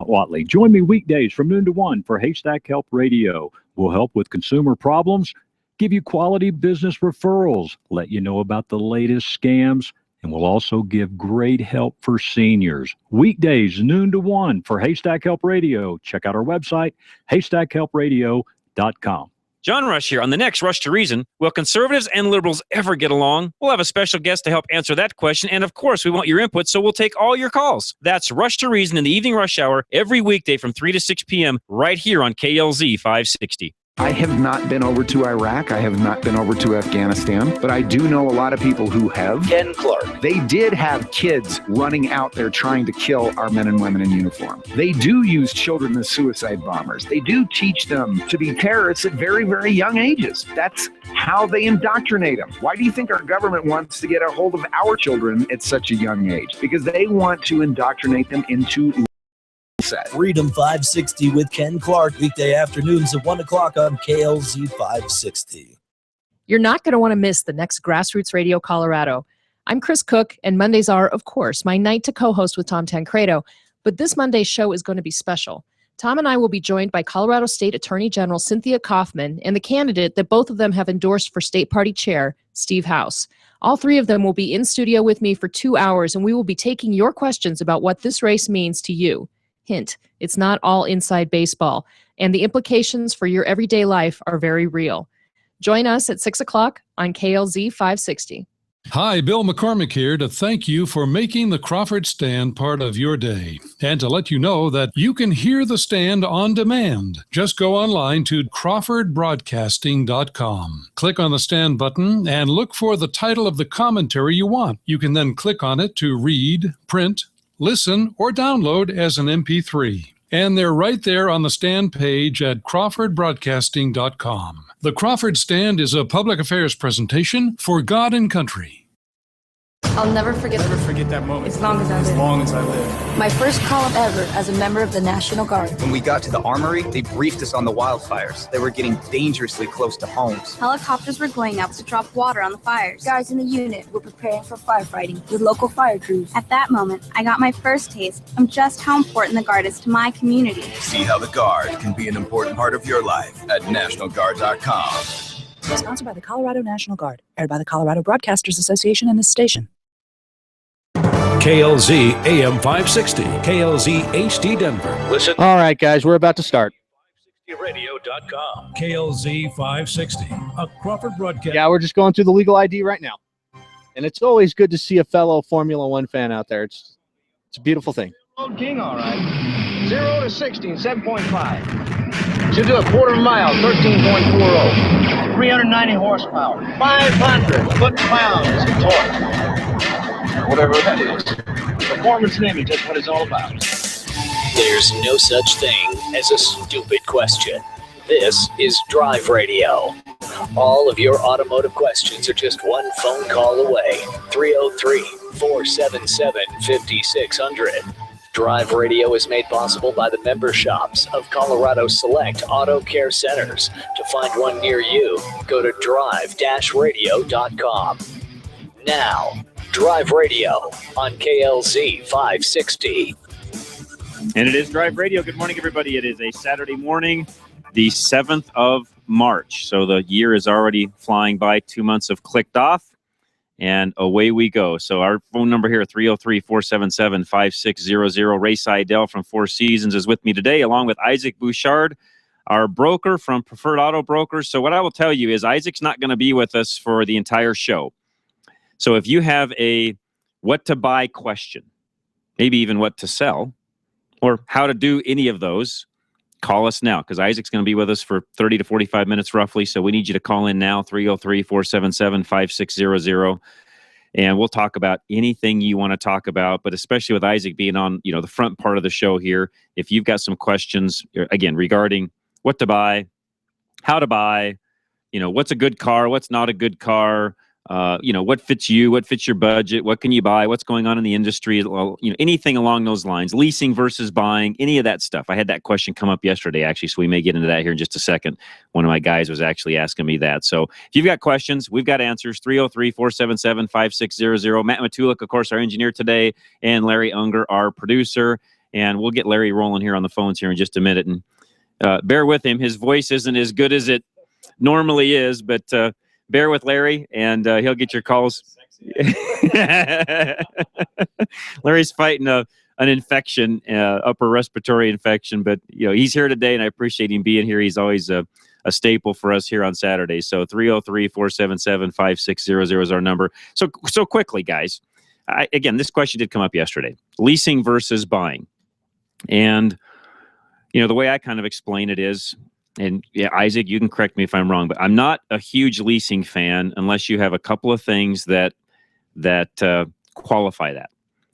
Watley. Join me weekdays from noon to 1 for Haystack Help Radio. We'll help with consumer problems, give you quality business referrals, let you know about the latest scams, and we'll also give great help for seniors. Weekdays, noon to 1 for Haystack Help Radio. Check out our website, haystackhelpradio.com. John Rush here on the next Rush to Reason. Will conservatives and liberals ever get along? We'll have a special guest to help answer that question. And of course, we want your input, so we'll take all your calls. That's Rush to Reason in the evening rush hour every weekday from 3 to 6 p.m. right here on KLZ 560. I have not been over to Iraq. I have not been over to Afghanistan, but I do know a lot of people who have. Ken Clark. They did have kids running out there trying to kill our men and women in uniform. They do use children as suicide bombers. They do teach them to be terrorists at very, very young ages. That's how they indoctrinate them. Why do you think our government wants to get a hold of our children at such a young age? Because they want to indoctrinate them into Freedom 560 with Ken Clark, weekday afternoons at 1 o'clock on KLZ 560. You're not going to want to miss the next Grassroots Radio Colorado. I'm Chris Cook, and Mondays are, of course, my night to co-host with Tom Tancredo. But this Monday's show is going to be special. Tom and I will be joined by Colorado State Attorney General Cynthia Kaufman and the candidate that both of them have endorsed for State Party Chair, Steve House. All three of them will be in studio with me for 2 hours, and we will be taking your questions about what this race means to you. Hint, it's not all inside baseball, and the implications for your everyday life are very real. Join us at 6 o'clock on KLZ 560. Hi, Bill McCormick here to thank you for making the Crawford Stand part of your day, and to let you know that you can hear the Stand on demand. Just go online to crawfordbroadcasting.com. Click on the Stand button and look for the title of the commentary you want. You can then click on it to read, print, listen, or download as an MP3. And they're right there on the Stand page at crawfordbroadcasting.com. The Crawford Stand is a public affairs presentation for God and country. I'll never forget that moment. As long as I live. My first call ever as a member of the National Guard. When we got to the armory, they briefed us on the wildfires. They were getting dangerously close to homes. Helicopters were going out to drop water on the fires. Guys in the unit were preparing for firefighting with local fire crews. At that moment, I got my first taste of just how important the Guard is to my community. See how the Guard can be an important part of your life at NationalGuard.com. Sponsored by the Colorado National Guard. Aired by the Colorado Broadcasters Association and this station. KLZ AM 560, KLZ HD Denver. Listen. All right, guys, we're about to start. Radio.com. KLZ 560, a Crawford broadcast. Yeah, we're just going through the legal ID right now. And it's always good to see a fellow Formula One fan out there. It's a beautiful thing. King, all right. 0 to 60 in 7.5. Should do a quarter mile, 13.40. 390 horsepower. 500 foot-pounds of torque. Whatever that is. Performance and image, that's what it's all about. There's no such thing as a stupid question. This is Drive Radio. All of your automotive questions are just one phone call away. 303-477-5600. Drive Radio is made possible by the member shops of Colorado Select Auto Care Centers. To find one near you, go to drive-radio.com. Now, Drive Radio on KLZ 560. And it is Drive Radio. Good morning, everybody. It is a Saturday morning, the 7th of March. So the year is already flying by. 2 months have clicked off, and away we go. So our phone number here, 303-477-5600. Ray Seidel from Four Seasons is with me today, along with Isaac Bouchard, our broker from Preferred Auto Brokers. So what I will tell you is Isaac's not going to be with us for the entire show. So if you have a what to buy question, maybe even what to sell, or how to do any of those, call us now, because Isaac's going to be with us for 30 to 45 minutes roughly. So we need you to call in now, 303-477-5600. And we'll talk about anything you want to talk about, but especially with Isaac being on, the front part of the show here, if you've got some questions, again, regarding what to buy, how to buy, what's a good car, what's not a good car, what fits you, what fits your budget, what can you buy, what's going on in the industry, anything along those lines, leasing versus buying, any of that stuff. I had that question come up yesterday, actually, so we may get into that here in just a second. One of my guys was actually asking me that. So if you've got questions, we've got answers, 303-477-5600. Matt Matulik, of course, our engineer today, and Larry Unger, our producer. and we'll get Larry rolling here on the phones here in just a minute. And bear with him. His voice isn't as good as it normally is, but bear with Larry, and he'll get your calls. Larry's fighting an infection, upper respiratory infection, but he's here today, and I appreciate him being here. He's always a staple for us here on Saturday. So 303-477-5600 is our number. So quickly, guys. Again, this question did come up yesterday. Leasing versus buying. And, the way I kind of explain it is, and Isaac, you can correct me if I'm wrong, but I'm not a huge leasing fan unless you have a couple of things that qualify that.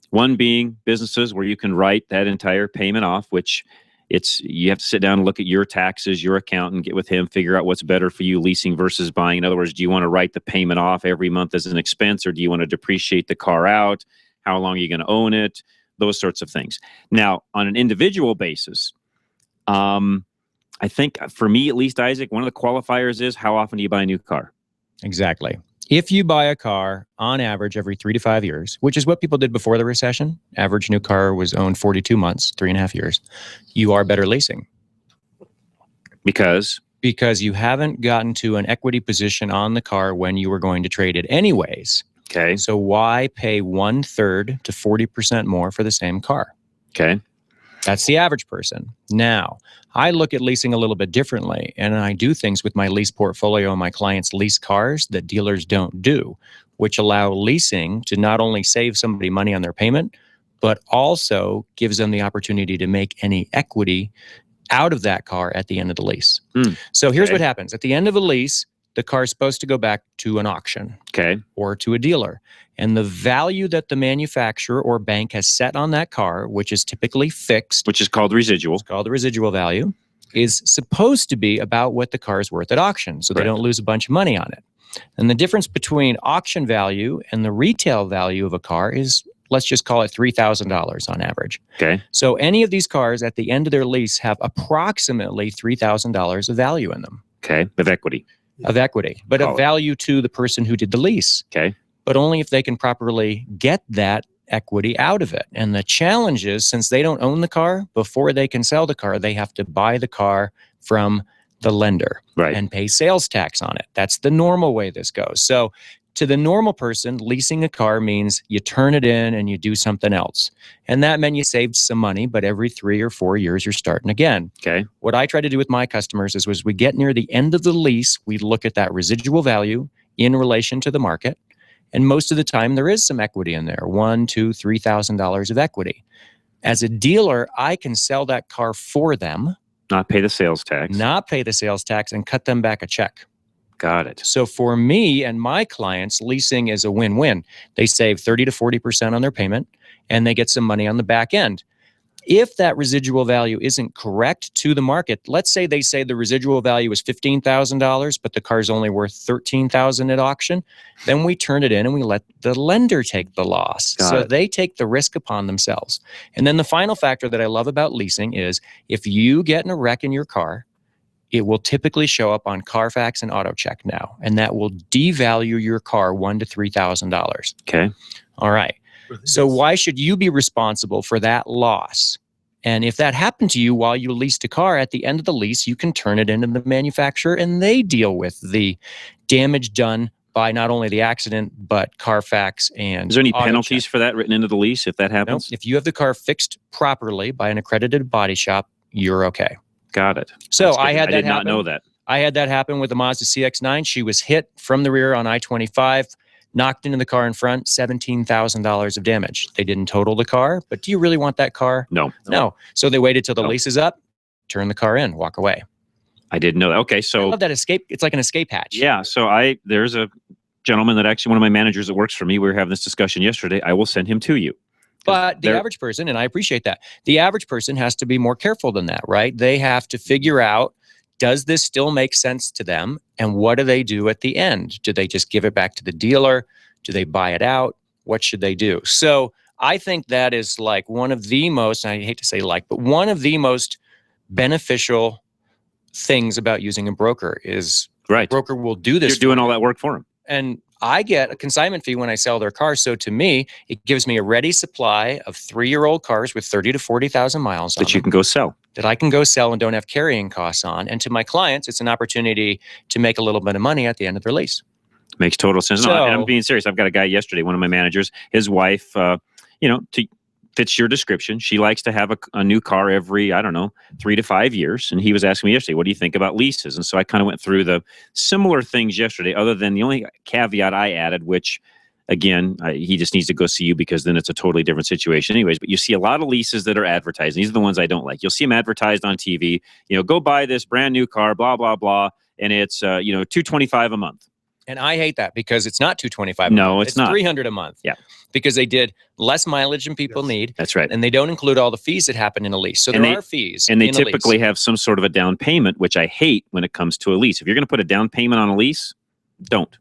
One being businesses where you can write that entire payment off, which you have to sit down and look at your taxes, your accountant, get with him, figure out what's better for you, leasing versus buying. In other words, do you want to write the payment off every month as an expense, or do you want to depreciate the car out? How long are you going to own it? Those sorts of things. Now, on an individual basis, I think for me, at least, Isaac, one of the qualifiers is how often do you buy a new car? Exactly. If you buy a car on average every 3 to 5 years, which is what people did before the recession, average new car was owned 42 months, 3.5 years, you are better leasing. Because you haven't gotten to an equity position on the car when you were going to trade it anyways. Okay. So why pay 1/3 to 40% more for the same car? Okay. That's the average person. Now, I look at leasing a little bit differently, and I do things with my lease portfolio and my clients lease cars that dealers don't do, which allow leasing to not only save somebody money on their payment, but also gives them the opportunity to make any equity out of that car at the end of the lease. So here's what happens. At the end of a lease, the car is supposed to go back to an auction or to a dealer. And the value that the manufacturer or bank has set on that car, which is typically fixed, which is called residual, it's called the residual value, is supposed to be about what the car is worth at auction. So they don't lose a bunch of money on it. And the difference between auction value and the retail value of a car is, let's just call it $3,000 on average. Okay. So any of these cars at the end of their lease have approximately $3,000 of value in them. Okay. Of equity. But of value to the person who did the lease. Okay. But only if they can properly get that equity out of it. And the challenge is, since they don't own the car, before they can sell the car, they have to buy the car from the lender and pay sales tax on it. That's the normal way this goes. So to the normal person, leasing a car means you turn it in and you do something else. And that meant you saved some money, but every 3 or 4 years, you're starting again. Okay. What I try to do with my customers is, we get near the end of the lease, we look at that residual value in relation to the market. And most of the time, there is some equity in there, $1,000, $2,000, $3,000 of equity. As a dealer, I can sell that car for them. Not pay the sales tax. And cut them back a check. Got it. So for me and my clients, leasing is a win-win. They save 30 to 40% on their payment, and they get some money on the back end. If that residual value isn't correct to the market, let's say they say the residual value is $15,000, but the car's only worth $13,000 at auction, then we turn it in and we let the lender take the loss. So they take the risk upon themselves. And then the final factor that I love about leasing is, if you get in a wreck in your car, it will typically show up on Carfax and AutoCheck now, and that will devalue your car $1,000 to $3,000. Okay. All right. So why should you be responsible for that loss? And if that happened to you while you leased a car, at the end of the lease, you can turn it into the manufacturer and they deal with the damage done by not only the accident, but Carfax and Is there any penalties for that written into the lease if that happens? Nope. If you have the car fixed properly by an accredited body shop, you're okay. Got it. So I did not know that. I had that happen with the Mazda CX-9. She was hit from the rear on I-25. Knocked into the car in front, $17,000 of damage. They didn't total the car, but do you really want that car? No. So they waited till the lease is up, turn the car in, walk away. I didn't know that. Okay, so I love that escape. It's like an escape hatch. Yeah. So there's a gentleman that actually, one of my managers that works for me, we were having this discussion yesterday. I will send him to you. But the average person, and I appreciate that, the average person has to be more careful than that, right? They have to figure out, does this still make sense to them? And what do they do at the end? Do they just give it back to the dealer? Do they buy it out? What should they do? So I think that is like one of the most, and I hate to say but one of the most beneficial things about using a broker is a broker will do this. You're doing all that work for them. And I get a consignment fee when I sell their car. So to me, it gives me a ready supply of 3-year-old cars with 30 to 40,000 miles on That you them can go sell. that I can go sell and don't have carrying costs on. And to my clients, it's an opportunity to make a little bit of money at the end of their lease. Makes total sense. No, and I'm being serious. I've got a guy yesterday, one of my managers, his wife, fits your description. She likes to have a new car every, 3 to 5 years. And he was asking me yesterday, what do you think about leases? And so I kind of went through the similar things yesterday, other than the only caveat I added, which, again, he just needs to go see you because then it's a totally different situation anyways. But you see a lot of leases that are advertised. These are the ones I don't like. You'll see them advertised on TV, go buy this brand new car, blah, blah, blah. And it's, $225 a month. And I hate that because it's not $225. No, it's not. $300 a month. Yeah. Because they did less mileage than people need. That's right. And they don't include all the fees that happen in a lease. So there are fees. And they in a lease. typically have some sort of a down payment, which I hate when it comes to a lease. If you're going to put a down payment on a lease, don't.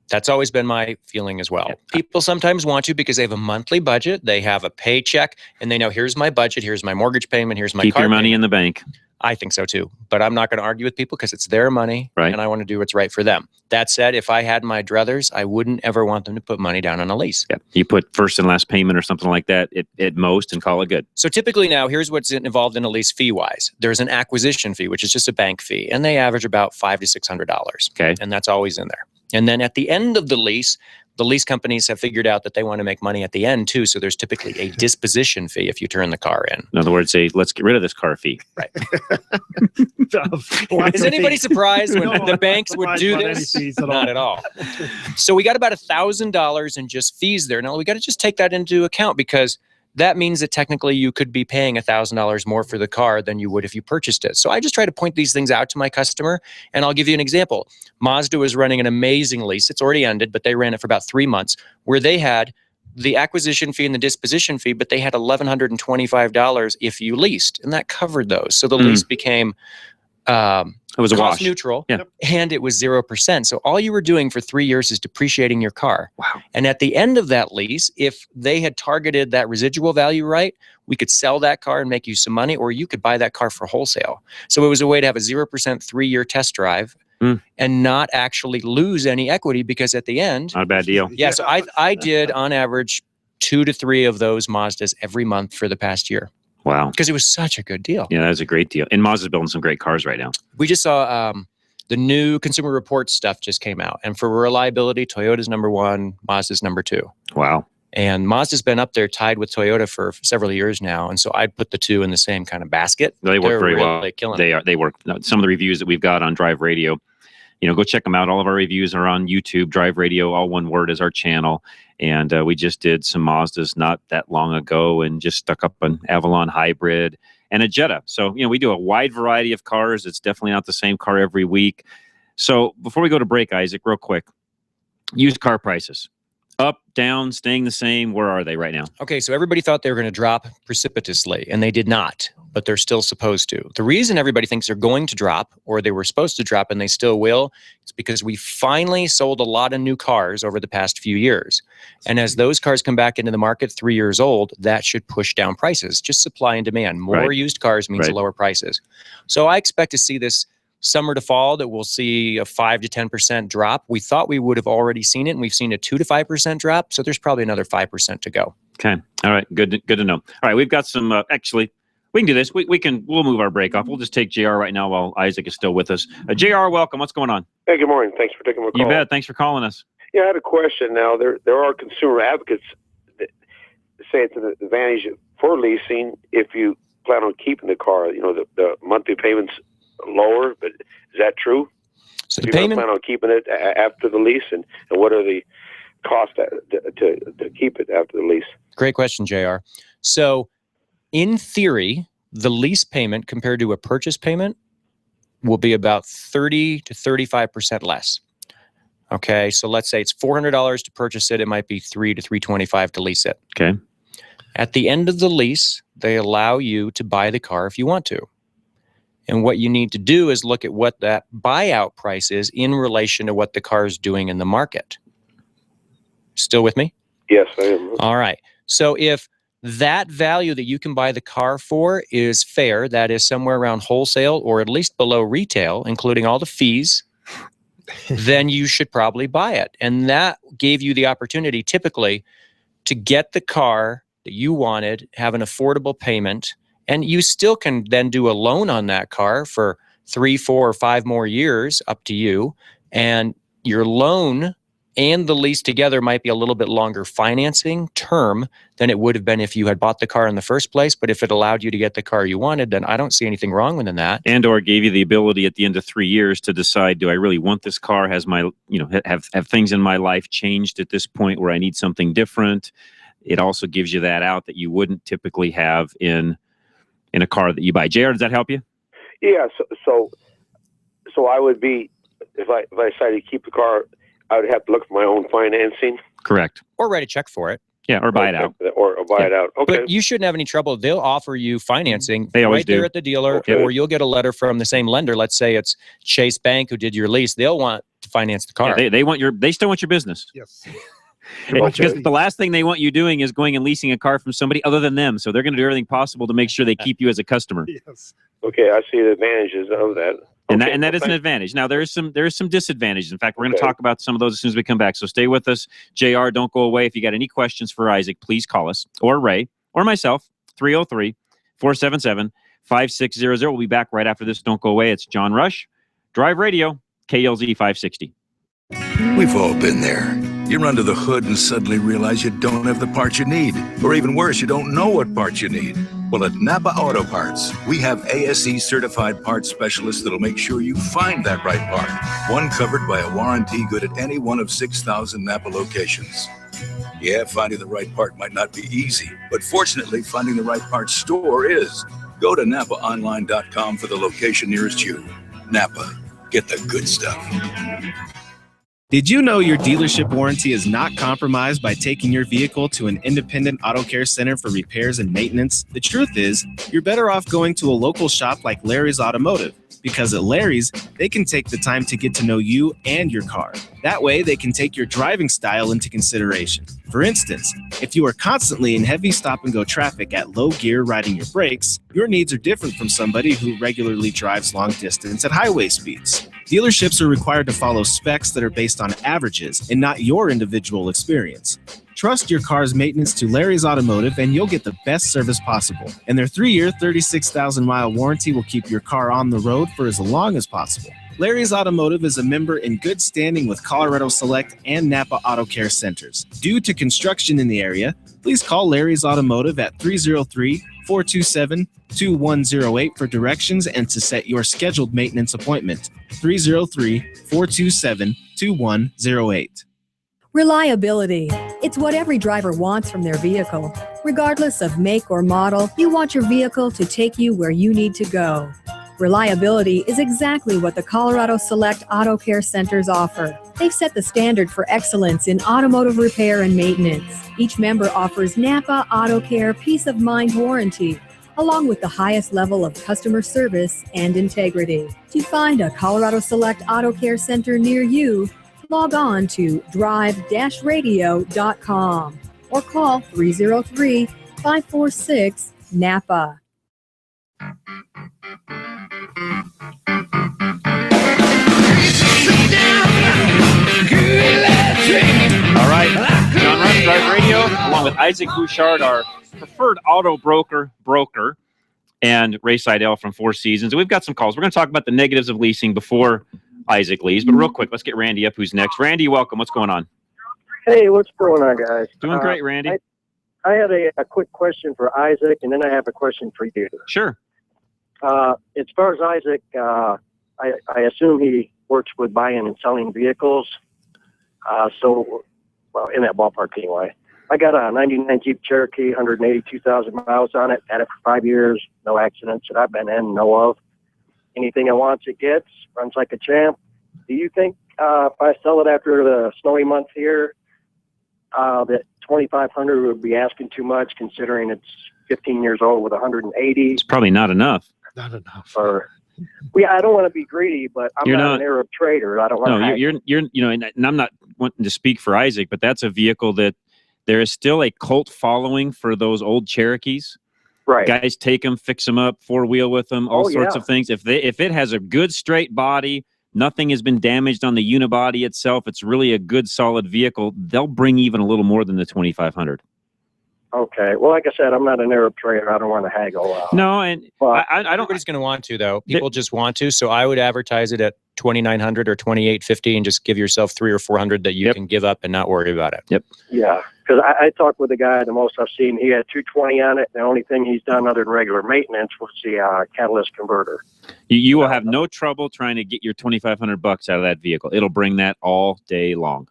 That's always been my feeling as well. People sometimes want to because they have a monthly budget, they have a paycheck, and they know, here's my budget, here's my mortgage payment, here's my Keep car your money payment. in the bank. I think so too. But I'm not going to argue with people because it's their money, right, and I want to do what's right for them. That said, if I had my druthers, I wouldn't ever want them to put money down on a lease. Yeah. You put first and last payment or something like that at most and call it good. So typically now, here's what's involved in a lease fee-wise. There's an acquisition fee, which is just a bank fee, and they average about $500 to $600. Okay. And that's always in there. And then at the end of the lease companies have figured out that they want to make money at the end too. So there's typically a disposition fee if you turn the car in. In other words, say, let's get rid of this car fee. Right. Is anybody surprised when the banks would do this? Not at all. So we got about $1,000 in just fees there. Now we got to just take that into account because that means that technically you could be paying $1,000 more for the car than you would if you purchased it. So I just try to point these things out to my customer, and I'll give you an example. Mazda was running an amazing lease. It's already ended, but they ran it for about 3 months, where they had the acquisition fee and the disposition fee, but they had $1,125 if you leased, and that covered those. So the lease became it was a cost wash. neutral, Yeah. and it was 0%. So all you were doing for 3 years is depreciating your car. Wow. And at the end of that lease, if they had targeted that residual value right, we could sell that car and make you some money, or you could buy that car for wholesale. So it was a way to have a 0% 3-year test drive and not actually lose any equity, because at the end, not a bad deal. Yeah. So I did on average 2 to 3 of those Mazdas every month for the past year. Wow. Because it was such a good deal. Yeah, that's a great deal. And Mazda's building some great cars right now. We just saw the new Consumer Reports stuff just came out. And for reliability, Toyota's #1, Mazda's #2. Wow. And Mazda's been up there tied with Toyota for several years now. And so I'd put the two in the same kind of basket. They work very well. Killing They work. Some of the reviews that we've got on Drive Radio, go check them out. All of our reviews are on YouTube. Drive Radio, all one word, is our channel. And we just did some Mazdas not that long ago and just stuck up an Avalon Hybrid and a Jetta. So, we do a wide variety of cars. It's definitely not the same car every week. So before we go to break, Isaac, real quick, used car prices. Up, down, staying the same? Where are they right now? Okay, so everybody thought they were going to drop precipitously, and they did not, but they're still supposed to. The reason everybody thinks they're going to drop, or they were supposed to drop, and they still will, is because we finally sold a lot of new cars over the past few years. And as those cars come back into the market 3 years old, that should push down prices. Just supply and demand. More used cars means lower prices. So I expect to see this summer to fall that we'll see a 5 to 10% drop. We thought we would have already seen it, and we've seen a 2 to 5% drop. So there's probably another 5% to go. Okay. All right. Good to know. All right. We've got some, actually, we can do this. We'll move our break off. We'll just take JR right now while Isaac is still with us. JR, welcome. What's going on? Hey, good morning. Thanks for taking my call. You bet. Thanks for calling us. Yeah, I had a question. Now, there are consumer advocates that say it's an advantage for leasing if you plan on keeping the car. The monthly payments lower, but is that true? So if the you payment, plan on keeping it after the lease, and what are the costs to keep it after the lease? Great question, JR. So in theory, the lease payment compared to a purchase payment will be about 30 to 35% less. Okay, so let's say it's $400 to purchase it. It might be $300 to $325 to lease it. Okay. At the end of the lease, they allow you to buy the car if you want to. And what you need to do is look at what that buyout price is in relation to what the car is doing in the market. Still with me? Yes, I am. All right. So if that value that you can buy the car for is fair, that is somewhere around wholesale or at least below retail, including all the fees then you should probably buy it. And that gave you the opportunity typically to get the car that you wanted, have an affordable payment, and you still can then do a loan on that car for 3, 4, or 5 more years, up to you. And your loan and the lease together might be a little bit longer financing term than it would have been if you had bought the car in the first place. But if it allowed you to get the car you wanted, then I don't see anything wrong with that. And or gave you the ability at the end of 3 years to decide, do I really want this car? Has my, have things in my life changed at this point where I need something different? It also gives you that out that you wouldn't typically have in a car that you buy. JR, does that help you? Yeah. So I would be, if I decided to keep the car, I would have to look for my own financing. Correct. Or write a check for it. Yeah, or buy it out. Or buy it out. Okay. But you shouldn't have any trouble. They'll offer you financing They always right there do. at the dealer, Okay. or you'll get a letter from the same lender. Let's say it's Chase Bank who did your lease. They'll want to finance the car. Yeah, they still want your business. Yes. Because the last thing they want you doing is going and leasing a car from somebody other than them. So they're going to do everything possible to make sure they keep you as a customer. Yes. Okay, I see the advantages of that. And Okay, that is an okay. advantage. Now there is some disadvantages. In fact, we're going to Okay. talk about some of those as soon as we come back. So stay with us. JR, don't go away. If you got any questions for Isaac, please call us or Ray or myself, 303-477-5600. We'll be back right after this. Don't go away. It's John Rush, Drive Radio, KLZ 560. We've all been there. You run to the hood and suddenly realize you don't have the parts you need. Or even worse, you don't know what parts you need. Well, at Napa Auto Parts, we have ASE certified parts specialists that'll make sure you find that right part. One covered by a warranty good at any one of 6,000 Napa locations. Yeah, finding the right part might not be easy, but fortunately, finding the right part store is. Go to NapaOnline.com for the location nearest you. Napa, get the good stuff. Did you know your dealership warranty is not compromised by taking your vehicle to an independent auto care center for repairs and maintenance? The truth is, you're better off going to a local shop like Larry's Automotive, because at Larry's, they can take the time to get to know you and your car. That way, they can take your driving style into consideration. For instance, if you are constantly in heavy stop-and-go traffic at low gear riding your brakes, your needs are different from somebody who regularly drives long distance at highway speeds. Dealerships are required to follow specs that are based on averages and not your individual experience. Trust your car's maintenance to Larry's Automotive and you'll get the best service possible. And their 3-year, 36,000-mile warranty will keep your car on the road for as long as possible. Larry's Automotive is a member in good standing with Colorado Select and Napa Auto Care Centers. Due to construction in the area, please call Larry's Automotive at 303-427-2108 for directions and to set your scheduled maintenance appointment. 303-427-2108. Reliability. It's what every driver wants from their vehicle. Regardless of make or model, you want your vehicle to take you where you need to go. Reliability is exactly what the Colorado Select Auto Care Centers offer. They've set the standard for excellence in automotive repair and maintenance. Each member offers Napa Auto Care Peace of Mind Warranty, along with the highest level of customer service and integrity. To find a Colorado Select Auto Care Center near you, log on to drive-radio.com or call 303-546-NAPA. All right, John Rush, Drive Radio, along with Isaac Bouchard, our preferred auto broker, and Ray Seidel from Four Seasons. We've got some calls. We're going to talk about the negatives of leasing before Isaac leaves, but real quick, let's get Randy up, who's next. Randy, welcome. What's going on? Hey, what's going on, guys? Doing great, Randy. I had a quick question for Isaac, and then I have a question for you. Sure. As far as Isaac, I assume he works with buying and selling vehicles. Well, in that ballpark anyway. I got a 99 Jeep Cherokee, 182,000 miles on it. Had it for 5 years. No accidents that I've been in, know of. Anything I want, it gets. Runs like a champ. Do you think if I sell it after the snowy month here, that $2,500 would be asking too much, considering it's 15 years old with 180? It's probably not enough. Not enough. Or, well, I don't want to be greedy, but I'm You're not not- an Arab trader. I don't want No, to. you're and I'm not wanting to speak for Isaac, but that's a vehicle that there is still a cult following for those old Cherokees. Right. Guys take them, fix them up, four-wheel with them, all Oh, sorts yeah. of things. If it has a good straight body, nothing has been damaged on the unibody itself, it's really a good, solid vehicle, they'll bring even a little more than the $2,500. Okay. Well, like I said, I'm not an Arab trader. I don't want to haggle. No, and I don't. Everybody's going to want to, though. People just want to. So I would advertise it at $2,900 or $2,850, and just give yourself $300 or $400 that you can give up and not worry about it. Yep. Yeah, because I talked with a guy. The most I've seen, he had 220 on it. The only thing he's done other than regular maintenance was the catalyst converter. You will have no trouble trying to get your $2,500 out of that vehicle. It'll bring that all day long.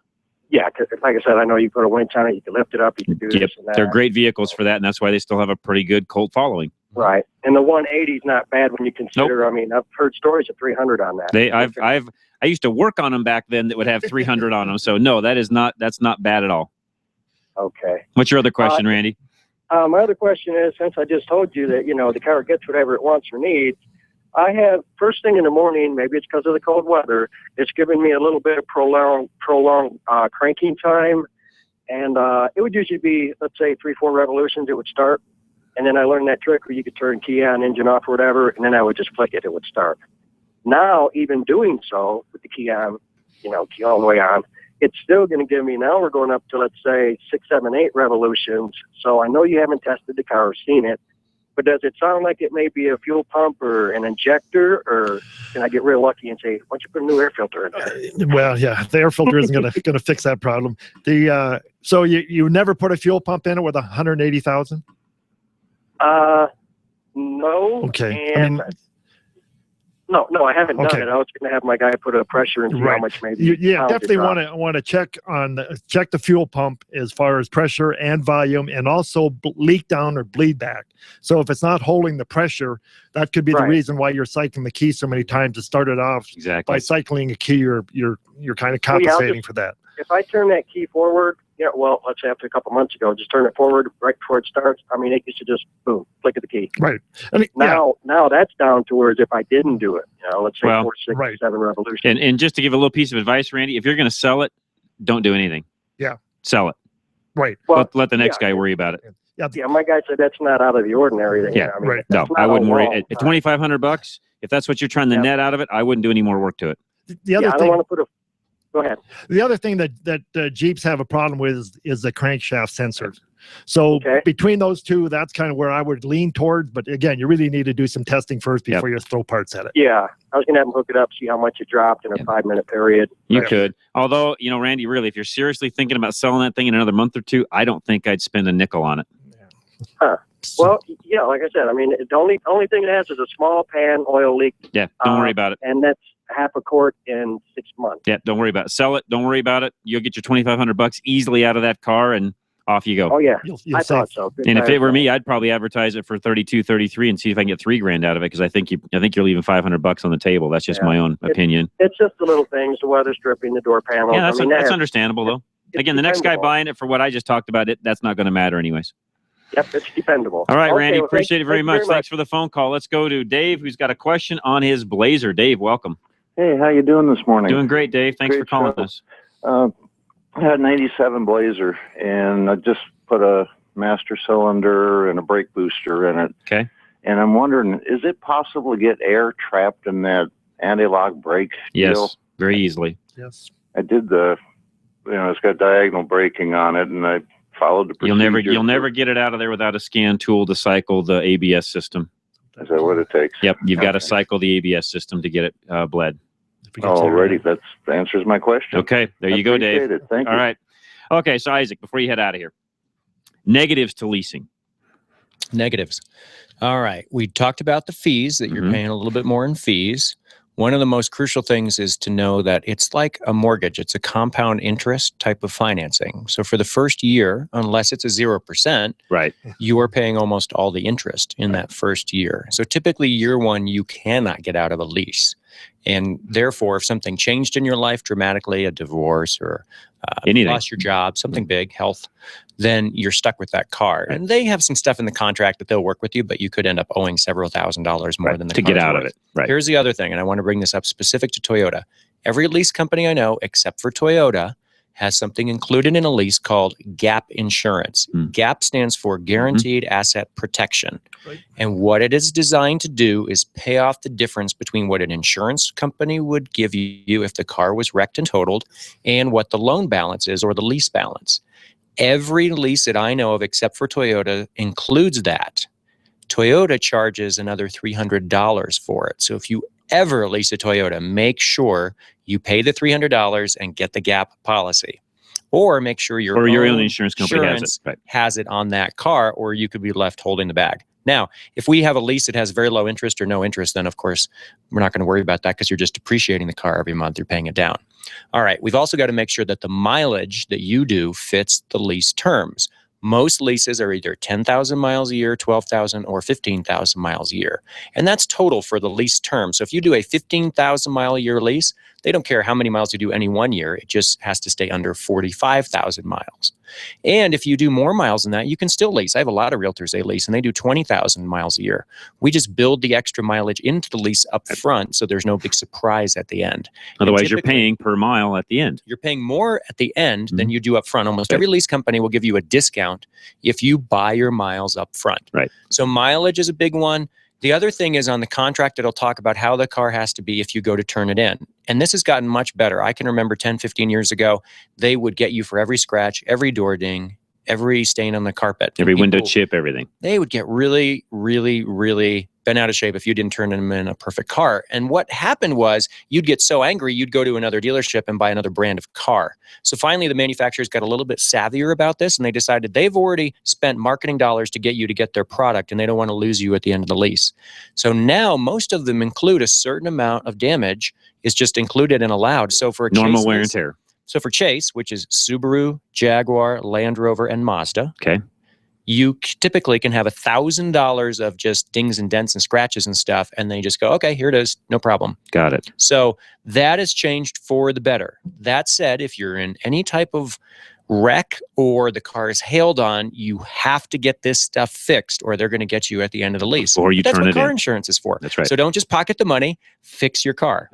Yeah, because like I said, I know you put a winch on it, you can lift it up, you can do this and that. They're great vehicles for that, and that's why they still have a pretty good cult following. Right, and the 180 is not bad when you consider. I mean, I've heard stories of 300 on that. I used to work on them back then that would have 300 on them. So no, that's not bad at all. Okay. What's your other question, Randy? My other question is, since I just told you that the car gets whatever it wants or needs, I have first thing in the morning, maybe it's because of the cold weather, it's giving me a little bit of prolonged cranking time. And it would usually be, let's say, 3-4 revolutions, it would start. And then I learned that trick where you could turn key on, engine off, or whatever, and then I would just flick it, it would start. Now, even doing so with the key on, key all the way on, it's still going to give me, now we're going up to, let's say, 6, 7, 8 revolutions. So I know you haven't tested the car or seen it. But does it sound like it may be a fuel pump or an injector, or can I get real lucky and say, why don't you put a new air filter in there? Well, yeah, the air filter isn't going to fix that problem. So you never put a fuel pump in it with 180,000? No. Okay. And No, I haven't done it. I was going to have my guy put a pressure and see how much maybe. Definitely want to check the fuel pump as far as pressure and volume, and also leak down or bleed back. So if it's not holding the pressure, that could be the reason why you're cycling the key so many times. To start it off by cycling a key, you're kind of compensating for that. If I turn that key forward, let's say after a couple months ago, just turn it forward right before it starts. I mean, it used to just boom, flick of the key. Right. Now that's down to where if I didn't do it, let's say 4, 6, 7 revolutions. And just to give a little piece of advice, Randy, if you're going to sell it, don't do anything. Yeah. Sell it. Right. Well, let the next guy worry about it. Yeah, my guy said that's not out of the ordinary. No, I wouldn't worry. At $2,500, if that's what you're trying to net out of it, I wouldn't do any more work to it. The other I don't want to put a. Go ahead. The other thing that Jeeps have a problem with is the crankshaft sensors. So between those two, that's kind of where I would lean towards. But again, you really need to do some testing first before you throw parts at it. Yeah, I was going to have them hook it up, see how much it dropped in a 5-minute period. You could. Although, Randy, really, if you're seriously thinking about selling that thing in another month or two, I don't think I'd spend a nickel on it. Huh. Well, yeah, like I said, I mean, the only thing it has is a small pan oil leak. Yeah, don't worry about it. And that's half a quart in 6 months. Yeah, don't worry about it. Sell it. Don't worry about it. You'll get your $2,500 easily out of that car, and off you go. Oh yeah, I thought so. And if it were me, I'd probably advertise it for 32, 33, and see if I can get $3,000 out of it, because I think you're leaving $500 on the table. That's just my own opinion. It's just the little things: the weather stripping, the door panels. Yeah, that's understandable though. Again, the next guy buying it for what I just talked about, that's not going to matter anyways. Yep, it's dependable. All right, Randy, appreciate it very much. Thanks for the phone call. Let's go to Dave, who's got a question on his Blazer. Dave, welcome. Hey, how you doing this morning? Doing great, Dave. Thanks for calling us. I had an 87 Blazer, and I just put a master cylinder and a brake booster in it. Okay. And I'm wondering, is it possible to get air trapped in that anti-lock brake steel? Yes, very easily. Yes. I did it's got diagonal braking on it, and I followed the procedure. You'll never get it out of there without a scan tool to cycle the ABS system. Is that what it takes? Yep, you've got to cycle the ABS system to get it bled. Alrighty, that answers my question. Okay, there you go, Dave. Appreciate it. Thank you. All right. Okay, so Isaac, before you head out of here, negatives to leasing. Negatives. All right. We talked about the fees, that you're paying a little bit more in fees. One of the most crucial things is to know that it's like a mortgage. It's a compound interest type of financing. So for the first year, unless it's a 0%, you are paying almost all the interest in that first year. So typically year one, you cannot get out of a lease. And therefore, if something changed in your life dramatically, a divorce or you lost your job, something big, health, then you're stuck with that car. And they have some stuff in the contract that they'll work with you, but you could end up owing several $1,000s more than the to get out of it. Right. Here's the other thing, and I want to bring this up specific to Toyota. Every lease company I know, except for Toyota, has something included in a lease called GAP insurance. GAP stands for Guaranteed Asset Protection. And what it is designed to do is pay off the difference between what an insurance company would give you if the car was wrecked and totaled and what the loan balance is or the lease balance. Every lease that I know of except for Toyota includes that. Toyota charges another $300 for it. So if you ever lease a Toyota, make sure you pay the $300 and get the GAP policy. Or make sure your own insurance company has it on that car, or you could be left holding the bag. Now, if we have a lease that has very low interest or no interest, then of course, we're not going to worry about that because you're just depreciating the car every month. You're paying it down. All right. We've also got to make sure that the mileage that you do fits the lease terms. Most leases are either 10,000 miles a year, 12,000, or 15,000 miles a year. And that's total for the lease term. So if you do a 15,000 mile a year lease, they don't care how many miles you do any one year. It just has to stay under 45,000 miles. And if you do more miles than that, you can still lease. I have a lot of realtors they lease, and they do 20,000 miles a year. We just build the extra mileage into the lease up front, so there's no big surprise at the end. Otherwise, you're paying per mile at the end. You're paying more at the end than you do up front. Almost every lease company will give you a discount if you buy your miles up front. Right. So mileage is a big one. The other thing is on the contract, it'll talk about how the car has to be if you go to turn it in. And this has gotten much better. I can remember 10, 15 years ago, they would get you for every scratch, every door ding, every stain on the carpet. Every window chip, everything. They would get really, really, really bent out of shape if you didn't turn them in a perfect car. And what happened was you'd get so angry, you'd go to another dealership and buy another brand of car. So finally, the manufacturers got a little bit savvier about this, and they decided they've already spent marketing dollars to get you to get their product, and they don't want to lose you at the end of the lease. So now most of them include a certain amount of damage is just included and allowed. So for a normal wear and tear. So for Chase, which is Subaru, Jaguar, Land Rover, and Mazda, okay, you typically can have $1,000 of just dings and dents and scratches and stuff, and they just go, okay, here it is, no problem. Got it. So that has changed for the better. That said, if you're in any type of wreck or the car is hailed on, you have to get this stuff fixed, or they're going to get you at the end of the lease. Or you That's turn what it car in. insurance is for. That's right. So don't just pocket the money, fix your car.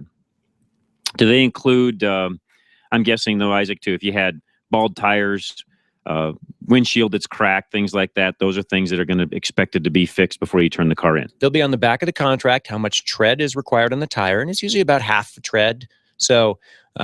Do they include, I'm guessing though, Isaac, too, if you had bald tires, windshield that's cracked, things like that, those are things that are going to be expected to be fixed before you turn the car in. They'll be on the back of the contract how much tread is required on the tire, and it's usually about half a tread. So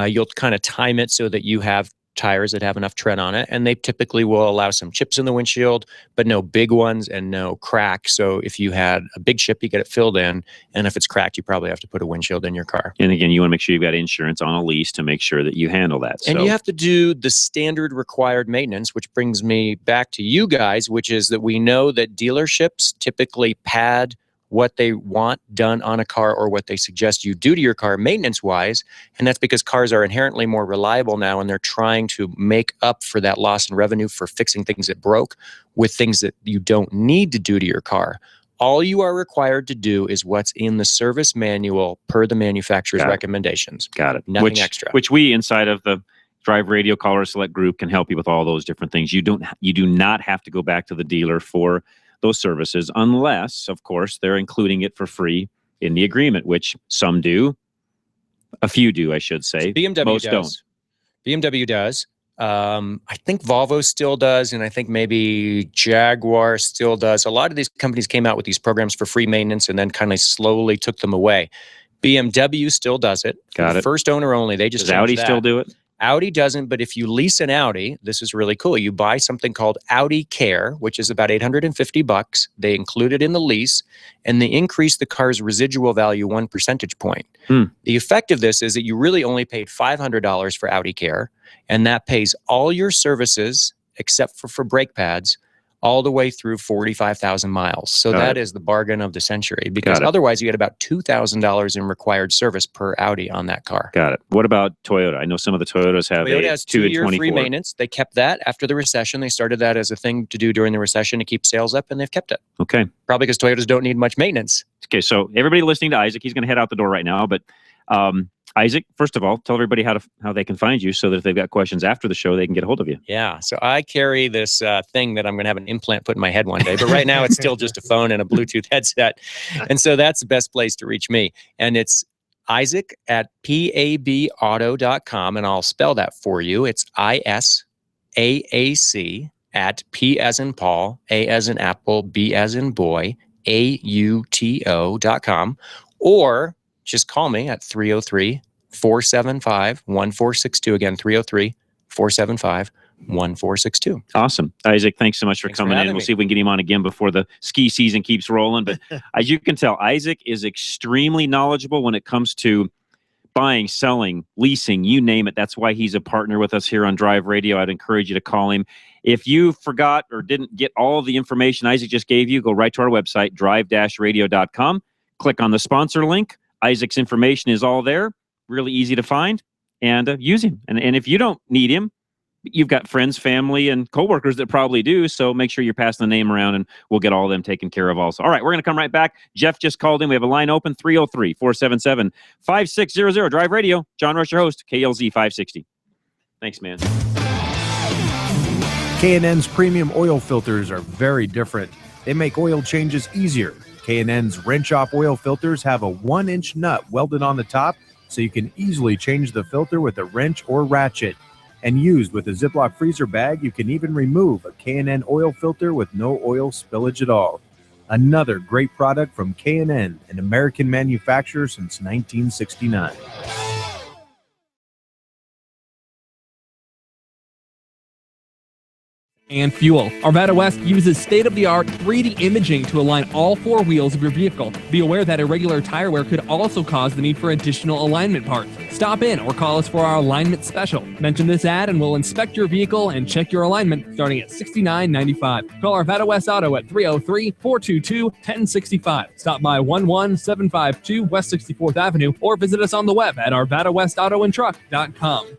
you'll kind of time it so that you have tires that have enough tread on it, and they typically will allow some chips in the windshield, but no big ones and no cracks. So if you had a big chip, you get it filled in, and if it's cracked, you probably have to put a windshield in your car. And again, you want to make sure you've got insurance on a lease to make sure that you handle that. And you have to do the standard required maintenance, which brings me back to you guys, which is that we know that dealerships typically pad what they want done on a car or what they suggest you do to your car maintenance-wise, and that's because cars are inherently more reliable now, and they're trying to make up for that loss in revenue for fixing things that broke with things that you don't need to do to your car. All you are required to do is what's in the service manual per the manufacturer's recommendations. Got it. Nothing extra. Which we inside of the Drive Radio Colorado Select group can help you with all those different things. You do not have to go back to the dealer for those services, unless, of course, they're including it for free in the agreement, which some do. A few do, I should say. BMW Most does. don't. BMW does. I think Volvo still does, and I think maybe Jaguar still does. A lot of these companies came out with these programs for free maintenance and then kind of slowly took them away. BMW still does it. Got it. First owner only. They just Does Audi changed that. still do it? Audi doesn't, but if you lease an Audi, this is really cool. You buy something called Audi Care, which is about $850. They include it in the lease, and they increase the car's residual value 1 percentage point. The effect of this is that you really only paid $500 for Audi Care, and that pays all your services except for brake pads all the way through 45,000 miles. So Got that it. is the bargain of the century, because Got it. otherwise you get about $2,000 in required service per Audi on that car. Got it. What about Toyota? I know some of the Toyotas have Toyota a has 2 and 2-year 24. free maintenance. They kept that after the recession. They started that as a thing to do during the recession to keep sales up, and they've kept it. Okay. Probably because Toyotas don't need much maintenance. Okay, so everybody listening to Isaac, he's going to head out the door right now, but Isaac, first of all, tell everybody how they can find you so that if they've got questions after the show, they can get a hold of you. Yeah, so I carry this thing that I'm going to have an implant put in my head one day, but right now it's still just a phone and a Bluetooth headset. And so that's the best place to reach me. And it's Isaac at pabauto.com, and I'll spell that for you. It's ISAAC at P as in Paul, A as in Apple, B as in boy, AUTO.com, or just call me at 303-475-1462. Again, 303-475-1462. Awesome. Isaac, thanks so much for coming in. We'll see if we can get him on again before the ski season keeps rolling. But as you can tell, Isaac is extremely knowledgeable when it comes to buying, selling, leasing, you name it. That's why he's a partner with us here on Drive Radio. I'd encourage you to call him. If you forgot or didn't get all of the information Isaac just gave you, go right to our website, drive-radio.com. Click on the sponsor link. Isaac's information is all there. Really easy to find, and use him. And if you don't need him, you've got friends, family, and coworkers that probably do. So make sure you're passing the name around, and we'll get all of them taken care of also. All right, we're going to come right back. Jeff just called in. We have a line open, 303-477-5600. Drive Radio. John Rush, your host, KLZ 560. Thanks, man. K&N's premium oil filters are very different. They make oil changes easier. K&N's wrench-off oil filters have a 1-inch nut welded on the top, so you can easily change the filter with a wrench or ratchet. And used with a Ziploc freezer bag, you can even remove a K&N oil filter with no oil spillage at all. Another great product from K&N, an American manufacturer since 1969. And fuel. Arvada West uses state-of-the-art 3D imaging to align all four wheels of your vehicle. Be aware that irregular tire wear could also cause the need for additional alignment parts. Stop in or call us for our alignment special. Mention this ad and we'll inspect your vehicle and check your alignment starting at $69.95. Call Arvada West Auto at 303-422-1065. Stop by 11752 West 64th Avenue or visit us on the web at arvadawestautoandtruck.com.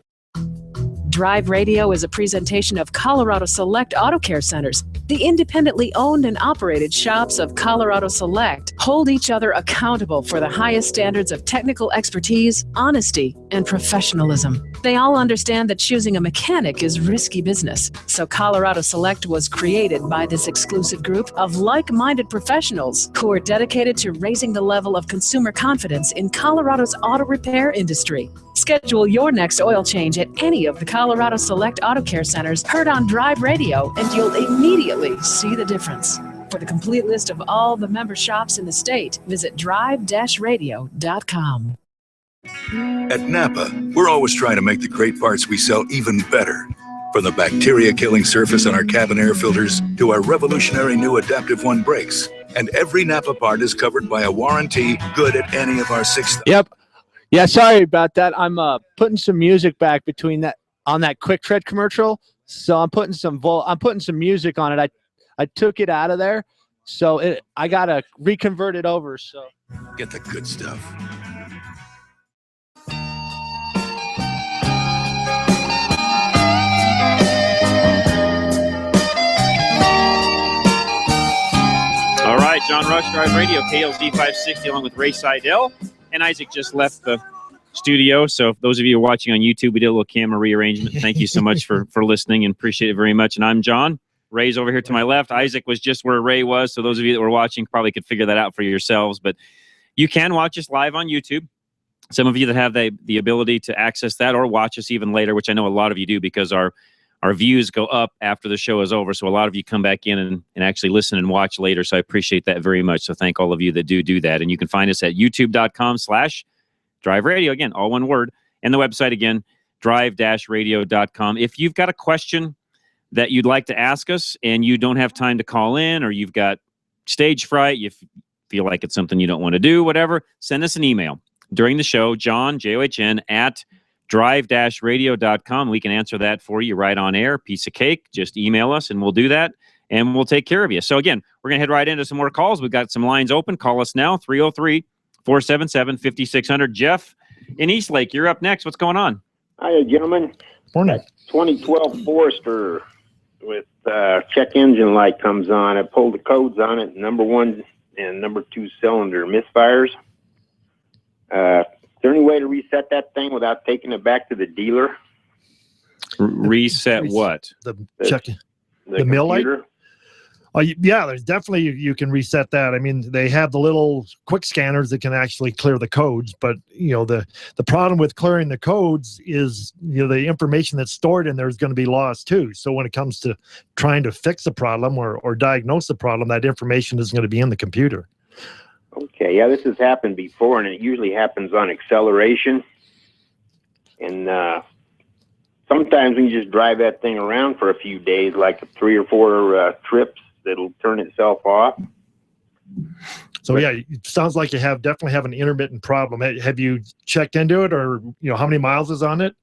Drive Radio is a presentation of Colorado Select Auto Care Centers. The independently owned and operated shops of Colorado Select hold each other accountable for the highest standards of technical expertise, honesty, and professionalism. They all understand that choosing a mechanic is risky business, so Colorado Select was created by this exclusive group of like-minded professionals who are dedicated to raising the level of consumer confidence in Colorado's auto repair industry. Schedule your next oil change at any of the Colorado Select Auto Care Centers heard on Drive Radio, and you'll immediately see the difference. For the complete list of all the member shops in the state, visit drive-radio.com. At Napa, we're always trying to make the great parts we sell even better. From the bacteria-killing surface on our cabin air filters to our revolutionary new Adaptive One brakes. And every Napa part is covered by a warranty good at any of our 6. Yep. Yeah, sorry about that. I'm putting some music back between that on that Quick Tread commercial. So I'm putting some music on it. I took it out of there, so I gotta reconvert it over. So get the good stuff. All right, John Rush, Drive Radio, KLZ 560, along with Ray Seidel. And Isaac just left the studio. So if those of you who are watching on YouTube, we did a little camera rearrangement. Thank you so much for listening and appreciate it very much. And I'm John. Ray's over here to my left. Isaac was just where Ray was. So those of you that were watching probably could figure that out for yourselves. But you can watch us live on YouTube. Some of you that have the ability to access that or watch us even later, which I know a lot of you do because our views go up after the show is over. So a lot of you come back in and actually listen and watch later. So I appreciate that very much. So thank all of you that do that. And you can find us at youtube.com/Drive Radio. Again, all one word. And the website again, drive-radio.com. If you've got a question that you'd like to ask us and you don't have time to call in, or you've got stage fright, you feel like it's something you don't want to do, whatever, send us an email during the show, John, John, at drive-radio.com. We can answer that for you right on air. Piece of cake. Just email us and we'll do that and we'll take care of you. So again, we're going to head right into some more calls. We've got some lines open. Call us now, 303-477-5600. Jeff in Eastlake, you're up next. What's going on? Hi, gentlemen. Morning. 2012 Forester with check engine light comes on. I pulled the codes on it. Number 1 and number 2 cylinder misfires. Is there any way to reset that thing without taking it back to the dealer? Reset what? The mill light? Oh, yeah, there's definitely you can reset that. I mean, they have the little quick scanners that can actually clear the codes, but the problem with clearing the codes is the information that's stored in there is going to be lost too. So when it comes to trying to fix a problem or diagnose the problem, that information is going to be in the computer. Okay, yeah, this has happened before, and it usually happens on acceleration. And sometimes when you just drive that thing around for a few days, like 3 or 4 trips, it'll turn itself off. So yeah, it sounds like you definitely have an intermittent problem. Have you checked into it, or how many miles is on it?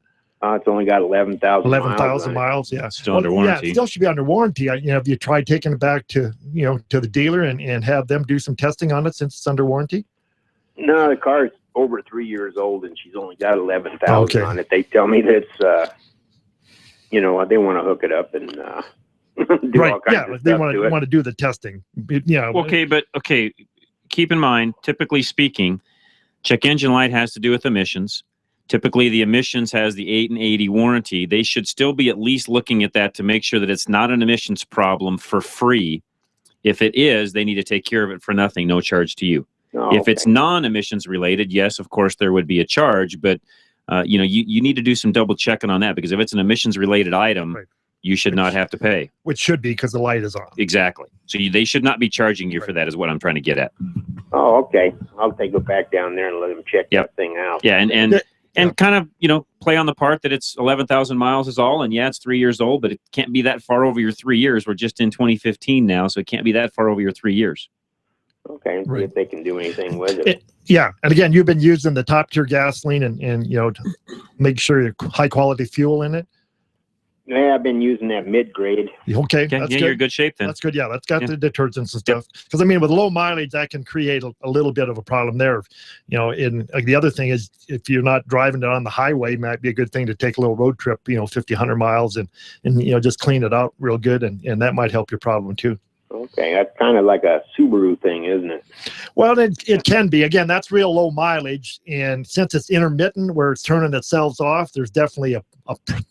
It's only got 11,000 miles. 11,000 miles, yeah. Still under warranty. Yeah, it still should be under warranty. Have you tried taking it back to to the dealer and have them do some testing on it since it's under warranty? No, the car's over 3 years old, and she's only got 11,000 on it. They tell me that it's, they want to hook it up and do all kinds of they stuff to it. want to do the testing. Yeah. Okay, keep in mind, typically speaking, check engine light has to do with emissions. Typically, the emissions has the 8 and 80 warranty. They should still be at least looking at that to make sure that it's not an emissions problem for free. If it is, they need to take care of it for nothing, no charge to you. If it's non-emissions related, yes, of course, there would be a charge, but you need to do some double checking on that, because if it's an emissions related item, you should not have to pay. Which should be, because the light is on. Exactly. So they should not be charging you for that, is what I'm trying to get at. Oh, okay. I'll take it back down there and let them check that thing out. Yeah, and kind of, play on the part that it's 11,000 miles is all. And yeah, it's 3 years old, but it can't be that far over your 3 years. We're just in 2015 now, so it can't be that far over your 3 years. Okay, and see if they can do anything with it. Yeah, and again, you've been using the top tier gasoline and to make sure you have high quality fuel in it. Yeah, I've been using that mid-grade. Okay, that's good. You're in good shape then. That's good. Yeah, that's got the detergents and stuff. Because with low mileage, that can create a little bit of a problem there. The other thing is, if you're not driving it on the highway, it might be a good thing to take a little road trip, 50, 100 miles, and just clean it out real good, and that might help your problem too. Okay, that's kind of like a Subaru thing, isn't it? Well, it can be. Again, that's real low mileage, and since it's intermittent, where it's turning itself off, there's definitely a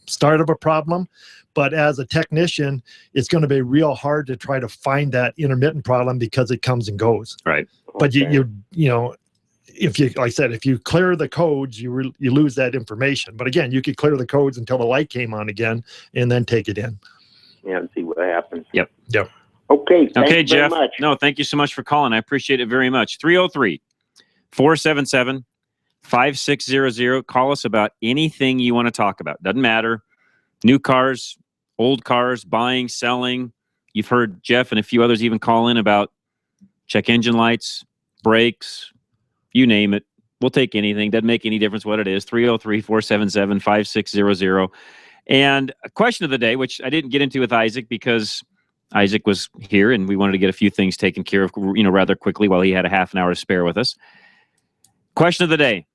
start of a problem. But as a technician, it's going to be real hard to try to find that intermittent problem, because it comes and goes. Right. But if you, like I said, if you clear the codes, you lose that information. But again, you could clear the codes until the light came on again, and then take it in. Yeah, and see what happens. Yep. Okay. Okay, Jeff. Jeff. Very much. No, thank you so much for calling. I appreciate it very much. 303-477-5600. Call us about anything you want to talk about. Doesn't matter. New cars, old cars, buying, selling. You've heard Jeff and a few others even call in about check engine lights, brakes, you name it. We'll take anything. Doesn't make any difference what it is. 303-477-5600. And a question of the day, which I didn't get into with Isaac because Isaac was here and we wanted to get a few things taken care of, rather quickly while he had a half an hour to spare with us. Question of the day.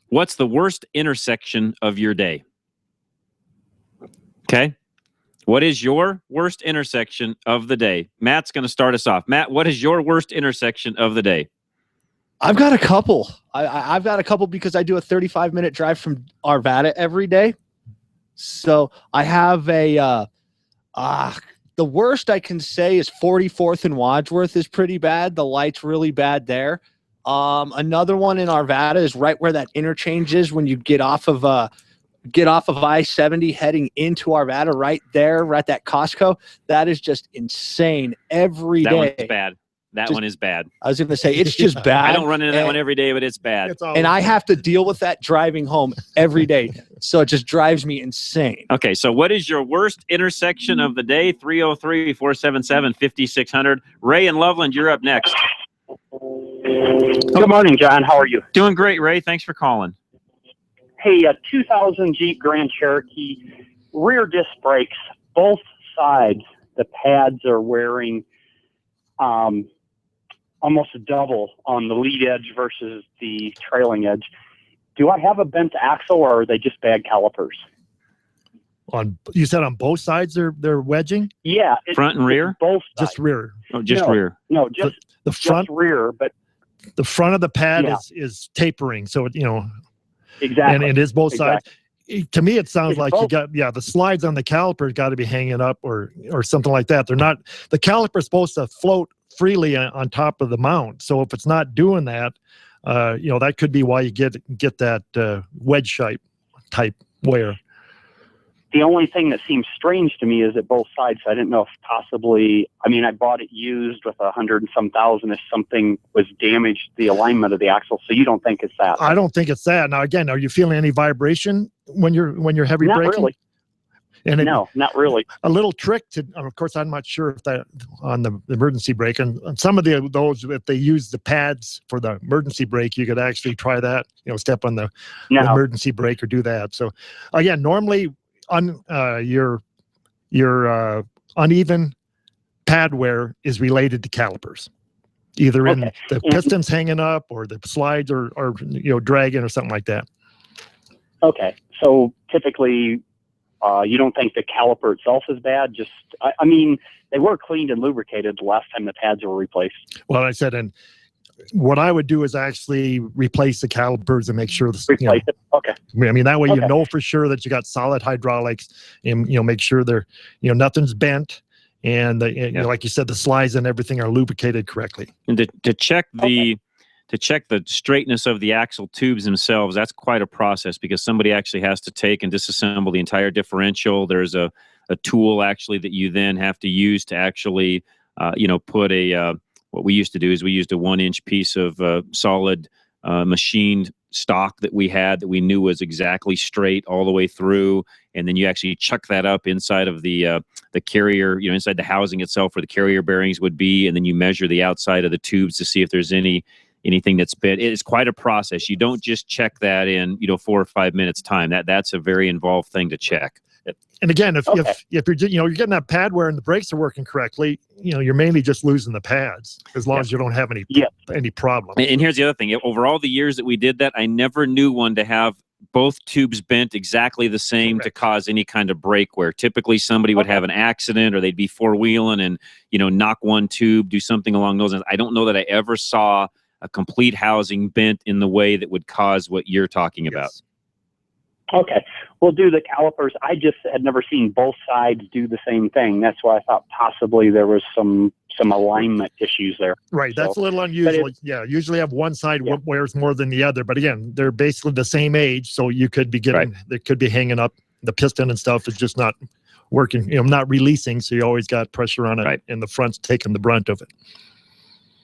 What's the worst intersection of your day? Okay. What is your worst intersection of the day? Matt's going to start us off. Matt, what is your worst intersection of the day? I've got a couple. I've got a couple because I do a 35-minute drive from Arvada every day. So I have the worst I can say is 44th and Wadsworth is pretty bad. The light's really bad there. Another one in Arvada is right where that interchange is when you get off of I-70 heading into Arvada, right there, right at that Costco. That is just insane every day. That one's bad. That one is bad. I was going to say, it's just bad. I don't run into that one every day, but it's bad. And I have to deal with that driving home every day. So it just drives me insane. Okay, so what is your worst intersection of the day? 303-477-5600. Ray and Loveland, you're up next. Good morning, John. How are you? Doing great, Ray. Thanks for calling. Hey, a 2000 Jeep Grand Cherokee, rear disc brakes, both sides. The pads are wearing almost a double on the lead edge versus the trailing edge. Do I have a bent axle, or are they just bad calipers? You said on both sides they're wedging? Yeah. Front and rear? Both sides. Just rear. Oh, just rear. No, just the front, just rear, but the front of the pad is tapering, so exactly. And it is both sides. to me, it sounds like you got the slides on the caliper got to be hanging up or something like that. They're not. The caliper is supposed to float freely on top of the mount. So if it's not doing that, that could be why you get that wedge shape type wear. The only thing that seems strange to me is that both sides. I didn't know if possibly. I mean, I bought it used with $100 and some thousand. If something was damaged, the alignment of the axle. So you don't think it's that? I don't think it's that. Now, again, are you feeling any vibration when you're heavy Not braking? really. And no, not really. A little trick to, of course, I'm not sure if that on the emergency brake, and some of those, if they use the pads for the emergency brake, you could actually try that. Step on the emergency brake or do that. So, again, normally your uneven pad wear is related to calipers, either in the pistons hanging up or the slides or dragging or something like that. Okay, so typically. You don't think the caliper itself is bad? Just, I mean, they were cleaned and lubricated the last time the pads were replaced. Well, I said, and what I would do is actually replace the calipers and make sure it. Okay. I mean, that way you know for sure that you got solid hydraulics, and make sure they're nothing's bent, and like you said, the slides and everything are lubricated correctly. And to check the. To check the straightness of the axle tubes themselves, that's quite a process because somebody actually has to take and disassemble the entire differential. There's a tool actually that you then have to use to actually, put what we used to do is we used a 1-inch piece of solid machined stock that we had that we knew was exactly straight all the way through. And then you actually chuck that up inside of the carrier, inside the housing itself where the carrier bearings would be. And then you measure the outside of the tubes to see if there's anything that's bent. It is quite a process. You don't just check that in 4 or 5 minutes time. That's a very involved thing to check. And again, if you're you're getting that pad wear and the brakes are working correctly, you're mainly just losing the pads as long as you don't have any problem. And here's the other thing: over all the years that we did that, I never knew one to have both tubes bent exactly the same to cause any kind of brake wear. Typically, somebody would have an accident or they'd be four-wheeling and knock one tube, do something along those lines. I don't know that I ever saw a complete housing bent in the way that would cause what you're talking about. Okay. We'll do the calipers. I just had never seen both sides do the same thing. That's why I thought possibly there was some alignment issues there. Right. That's a little unusual. Usually have one side wears more than the other, but again, they're basically the same age. So you could be getting, they could be hanging up. The piston and stuff is just not working, not releasing. So you always got pressure on it and the front's taking the brunt of it.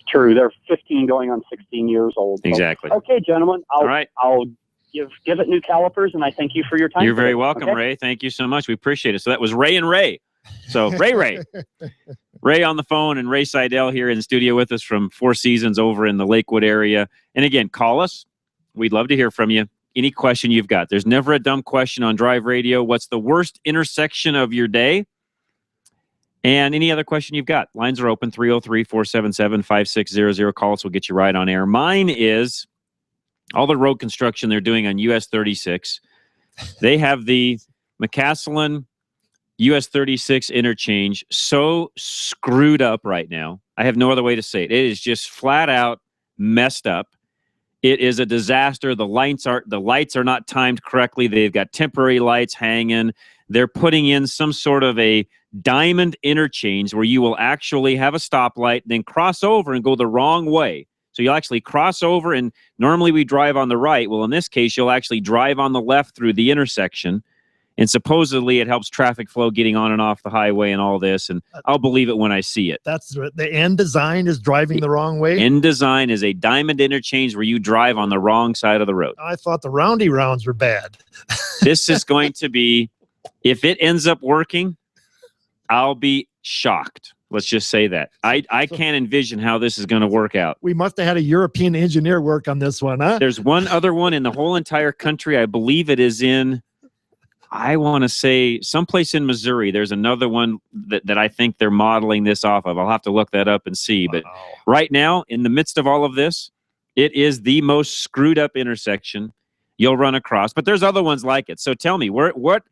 True. They're 15 going on 16 years old. Exactly. Okay, gentlemen. I'll give it new calipers, and I thank you for your time. You're very welcome, Ray. Thank you so much. We appreciate it. So that was Ray and Ray. So Ray on the phone, and Ray Seidel here in the studio with us from Four Seasons over in the Lakewood area. And again, call us. We'd love to hear from you. Any question you've got. There's never a dumb question on Drive Radio. What's the worst intersection of your day? And any other question you've got. Lines are open, 303-477-5600. Call us. We'll get you right on air. Mine is all the road construction they're doing on US 36. They have the McCaslin US 36 interchange so screwed up right now. I have no other way to say it. It is just flat out messed up. It is a disaster. The lights are not timed correctly. They've got temporary lights hanging. They're putting in some sort of a diamond interchange where you will actually have a stoplight, then cross over and go the wrong way. So you'll actually cross over, and normally we drive on the right. Well, in this case, you'll actually drive on the left through the intersection. And supposedly it helps traffic flow getting on and off the highway and all this. And I'll believe it when I see it. That's the end design is driving the wrong way. End design is a diamond interchange where you drive on the wrong side of the road. I thought the roundy rounds were bad. This is going to be, if it ends up working, I'll be shocked. Let's just say that. I can't envision how this is going to work out. We must have had a European engineer work on this one, huh? There's one other one in the whole entire country. I believe it is in, I want to say, someplace in Missouri. There's another one that I think they're modeling this off of. I'll have to look that up and see. Wow. But right now, in the midst of all of this, it is the most screwed up intersection you'll run across. But there's other ones like it. So tell me, what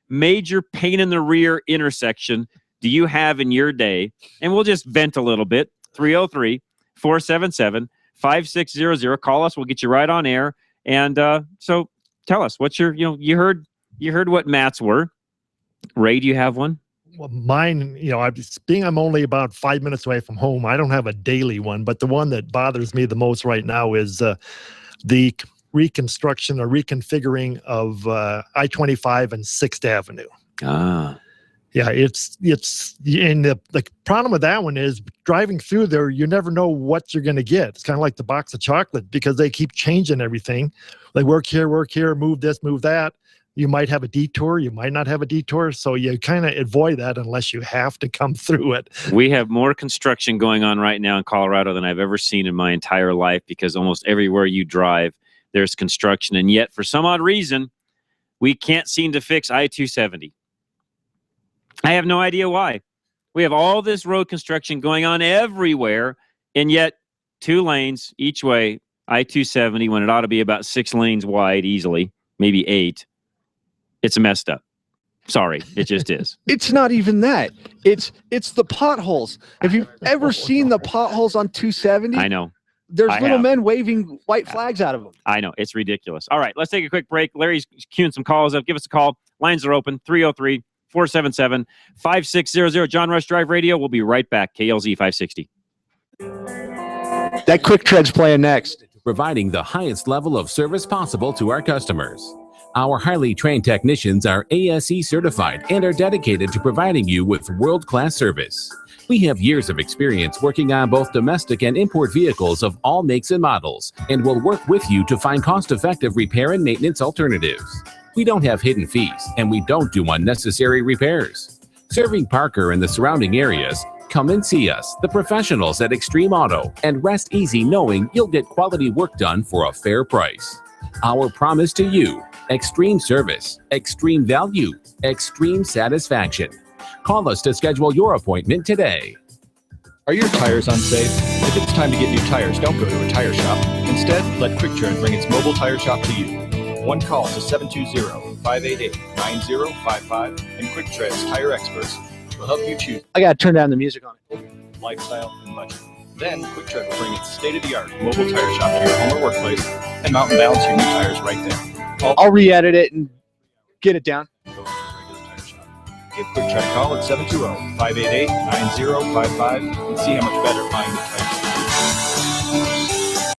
major pain in the rear intersection do you have in your day? And we'll just vent a little bit. 303-477-5600. Call us. We'll get you right on air. And so tell us what's your, you heard what Matt's were. Ray, do you have one? Well, mine, I'm only about 5 minutes away from home. I don't have a daily one, but the one that bothers me the most right now is the reconstruction or reconfiguring of I-25 and 6th Avenue. Yeah, it's and the problem with that one is driving through there, you never know what you're going to get. It's kind of like the box of chocolate because they keep changing everything. Like work here, move this, move that. You might have a detour, you might not have a detour, so you kind of avoid that unless you have to come through it. We have more construction going on right now in Colorado than I've ever seen in my entire life because almost everywhere you drive, there's construction. And yet, for some odd reason, we can't seem to fix I-270. I have no idea why. We have all this road construction going on everywhere, and yet 2 lanes each way, I-270, when it ought to be about 6 lanes wide easily, maybe 8. It's messed up. Sorry, it just is. It's not even that. It's the potholes. Have you ever seen the potholes on 270? I know. There's little men waving white flags out of them. I know. It's ridiculous. All right, let's take a quick break. Larry's queuing some calls up. Give us a call. Lines are open, 303-477-5600. John Rush Drive Radio. We'll be right back. KLZ 560. That Quick Tread's playing next. Providing the highest level of service possible to our customers. Our highly trained technicians are ASE certified and are dedicated to providing you with world-class service. We have years of experience working on both domestic and import vehicles of all makes and models, and will work with you to find cost-effective repair and maintenance alternatives. We don't have hidden fees, and we don't do unnecessary repairs. Serving Parker and the surrounding areas, come and see us, the professionals at Extreme Auto, and rest easy knowing you'll get quality work done for a fair price. Our promise to you: extreme service, extreme value, extreme satisfaction. Call us to schedule your appointment today. Are your tires unsafe? If it's time to get new tires, don't go to a tire shop. Instead, let Quick Tread bring its mobile tire shop to you. One call to 720-588-9055, and Quick Tread's tire experts will help you choose. I got to turn down the music on it. Lifestyle and budget. Then Quick Tread will bring its state-of-the-art mobile tire shop to your home or workplace and mount and balance your new tires right there. I'll re-edit it and get it down. Give Quick Tread a call at 720-588-9055 and see how much better buying new tires.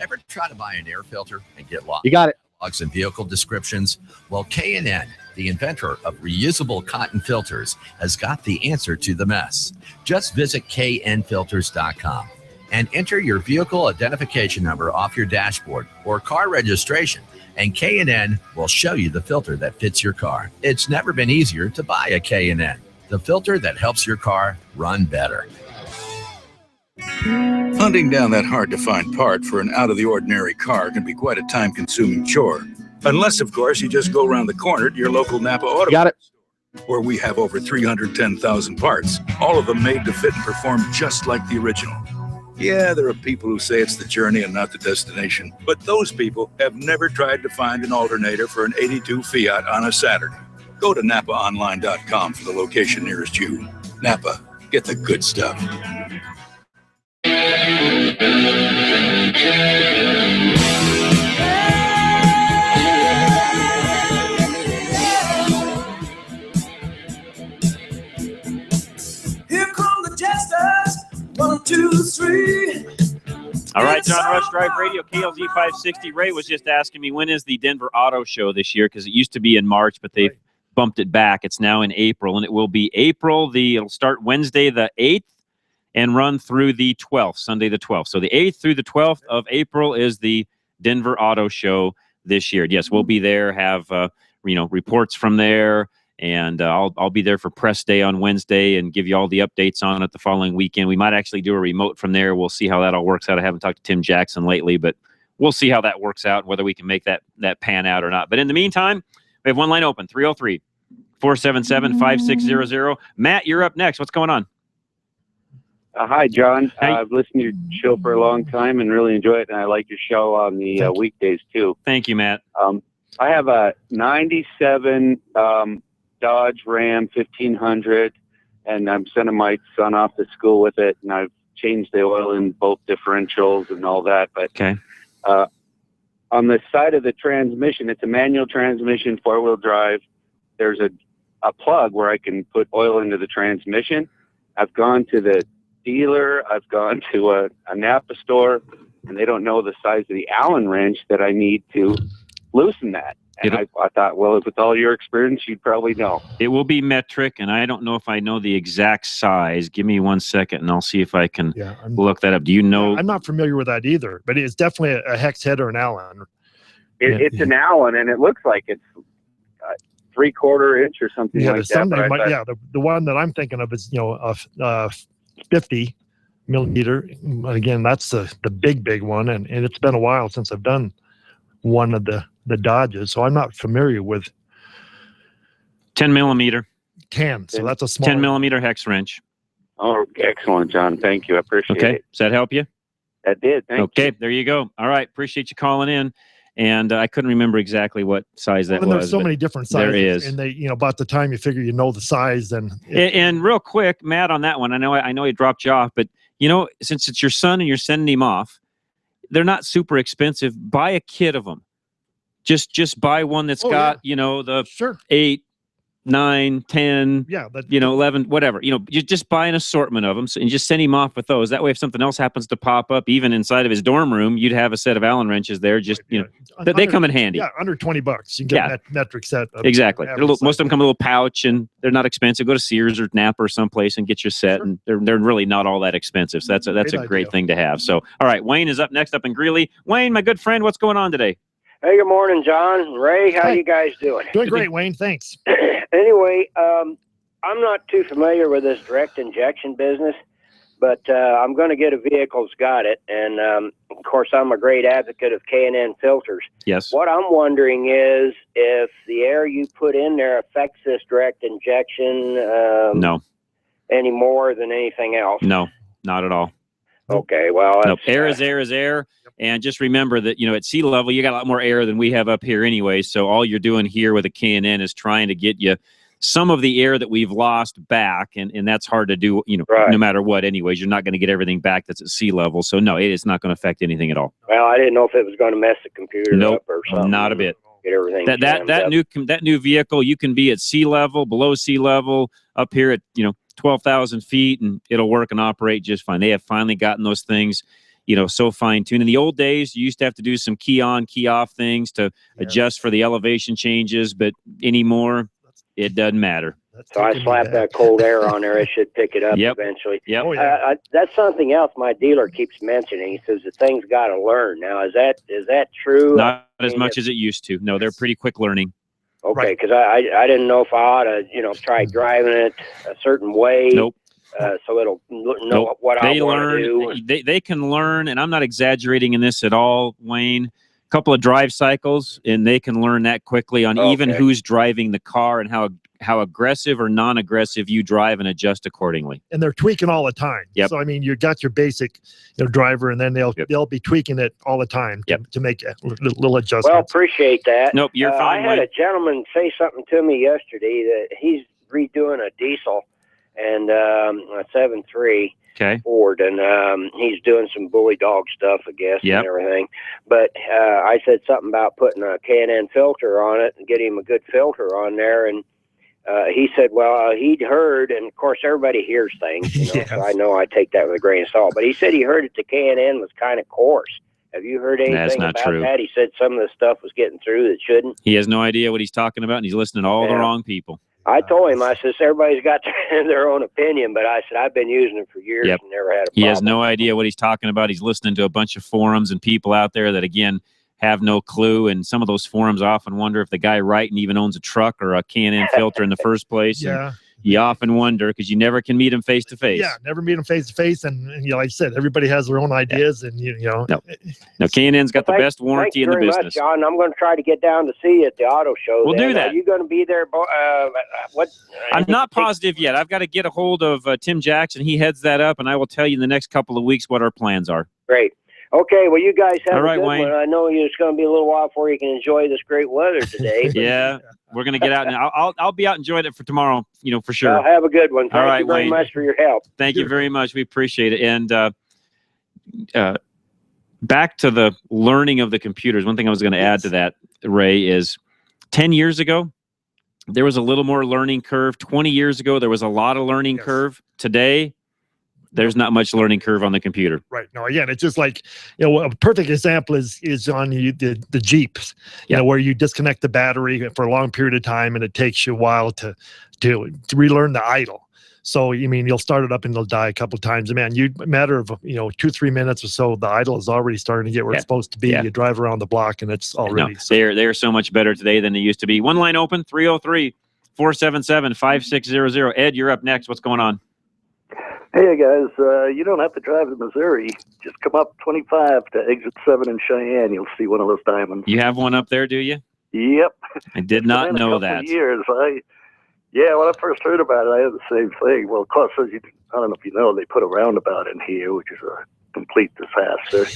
Ever try to buy an air filter and get lost? You got it. Logs and vehicle descriptions? Well, K&N, the inventor of reusable cotton filters, has got the answer to the mess. Just visit knfilters.com and enter your vehicle identification number off your dashboard or car registration, and K&N will show you the filter that fits your car. It's never been easier to buy a K&N, the filter that helps your car run better. Hunting down that hard-to-find part for an out-of-the-ordinary car can be quite a time-consuming chore. Unless, of course, you just go around the corner to your local Napa Auto Got it. where we have over 310,000 parts, all of them made to fit and perform just like the original. Yeah, there are people who say it's the journey and not the destination, but those people have never tried to find an alternator for an 82 Fiat on a Saturday. Go to NapaOnline.com for the location nearest you. Napa, get the good stuff. Here come the jesters. 1, 2, 3. All right, John Rush Drive Radio, KLZ 560. Ray was just asking me, when is the Denver Auto Show this year? Because it used to be in March, but they've bumped it back. It's now in April, and it will be it'll start Wednesday the 8th and run through the 12th, Sunday the 12th. So the 8th through the 12th of April is the Denver Auto Show this year. Yes, we'll be there, have reports from there, and I'll be there for press day on Wednesday and give you all the updates on it the following weekend. We might actually do a remote from there. We'll see how that all works out. I haven't talked to Tim Jackson lately, but we'll see how that works out, whether we can make that pan out or not. But in the meantime, we have one line open, 303-477-5600. Matt, you're up next. What's going on? Hi, John. I've listened to your show for a long time and really enjoy it, and I like your show on the weekdays, too. Thank you, Matt. I have a 97 Dodge Ram 1500, and I'm sending my son off to school with it, and I've changed the oil in both differentials and all that. But okay. on the side of the transmission, it's a manual transmission, 4-wheel drive. There's a plug where I can put oil into the transmission. I've gone to the dealer. I've gone to a Napa store, and they don't know the size of the Allen wrench that I need to loosen that. And I thought, well, with all your experience, you'd probably know. It will be metric, and I don't know if I know the exact size. Give me 1 second, and I'll see if I can look that up. Do you know? I'm not familiar with that either, but it's definitely a hex head or an Allen. It's an Allen, and it looks like it's 3/4 inch or something like that. The one that I'm thinking of is a 50 millimeter. Again, that's the big one, and it's been a while since I've done one of the Dodges, so I'm not familiar with 10 millimeter. So that's a small 10 millimeter hex wrench. Oh, excellent, John. Thank you. I appreciate it. Does that help you? That did. Thank you. Okay, there you go. All right, appreciate you calling in. And I couldn't remember exactly what size that was. There's so many different sizes. There is. And they, about the time you figure the size, then. And real quick, Matt, on that one, I know he dropped you off, but since it's your son and you're sending him off, they're not super expensive. Buy a kit of them. Just buy one that's got the 8, 9, 10, 11, whatever. You just buy an assortment of them and just send him off with those. That way, if something else happens to pop up, even inside of his dorm room, you'd have a set of Allen wrenches there. They come in handy. Yeah, under $20, you can get a metric set. Exactly. Most of them come in a little pouch, and they're not expensive. Go to Sears or Napa or someplace and get your set, and they're really not all that expensive. So that's a great thing to have. So, all right, Wayne is up next up in Greeley. Wayne, my good friend, what's going on today? Hey, good morning, John. Ray, how you guys doing? Doing great, Wayne. Thanks. Anyway, I'm not too familiar with this direct injection business, but I'm going to get a vehicle that's got it. And, of course, I'm a great advocate of K&N filters. Yes. What I'm wondering is if the air you put in there affects this direct injection no. any more than anything else. No, not at all. Okay, well. No, air is air is air. And just remember that, at sea level, you got a lot more air than we have up here anyway. So all you're doing here with a K&N is trying to get you some of the air that we've lost back. And that's hard to do, no matter what. Anyways, you're not going to get everything back that's at sea level. So, no, it is not going to affect anything at all. Well, I didn't know if it was going to mess the computer up or something. Not a bit. Get everything that new vehicle, you can be at sea level, below sea level, up here at, 12,000 feet, and it'll work and operate just fine. They have finally gotten those things so fine-tuned. In the old days, you used to have to do some key on, key off things to adjust for the elevation changes, but anymore, it doesn't matter. So I slap that cold air on there. It should pick it up eventually. Yep. That's something else my dealer keeps mentioning. He says the thing's got to learn. Now, is that true? Not as much as it used to. No, they're pretty quick learning. Okay, because I didn't know if I ought to, try driving it a certain way. Nope. So it'll know what I want to do. They can learn, and I'm not exaggerating in this at all, Wayne. A couple of drive cycles, and they can learn that quickly on even who's driving the car and how aggressive or non-aggressive you drive and adjust accordingly. And they're tweaking all the time. Yep. So I mean, you got your basic driver, and then they'll be tweaking it all the time to make little adjustments. Well, appreciate that. Nope, you're fine. I had a gentleman say something to me yesterday that he's redoing a diesel and a 7.3 Ford, and he's doing some bully dog stuff, I guess, and everything. But I said something about putting a K&N filter on it and getting him a good filter on there, and he said, well, he'd heard, and of course everybody hears things, so I know I take that with a grain of salt, but he said he heard that the K&N was kind of coarse. Have you heard anything about that? He said some of the stuff was getting through that shouldn't. He has no idea what he's talking about, and he's listening to all the wrong people. I told him, I said, everybody's got their own opinion, but I said, I've been using it for years and never had a problem. He has no idea what he's talking about. He's listening to a bunch of forums and people out there that, again, have no clue. And some of those forums often wonder if the guy writing even owns a truck or a K&N filter in the first place. Yeah. And you often wonder because you never can meet him face to face. Yeah, never meet him face to face, and like I said, everybody has their own ideas, and No, K&N's got the best warranty in the business. Much, John. I'm going to try to get down to see you at the auto show. We'll do that. Are you going to be there? I'm not positive yet. I've got to get a hold of Tim Jackson. He heads that up, and I will tell you in the next couple of weeks what our plans are. Great. Okay, well, you guys have a good Wayne. One. I know it's going to be a little while before you can enjoy this great weather today. Yeah, we're going to get out, and I'll be out enjoying it for tomorrow, for sure. Well, have a good one. Thank you very Wayne. Much for your help. Thank you very much. We appreciate it. And back to the learning of the computers. One thing I was going to add to that, Ray, is 10 years ago, there was a little more learning curve. 20 years ago, there was a lot of learning curve. Today, there's not much learning curve on the computer. Right. No, again, it's just like, a perfect example is on the Jeeps, where you disconnect the battery for a long period of time and it takes you a while to relearn the idle. So, you'll start it up and it'll die a couple of times. Man, matter of, 2-3 minutes or so, the idle is already starting to get where it's supposed to be. You drive around the block and it's already. No, they're so much better today than they used to be. One line open, 303-477-5600. Ed, you're up next. What's going on? Hey guys, you don't have to drive to Missouri. Just come up 25 to exit 7 in Cheyenne. You'll see one of those diamonds. You have one up there, do you? Yep. I did not know that. Years. When I first heard about it, I had the same thing. Well, of course, I don't know if you know, they put a roundabout in here, which is a complete disaster.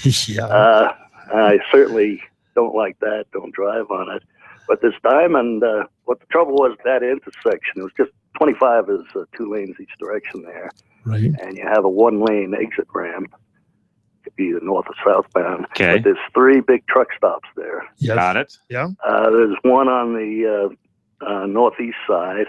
I certainly don't like that. Don't drive on it. But this diamond, what the trouble was, that intersection, it was just 25 is 2 lanes each direction there. Right. And you have a 1-lane exit ramp. It could be either north or southbound. Okay. But there's 3 big truck stops there. Yes. Got it. Yeah. There's one on the northeast side,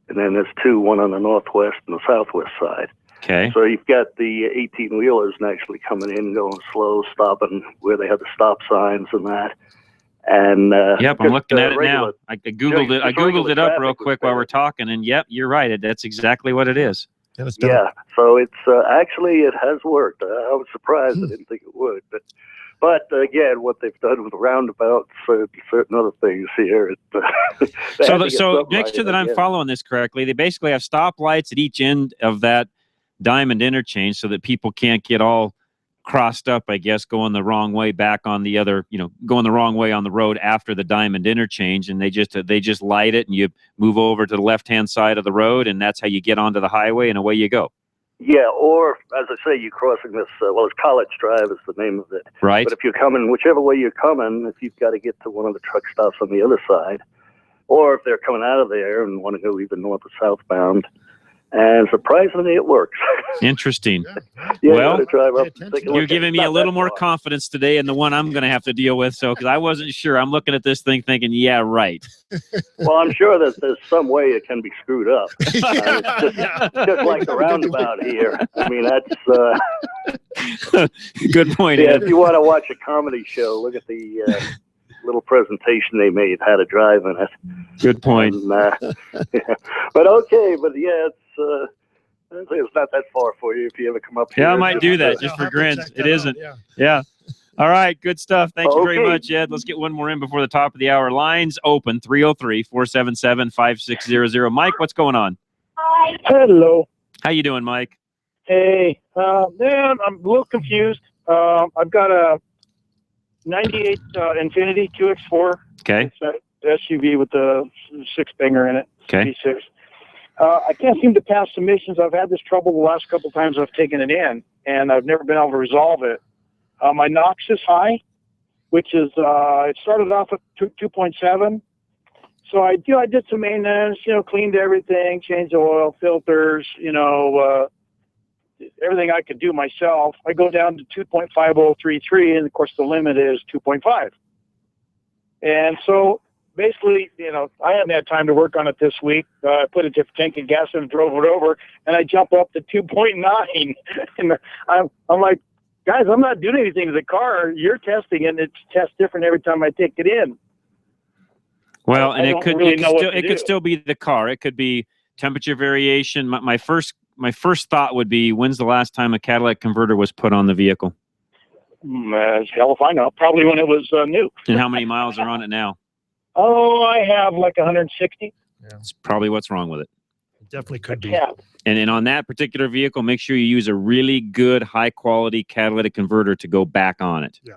and then there's 2, one on the northwest and the southwest side. Okay. So you've got the 18-wheelers actually coming in, going slow, stopping where they have the stop signs and that. And yep, I'm looking at it now. I googled it. I googled it up real quick while we're talking, and yep, you're right. That's exactly what it is. Yeah, so it's actually it has worked. I was surprised. I didn't think it would, but again, what they've done with the roundabouts, certain other things here. So make sure that I'm following this correctly. They basically have stoplights at each end of that diamond interchange, so that people can't get all crossed up, I guess, going the wrong way back on the other, going the wrong way on the road after the diamond interchange, and they just light it, and you move over to the left-hand side of the road, and that's how you get onto the highway, and away you go. Yeah, or as I say, you're crossing this. It's College Drive is the name of it. Right. But if you're coming, whichever way you're coming, if you've got to get to one of the truck stops on the other side, or if they're coming out of there and want to go either north or southbound. And surprisingly, it works. Interesting. Well, you're giving me a little more confidence today in the one I'm going to have to deal with. So, because I wasn't sure, I'm looking at this thing thinking, yeah, right. Well, I'm sure that there's some way it can be screwed up. It's just like the roundabout here. I mean, that's good point. Yeah, Ed. if you want to watch a comedy show, look at the little presentation they made, how to drive in it. Good point. And, but okay, but yeah, it's not that far for you if you ever come up here. Yeah, I might do that just for grins. It isn't. Yeah. All right. Good stuff. Thank you very much, Ed. Let's get one more in before the top of the hour. Lines open, 303-477-5600. Mike, what's going on? Hello. How you doing, Mike? Hey, man, I'm a little confused. I've got a 98 Infiniti QX4. Okay. It's an SUV with the 6-banger in it. Okay. V6. I can't seem to pass submissions. I've had this trouble the last couple of times I've taken it in, and I've never been able to resolve it. My NOx is high, which is it started off at 2.7. So I did some maintenance, cleaned everything, changed the oil filters, everything I could do myself. I go down to 2.5033, and of course the limit is 2.5. And so basically, I hadn't had time to work on it this week. I put a different tank of gas in and drove it over, and I jump up to 2.9. And I'm like, guys, I'm not doing anything to the car. You're testing it, and it tests different every time I take it in. Well, and it could still be the car. It could be temperature variation. My first thought would be, when's the last time a catalytic converter was put on the vehicle? Hell if I know. Probably when it was new. And how many miles are on it now? Oh, I have like 160. That's probably what's wrong with it. It definitely could be. Yeah. And then on that particular vehicle, make sure you use a really good, high-quality catalytic converter to go back on it. Yeah.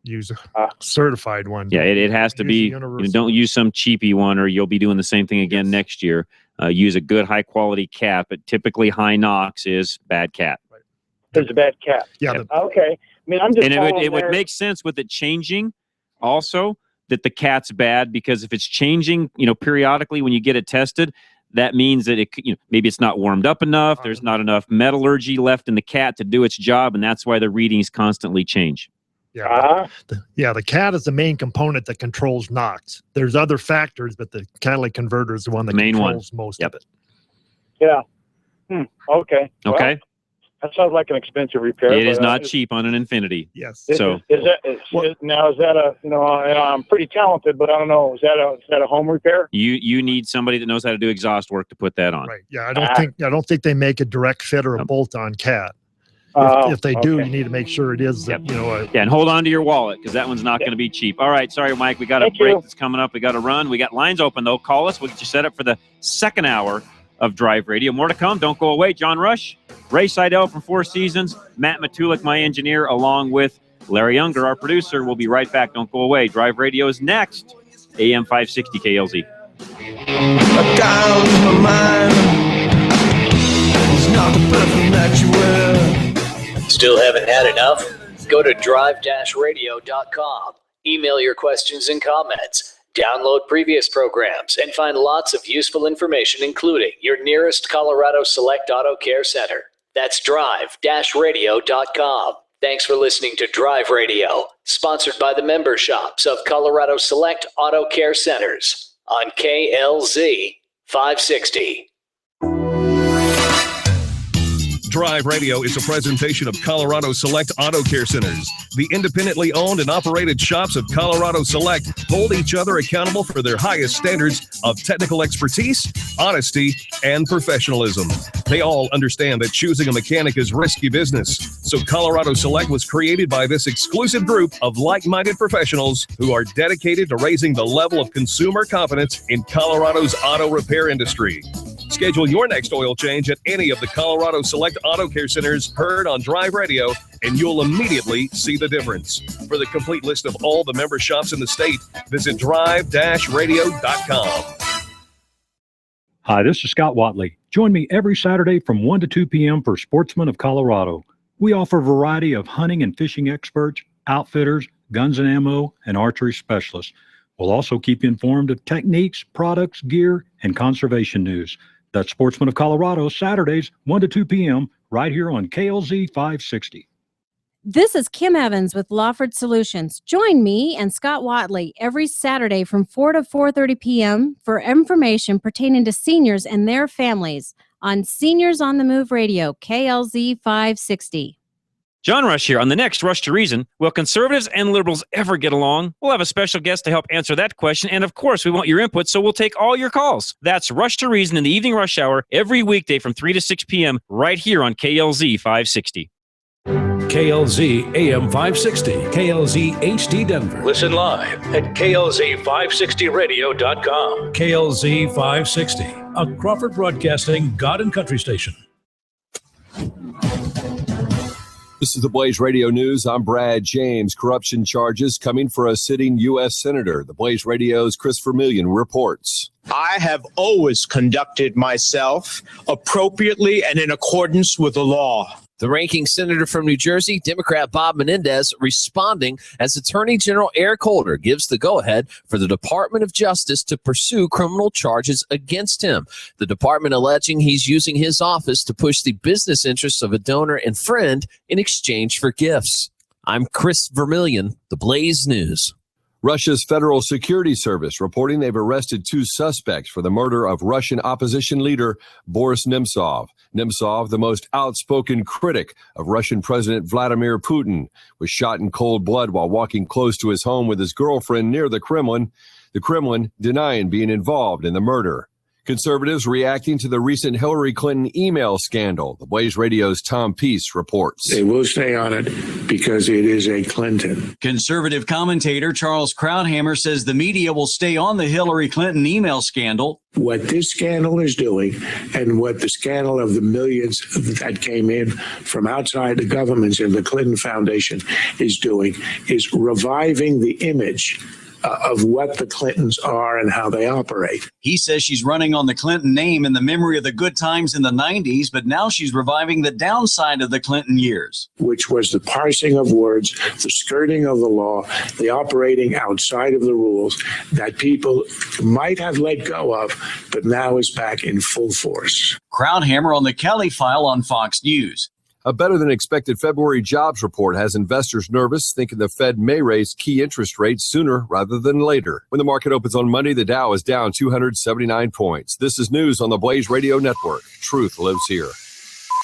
Use a certified one. Yeah, it has to be. Don't use some cheapy one, or you'll be doing the same thing again next year. Use a good, high-quality cat, but typically high NOx is bad cat. Right. There's a bad cat. Yeah. Okay. I mean, I'm just. And it would make sense with it changing, also, that the cat's bad, because if it's changing, periodically when you get it tested, that means that maybe it's not warmed up enough. There's not enough metallurgy left in the cat to do its job, and that's why the readings constantly change. Yeah, the cat is the main component that controls NOx. There's other factors, but the catalytic converter is the one that controls most of it. Yeah. Okay. Okay. Well, that sounds like an expensive repair. It is not cheap on an Infinity. Yes. So is that a, you know, I'm pretty talented, but I don't know, is that a home repair? you need somebody that knows how to do exhaust work to put that on. Right. Yeah. I don't think they make a direct fit or a bolt-on cat. If they do, you need to make sure it is, yeah, and hold on to your wallet because that one's not going to be cheap. All right. Sorry, Mike. We got a break that's coming up. We got to run. We got lines open, though. Call us. We'll get you set up for the second hour of Drive Radio. More to come. Don't go away. John Rush, Ray Seidel from Four Seasons, Matt Matulik, my engineer, along with Larry Unger, our producer. We'll be right back. Don't go away. Drive Radio is next. AM 560 KLZ. I dialed my mind. It's not the perfume that you wear. Still haven't had enough? Go to drive-radio.com. Email your questions and comments. Download previous programs and find lots of useful information, including your nearest Colorado Select Auto Care Center. That's drive-radio.com. Thanks for listening to Drive Radio, sponsored by the member shops of Colorado Select Auto Care Centers on KLZ 560. Drive Radio is a presentation of Colorado Select Auto Care Centers. The independently owned and operated shops of Colorado Select hold each other accountable for their highest standards of technical expertise, honesty, and professionalism. They all understand that choosing a mechanic is risky business. So Colorado Select was created by this exclusive group of like-minded professionals who are dedicated to raising the level of consumer confidence in Colorado's auto repair industry. Schedule your next oil change at any of the Colorado Select Auto Care Centers heard on Drive Radio, and you'll immediately see the difference. For the complete list of all the member shops in the state, visit drive-radio.com. Hi, this is Scott Watley. Join me every Saturday from 1 to 2 p.m. for Sportsman of Colorado. We offer a variety of hunting and fishing experts, outfitters, guns and ammo, and archery specialists. We'll also keep you informed of techniques, products, gear, and conservation news. That's Sportsman of Colorado, Saturdays, 1 to 2 p.m., right here on KLZ 560. This is Kim Evans with Lawford Solutions. Join me and Scott Watley every Saturday from 4 to 4:30 p.m. for information pertaining to seniors and their families on Seniors on the Move Radio, KLZ 560. John Rush here on the next Rush to Reason. Will conservatives and liberals ever get along? We'll have a special guest to help answer that question. And of course, we want your input, so we'll take all your calls. That's Rush to Reason in the evening rush hour every weekday from 3 to 6 p.m. right here on KLZ 560. KLZ AM 560, KLZ HD Denver. Listen live at KLZ560radio.com. KLZ 560, a Crawford Broadcasting God and Country station. This is the Blaze Radio News. I'm Brad James. Corruption charges coming for a sitting U.S. Senator. The Blaze Radio's Chris Vermillion reports. I have always conducted myself appropriately and in accordance with the law. The ranking senator from New Jersey, Democrat Bob Menendez, responding as Attorney General Eric Holder gives the go-ahead for the Department of Justice to pursue criminal charges against him. The department alleging he's using his office to push the business interests of a donor and friend in exchange for gifts. I'm Chris Vermillion, the Blaze News. Russia's Federal Security Service reporting they've arrested 2 suspects for the murder of Russian opposition leader Boris Nemtsov. Nemtsov, the most outspoken critic of Russian President Vladimir Putin, was shot in cold blood while walking close to his home with his girlfriend near the Kremlin denying being involved in the murder. Conservatives reacting to the recent Hillary Clinton email scandal. The Blaze Radio's Tom Peace reports. They will stay on it because it is a Clinton. Conservative commentator Charles Krauthammer says the media will stay on the Hillary Clinton email scandal. What this scandal is doing and what the scandal of the millions that came in from outside the governments and the Clinton Foundation is doing is reviving the image of what the Clintons are and how they operate. He says she's running on the Clinton name in the memory of the good times in the 90s, but now she's reviving the downside of the Clinton years. Which was the parsing of words, the skirting of the law, the operating outside of the rules that people might have let go of, but now is back in full force. Krauthammer on the Kelly File on Fox News. A better-than-expected February jobs report has investors nervous, thinking the Fed may raise key interest rates sooner rather than later. When the market opens on Monday, the Dow is down 279 points. This is news on the Blaze Radio Network. Truth lives here.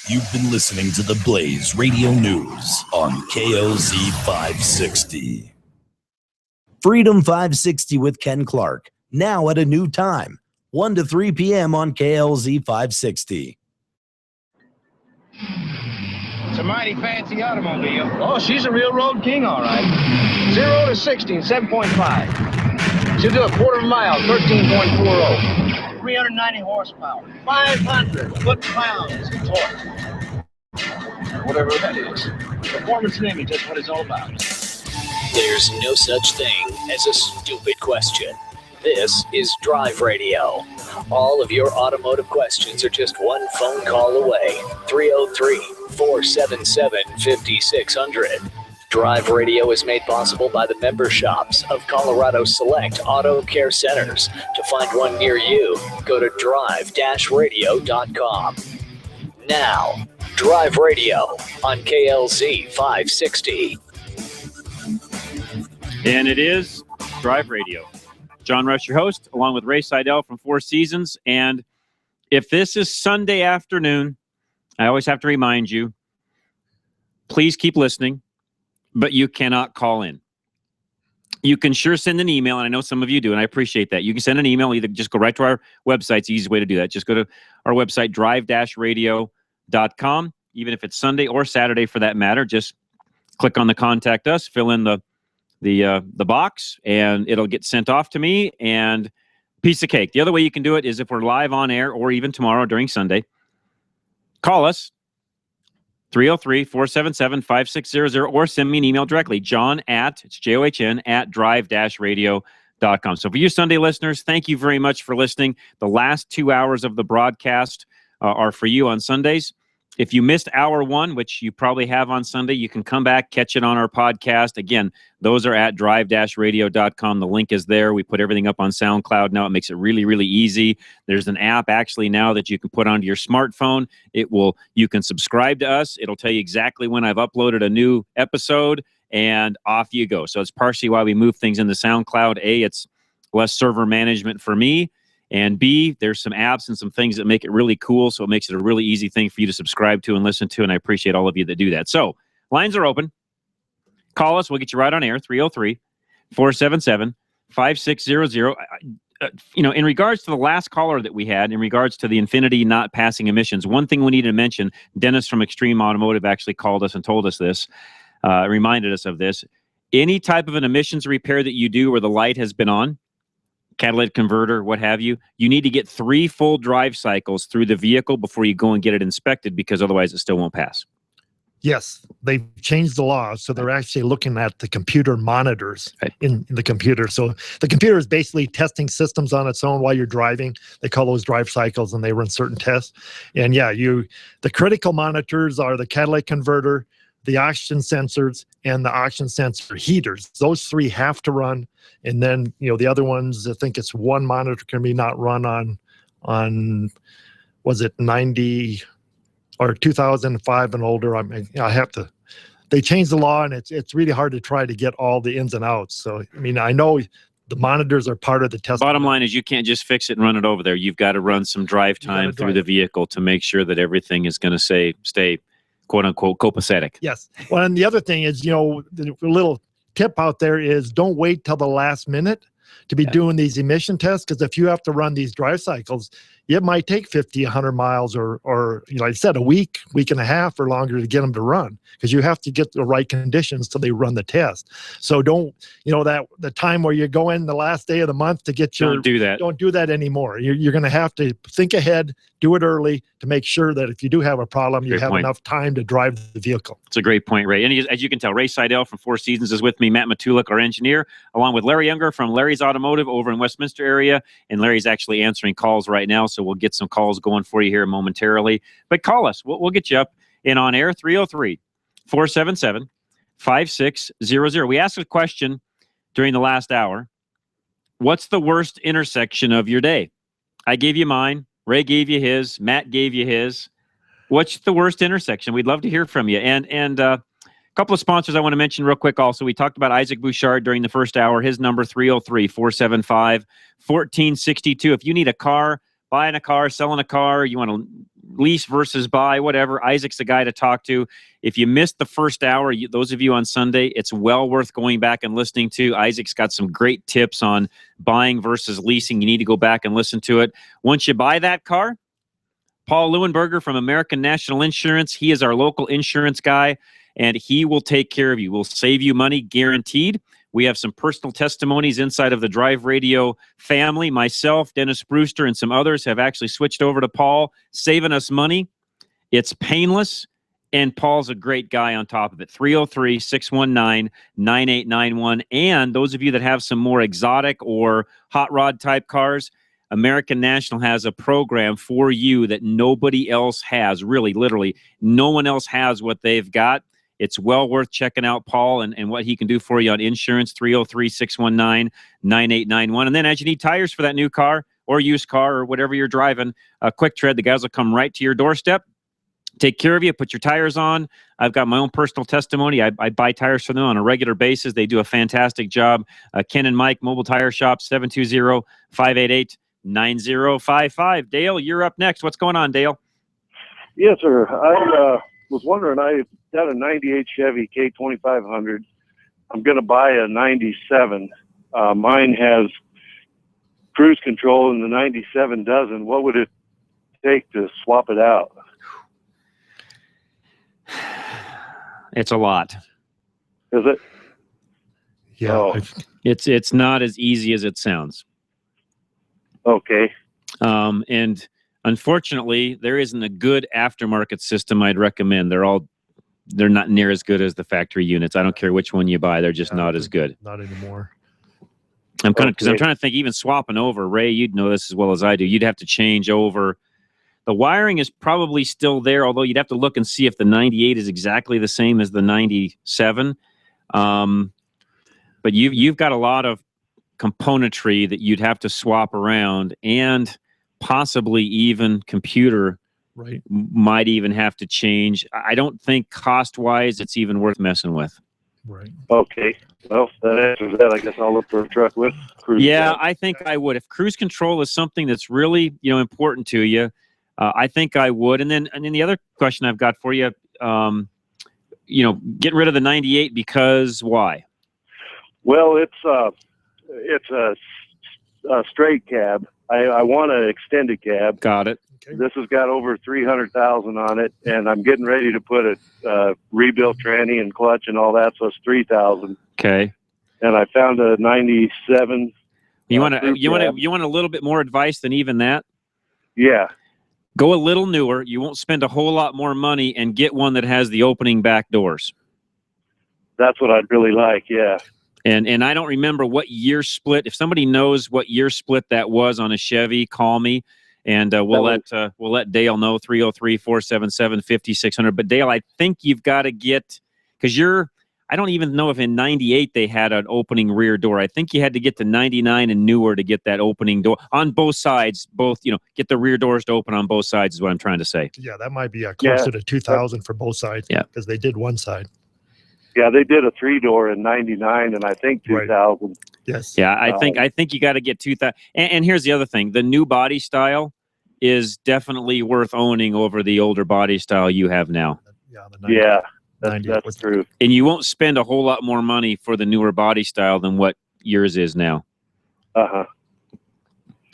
You've been listening to the Blaze Radio News on KLZ 560. Freedom 560 with Ken Clark, now at a new time, 1 to 3 p.m. on KLZ 560. It's a mighty fancy automobile. Oh, she's a real road king, all right. 0 to 60 in 7.5. She'll do a quarter of a mile, 13.40. 390 horsepower, 500 foot-pounds of torque. Whatever that is. Performance and image, that's what it's all about. There's no such thing as a stupid question. This is Drive Radio. All of your automotive questions are just one phone call away. 303-477-5600. Drive Radio is made possible by the member shops of Colorado Select Auto Care Centers. To find one near you, go to drive-radio.com. Now, Drive Radio on KLZ 560. And it is Drive Radio. John Rush, your host, along with Ray Seidel from Four Seasons. And if this is Sunday afternoon, I always have to remind you, please keep listening, but you cannot call in. You can sure send an email, and I know some of you do, and I appreciate that. You can send an email, either just go right to our website. It's the easiest way to do that. Just go to our website, drive-radio.com. Even if it's Sunday or Saturday for that matter, just click on the Contact Us, fill in the box, and it'll get sent off to me, and piece of cake. The other way you can do it is if we're live on air or even tomorrow during Sunday, call us, 303-477-5600, or send me an email directly, John at drive-radio.com. So for you Sunday listeners, thank you very much for listening. The last 2 hours of the broadcast are for you on Sundays. If you missed hour one, which you probably have on Sunday, you can come back, catch it on our podcast. Again, those are at drive-radio.com. The link is there. We put everything up on SoundCloud now. It makes it really, really easy. There's an app actually now that you can put onto your smartphone. You can subscribe to us. It'll tell you exactly when I've uploaded a new episode, and off you go. So it's partially why we move things into SoundCloud. A, it's less server management for me. And B, there's some apps and some things that make it really cool, so it makes it a really easy thing for you to subscribe to and listen to, and I appreciate all of you that do that. So, lines are open. Call us. We'll get you right on air, 303-477-5600. In regards to the last caller that we had, in regards to the Infiniti not passing emissions, one thing we need to mention, Dennis from Extreme Automotive actually called us and told us this, reminded us of this. Any type of an emissions repair that you do where the light has been on, catalytic converter, what have you, you need to get 3 full drive cycles through the vehicle before you go and get it inspected, because otherwise it still won't pass. Yes, they've changed the law, so they're actually looking at the computer monitors in the computer. So the computer is basically testing systems on its own while you're driving. They call those drive cycles, and they run certain tests. And yeah, the critical monitors are the catalytic converter, the oxygen sensors, and the oxygen sensor heaters. Those 3 have to run. And then, the other ones, I think it's one monitor can be not run on was it 90 or 2005 and older? They changed the law, and it's really hard to try to get all the ins and outs. So, I know the monitors are part of the test. Bottom line is you can't just fix it and run it over there. You've got to run some drive time through the vehicle to make sure that everything is going to stay quote unquote copacetic. Yes. Well, and the other thing is, the little tip out there is don't wait till the last minute to be doing these emission tests, because if you have to run these drive cycles, it might take 50, 100 miles or like I said, a week and a half or longer to get them to run, because you have to get the right conditions till they run the test. So don't, the time where you go in the last day of the month to get Don't do that. Don't do that anymore. You're going to have to think ahead, do it early to make sure that if you do have a problem, you have enough time to drive the vehicle. It's a great point, Ray. And as you can tell, Ray Seidel from Four Seasons is with me, Matt Matulik, our engineer, along with Larry Younger from Larry's Automotive over in Westminster area. And Larry's actually answering calls right now, so we'll get some calls going for you here momentarily. But call us. We'll get you up and on air, 303-477-5600. We asked a question during the last hour. What's the worst intersection of your day? I gave you mine. Ray gave you his. Matt gave you his. What's the worst intersection? We'd love to hear from you. And a couple of sponsors I want to mention real quick also. We talked about Isaac Bouchard during the first hour. His number, 303-475-1462. If you need a car, buying a car, selling a car, you want to lease versus buy, whatever, Isaac's the guy to talk to. If you missed the first hour, those of you on Sunday, it's well worth going back and listening to. Isaac's got some great tips on buying versus leasing. You need to go back and listen to it. Once you buy that car, Paul Leuenberger from American National Insurance, he is our local insurance guy, and he will take care of you. We'll save you money, guaranteed. We have some personal testimonies inside of the Drive Radio family. Myself, Dennis Brewster, and some others have actually switched over to Paul, saving us money. It's painless, and Paul's a great guy on top of it. 303-619-9891. And those of you that have some more exotic or hot rod type cars, American National has a program for you that nobody else has. Really, literally, no one else has what they've got. It's well worth checking out Paul and what he can do for you on insurance, 303-619-9891. And then as you need tires for that new car or used car or whatever you're driving, Quick Tread, the guys will come right to your doorstep, take care of you, put your tires on. I've got my own personal testimony. I buy tires from them on a regular basis. They do a fantastic job. Ken and Mike, Mobile Tire Shop, 720-588-9055. Dale, you're up next. What's going on, Dale? Yes, sir. I was wondering, I got a 98 Chevy K2500. I'm going to buy a 97. Mine has cruise control and the 97 doesn't. What would it take to swap it out? It's a lot. Is it? Yeah. Oh. It's not as easy as it sounds. Okay. And unfortunately, there isn't a good aftermarket system I'd recommend. They're not near as good as the factory units. I don't care which one you buy; they're just not as good. Not anymore. I'm trying to think. Even swapping over, Ray, you'd know this as well as I do. You'd have to change over. The wiring is probably still there, although you'd have to look and see if the 98 is exactly the same as the 97. But you've got a lot of componentry that you'd have to swap around, and possibly even computer might even have to change. I don't think cost-wise it's even worth messing with. Right. Okay. Well, that answers that. I guess I'll look for a truck with cruise control. I think I would. If cruise control is something that's really important to you, I think I would. And then the other question I've got for you, getting rid of the 98 because why? Well, it's a straight cab. I want an extended cab. Got it. Okay. This has got over 300,000 on it, and I'm getting ready to put a rebuilt tranny and clutch and all that, so it's 3,000. Okay. And I found a 97. You want a little bit more advice than even that? Yeah. Go a little newer. You won't spend a whole lot more money, and get one that has the opening back doors. That's what I'd really like. Yeah. And I don't remember what year split. If somebody knows what year split that was on a Chevy, call me, and we'll let Dale know, 303-477-5600. But Dale, I think you've got to get, because I don't even know if in 98 they had an opening rear door. I think you had to get to 99 and newer to get that opening door on both sides. Get the rear doors to open on both sides is what I'm trying to say. Yeah, that might be closer to 2,000 for both sides. Yeah, because they did one side. Yeah, they did a 3-door in 99 and I think 2000. Right. Yes. Yeah, I think you got to get 2000. And here's the other thing. The new body style is definitely worth owning over the older body style you have now. Yeah, that's true. And you won't spend a whole lot more money for the newer body style than what yours is now. Uh-huh.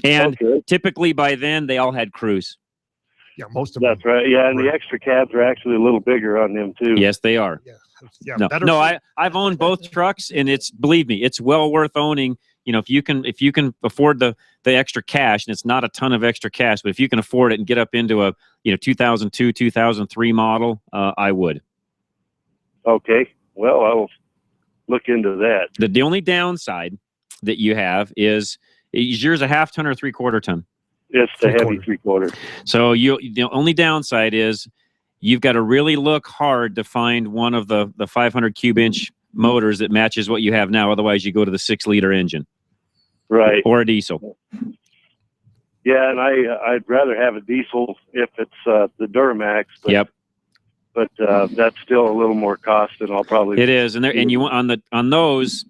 And typically by then they all had cruise. Yeah, most of them. That's right. Yeah, and the extra cabs are actually a little bigger on them too. Yes, they are. Yeah, I've owned both trucks, and believe me, it's well worth owning. If you can afford the extra cash, and it's not a ton of extra cash, but if you can afford it and get up into a 2002, 2003 model, I would. Okay. Well, I'll look into that. The only downside that you have is yours a half ton or 3/4 ton? It's the heavy 3/4. So the only downside is you've got to really look hard to find one of the 500 cube inch motors that matches what you have now. Otherwise, you go to the 6-liter engine, right, or a diesel. Yeah, and I'd rather have a diesel if it's the Duramax. But, yep. But that's still a little more cost, and I'll probably. It is, and you on those.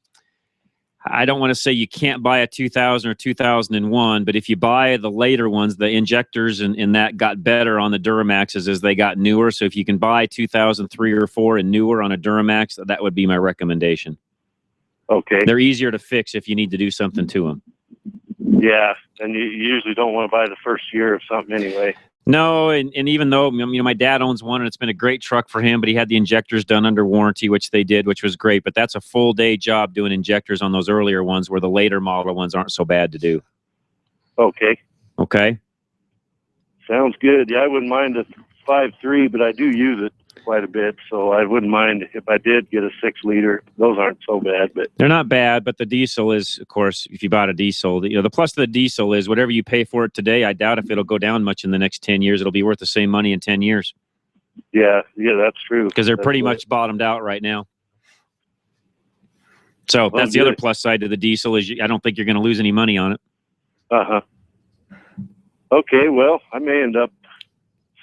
I don't want to say you can't buy a 2000 or 2001, but if you buy the later ones, the injectors and that got better on the Duramaxes as they got newer. So if you can buy 2003 or 4 and newer on a Duramax, that would be my recommendation. Okay. They're easier to fix if you need to do something to them. Yeah, and you usually don't want to buy the first year of something anyway. No, and even though my dad owns one and it's been a great truck for him, but he had the injectors done under warranty, which they did, which was great. But that's a full day job doing injectors on those earlier ones, where the later model ones aren't so bad to do. Okay. Okay. Sounds good. Yeah, I wouldn't mind a 5.3, but I do use it quite a bit, so I wouldn't mind if I did get a 6-liter. Those aren't so bad, but they're not bad. But the diesel is, of course, if you bought a diesel, the plus of the diesel is whatever you pay for it today. I doubt if it'll go down much in the next 10 years. It'll be worth the same money in 10 years. Yeah, that's true. Because they're pretty much bottomed out right now. So that's the other plus side to the diesel is I don't think you're going to lose any money on it. Okay, well, I may end up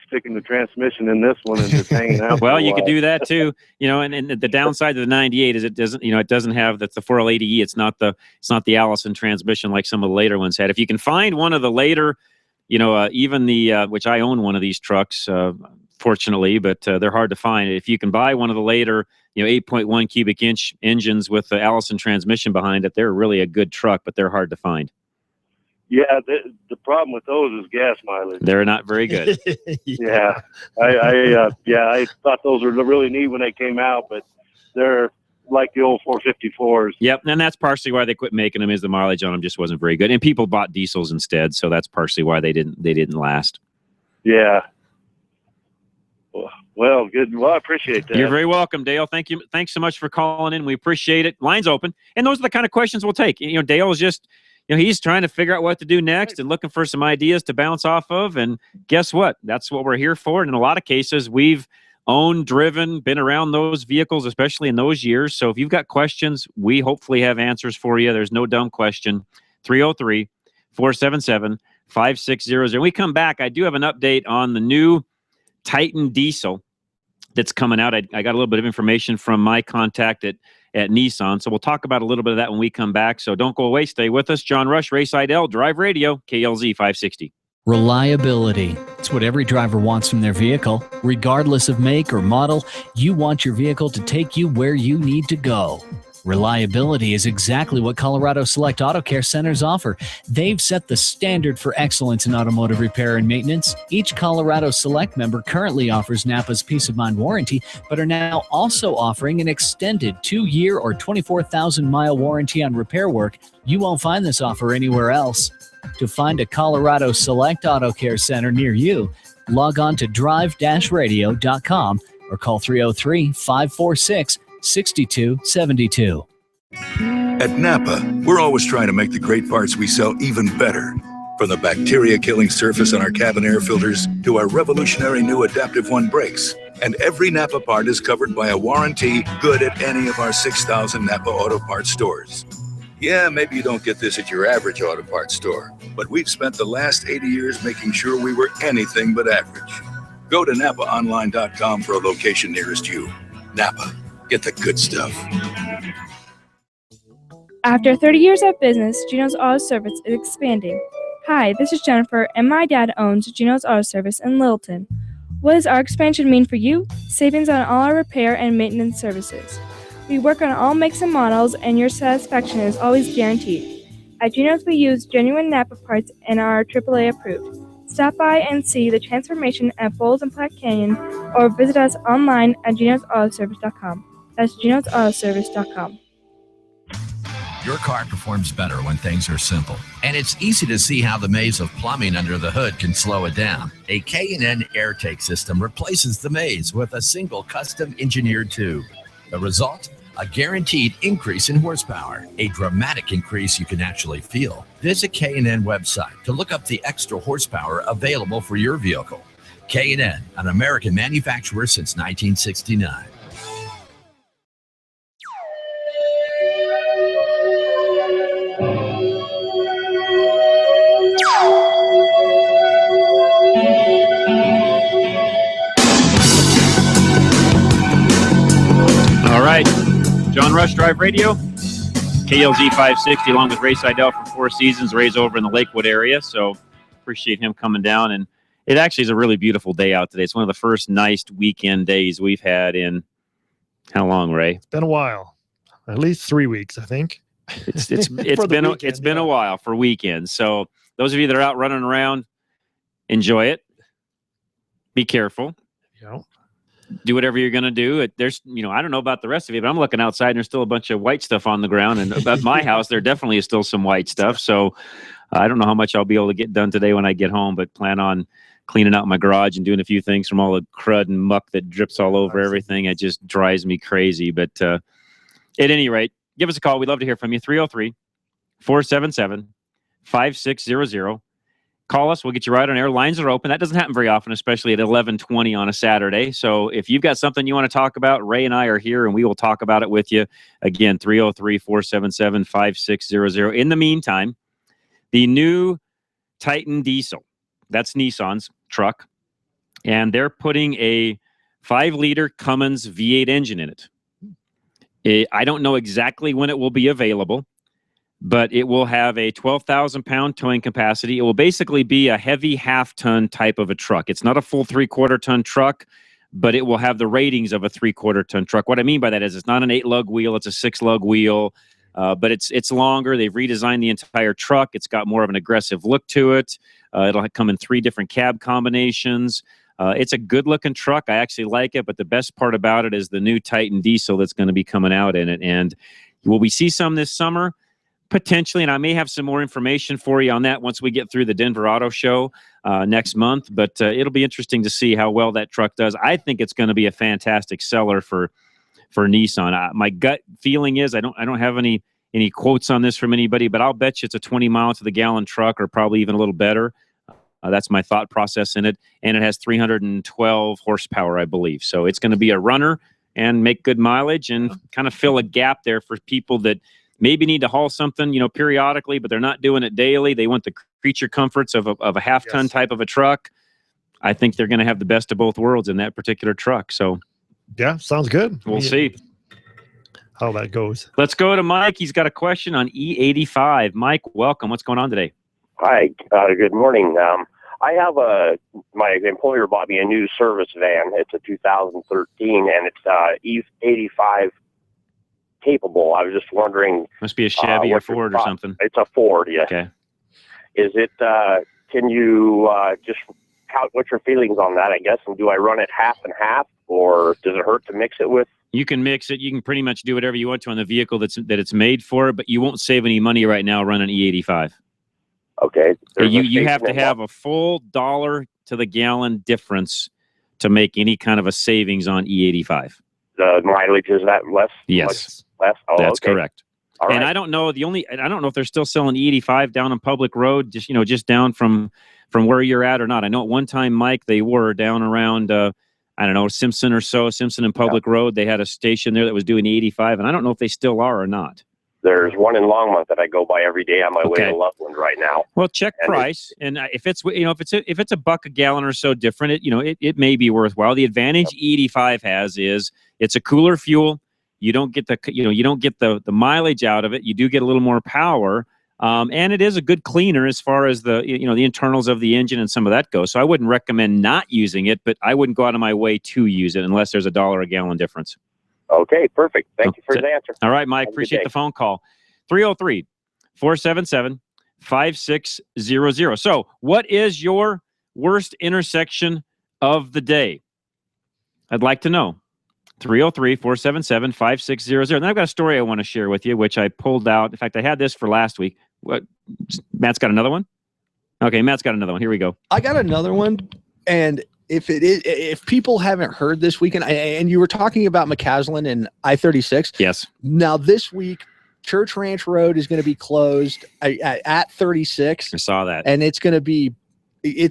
sticking the transmission in this one and just hanging out. Well, you could do that too, and the downside of the 98 is it doesn't have that's the 4L80E. It's not the Allison transmission like some of the later ones had. If you can find one of the later, even the which I own one of these trucks, fortunately, but they're hard to find. If you can buy one of the later, 8.1 cubic inch engines with the Allison transmission behind it, they're really a good truck, but they're hard to find. Yeah, the problem with those is gas mileage. They're not very good. Yeah, I thought those were really neat when they came out, but they're like the old 454s. Yep, and that's partially why they quit making them. Is the mileage on them just wasn't very good, and people bought diesels instead, so that's partially why they didn't last. Yeah. Well, good. Well, I appreciate that. You're very welcome, Dale. Thank you. Thanks so much for calling in. We appreciate it. Line's open, and those are the kind of questions we'll take. Dale is just. He's trying to figure out what to do next and looking for some ideas to bounce off of. And guess what? That's what we're here for. And in a lot of cases, we've owned, driven, been around those vehicles, especially in those years. So if you've got questions, we hopefully have answers for you. There's no dumb question. 303-477-5600. When we come back, I do have an update on the new Titan diesel that's coming out. I got a little bit of information from my contact at Nissan. So we'll talk about a little bit of that when we come back. So don't go away. Stay with us. John Rush, Ray Seidel, Drive Radio, KLZ 560. Reliability. It's what every driver wants from their vehicle. Regardless of make or model, you want your vehicle to take you where you need to go. Reliability is exactly what Colorado Select Auto Care Centers offer. They've set the standard for excellence in automotive repair and maintenance. Each Colorado Select member currently offers Napa's Peace of Mind warranty, but are now also offering an extended 2-year or 24,000-mile warranty on repair work. You won't find this offer anywhere else. To find a Colorado Select Auto Care Center near you, log on to drive-radio.com or call 303-546-6272. At Napa, we're always trying to make the great parts we sell even better. From the bacteria-killing surface on our cabin air filters to our revolutionary new Adaptive One brakes. And every Napa part is covered by a warranty good at any of our 6,000 Napa Auto Parts stores. Yeah, maybe you don't get this at your average auto parts store, but we've spent the last 80 years making sure we were anything but average. Go to NapaOnline.com for a location nearest you. Napa, get the good stuff. After 30 years of business, Gino's Auto Service is expanding. Hi, this is Jennifer, and my dad owns Gino's Auto Service in Littleton. What does our expansion mean for you? Savings on all our repair and maintenance services. We work on all makes and models, and your satisfaction is always guaranteed. At Gino's, we use genuine Napa parts and are AAA approved. Stop by and see the transformation at Bowles and Platte Canyon, or visit us online at ginosautoservice.com. That's ginosautoservice.com. Your car performs better when things are simple. And it's easy to see how the maze of plumbing under the hood can slow it down. A K&N AirTake system replaces the maze with a single custom engineered tube. The result? A guaranteed increase in horsepower, a dramatic increase you can actually feel. Visit K&N website to look up the extra horsepower available for your vehicle. K&N, an American manufacturer since 1969. Rush Drive Radio. KLZ 560 along with Ray Seidel from Four Seasons. Ray's over in the Lakewood area, so appreciate him coming down. And it actually is a really beautiful day out today. It's one of the first nice weekend days we've had in how long, Ray? It's been a while. At least 3 weeks, I think. It's been a while for weekends. So those of you that are out running around, enjoy it. Be careful. Yeah. Do whatever you're going to do. There's, I don't know about the rest of you, but I'm looking outside and there's still a bunch of white stuff on the ground. And at my house, there definitely is still some white stuff. So I don't know how much I'll be able to get done today when I get home, but plan on cleaning out my garage and doing a few things from all the crud and muck that drips all over everything. It just drives me crazy. But at any rate, give us a call. We'd love to hear from you. 303-477-5600. Call us. We'll get you right on air. Lines are open. That doesn't happen very often, especially at 11:20 on a Saturday. So if you've got something you want to talk about, Ray and I are here, and we will talk about it with you. Again, 303-477-5600. In the meantime, the new Titan diesel, that's Nissan's truck, and they're putting a 5-liter Cummins V8 engine in it. I don't know exactly when it will be available, but it will have a 12,000-pound towing capacity. It will basically be a heavy half-ton type of a truck. It's not a full 3/4-ton truck, but it will have the ratings of a 3/4-ton truck. What I mean by that is it's not an 8-lug wheel, it's a 6-lug wheel, but it's longer. They've redesigned the entire truck. It's got more of an aggressive look to it. It'll come in 3 different cab combinations. It's a good-looking truck. I actually like it, but the best part about it is the new Titan diesel that's going to be coming out in it. And will we see some this summer? Potentially, and I may have some more information for you on that once we get through the Denver Auto Show next month. But it'll be interesting to see how well that truck does. I think it's going to be a fantastic seller for Nissan. My gut feeling is I don't have any quotes on this from anybody, but I'll bet you it's a 20 mile to the gallon truck, or probably even a little better. That's my thought process in it, and it has 312 horsepower, I believe. So it's going to be a runner and make good mileage and kind of fill a gap there for people that maybe need to haul something, periodically, but they're not doing it daily. They want the creature comforts of a half-ton type of a truck. I think they're going to have the best of both worlds in that particular truck. So, yeah, sounds good. We'll see how that goes. Let's go to Mike. He's got a question on E85. Mike, welcome. What's going on today? Hi. Good morning. I have my employer bought me a new service van. It's a 2013, and it's E85 capable. I was just wondering. Must be a Chevy or Ford or something. It's a Ford, yes. Okay. Is it? Can you just what's your feelings on that? I guess, and do I run it half and half, or does it hurt to mix it with? You can mix it. You can pretty much do whatever you want to on the vehicle that it's made for, but you won't save any money right now running E85. Okay. You have to have a full $1 to the gallon difference to make any kind of a savings on E85. The mileage is that less? Yes. Less? Oh, that's okay. correct. All right. And I don't know I don't know if they're still selling E85 down on Public Road, just down from where you're at or not. I know at one time, Mike, they were down around Simpson and Public Road. They had a station there that was doing E85, and I don't know if they still are or not. There's one in Longmont that I go by every day on my way to Loveland right now. Well, check price, and if it's if it's $1 a gallon or so different, it may be worthwhile. The advantage E85 has is it's a cooler fuel. You don't get the mileage out of it. You do get a little more power, and it is a good cleaner as far as the the internals of the engine and some of that goes. So I wouldn't recommend not using it, but I wouldn't go out of my way to use it unless there's $1 a gallon difference. Okay, perfect. Thank you for the answer. All right, Mike. Appreciate the phone call. 303-477-5600. So what is your worst intersection of the day? I'd like to know. 303-477-5600. And I've got a story I want to share with you, which I pulled out. In fact, I had this for last week. Matt's got another one? Okay, Matt's got another one. Here we go. I got another one, and if people haven't heard this weekend, and you were talking about McCaslin and I-36. Yes. Now this week, Church Ranch Road is going to be closed at 36. I saw that. And it's going to be I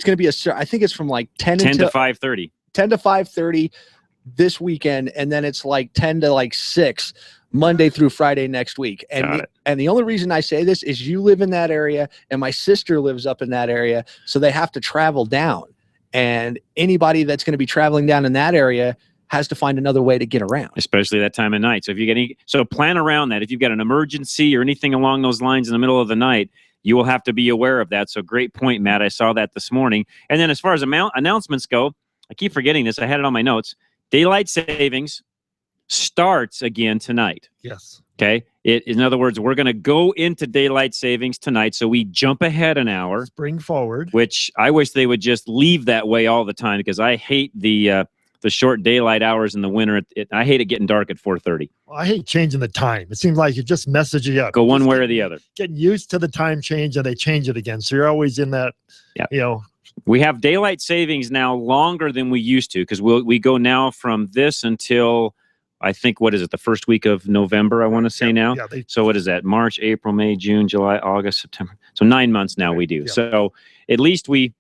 think it's from like 10 to 5:30. 10 to 5:30 this weekend, and then it's like 10 to like 6 Monday through Friday next week. And the only reason I say this is you live in that area, and my sister lives up in that area, so they have to travel down. And anybody that's going to be traveling down in that area has to find another way to get around. Especially that time of night. So if you get so plan around that. If you've got an emergency or anything along those lines in the middle of the night, you will have to be aware of that. So great point, Matt. I saw that this morning. And then as far as announcements go, I keep forgetting this. I had it on my notes. Daylight savings starts again tonight. Yes. Okay. In other words, we're going to go into daylight savings tonight. So we jump ahead an hour. Spring forward. Which I wish they would just leave that way all the time, because I hate the short daylight hours in the winter. I hate it getting dark at 4:30. Well, I hate changing the time. It seems like it just messes you up. Go one way or the other. Getting used to the time change, and they change it again. So you're always in that, We have daylight savings now longer than we used to, because we go now from this until, I think, what is it, the first week of November, I want to say now. Yeah, so what is that? March, April, May, June, July, August, September. So 9 months now we do. Yeah. So at least the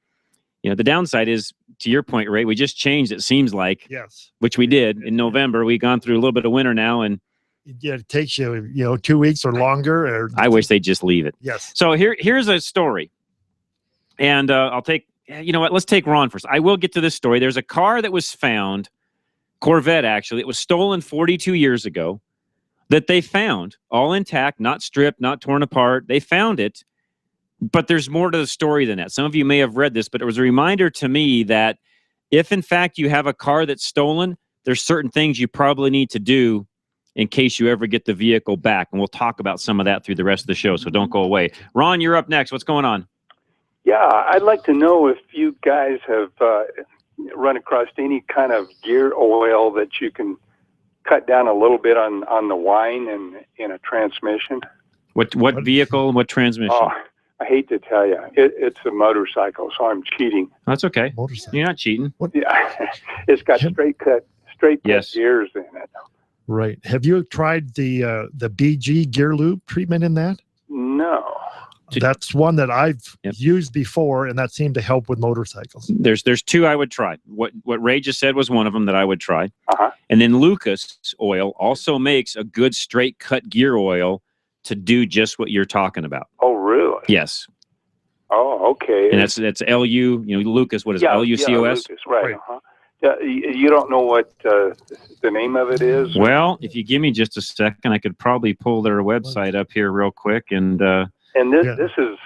downside is, to your point, Ray, we just changed, it seems like. Yes. Which we did in November. We've gone through a little bit of winter now, and it takes you, 2 weeks or longer. I wish they'd just leave it. Yes. So here's a story. And I'll take, you know what, let's take Ron first. I will get to this story. There's a car that was found, Corvette actually, it was stolen 42 years ago, that they found all intact, not stripped, not torn apart. They found it, but there's more to the story than that. Some of you may have read this, but it was a reminder to me that if in fact you have a car that's stolen, there's certain things you probably need to do in case you ever get the vehicle back. And we'll talk about some of that through the rest of the show, so don't go away. Ron, you're up next. What's going on? Yeah, I'd like to know if you guys have run across any kind of gear oil that you can cut down a little bit on the whine in a transmission. What vehicle and what transmission? Oh, I hate to tell you, it's a motorcycle, so I'm cheating. That's okay. You're not cheating. Yeah, it's got straight cut yes. gears in it. Right. Have you tried the BG gear loop treatment in that? No. That's one that I've used before, and that seemed to help with motorcycles. There's two I would try. What Ray just said was one of them that I would try. Uh-huh. And then Lucas Oil also makes a good straight cut gear oil to do just what you're talking about. Oh, really? Yes. Oh, okay. And that's LU, Lucas, what is it? LUCOS? Yeah, Lucas, right. Uh-huh. Yeah, you don't know what the name of it is? Well, if you give me just a second, I could probably pull their website up here real quick. And this is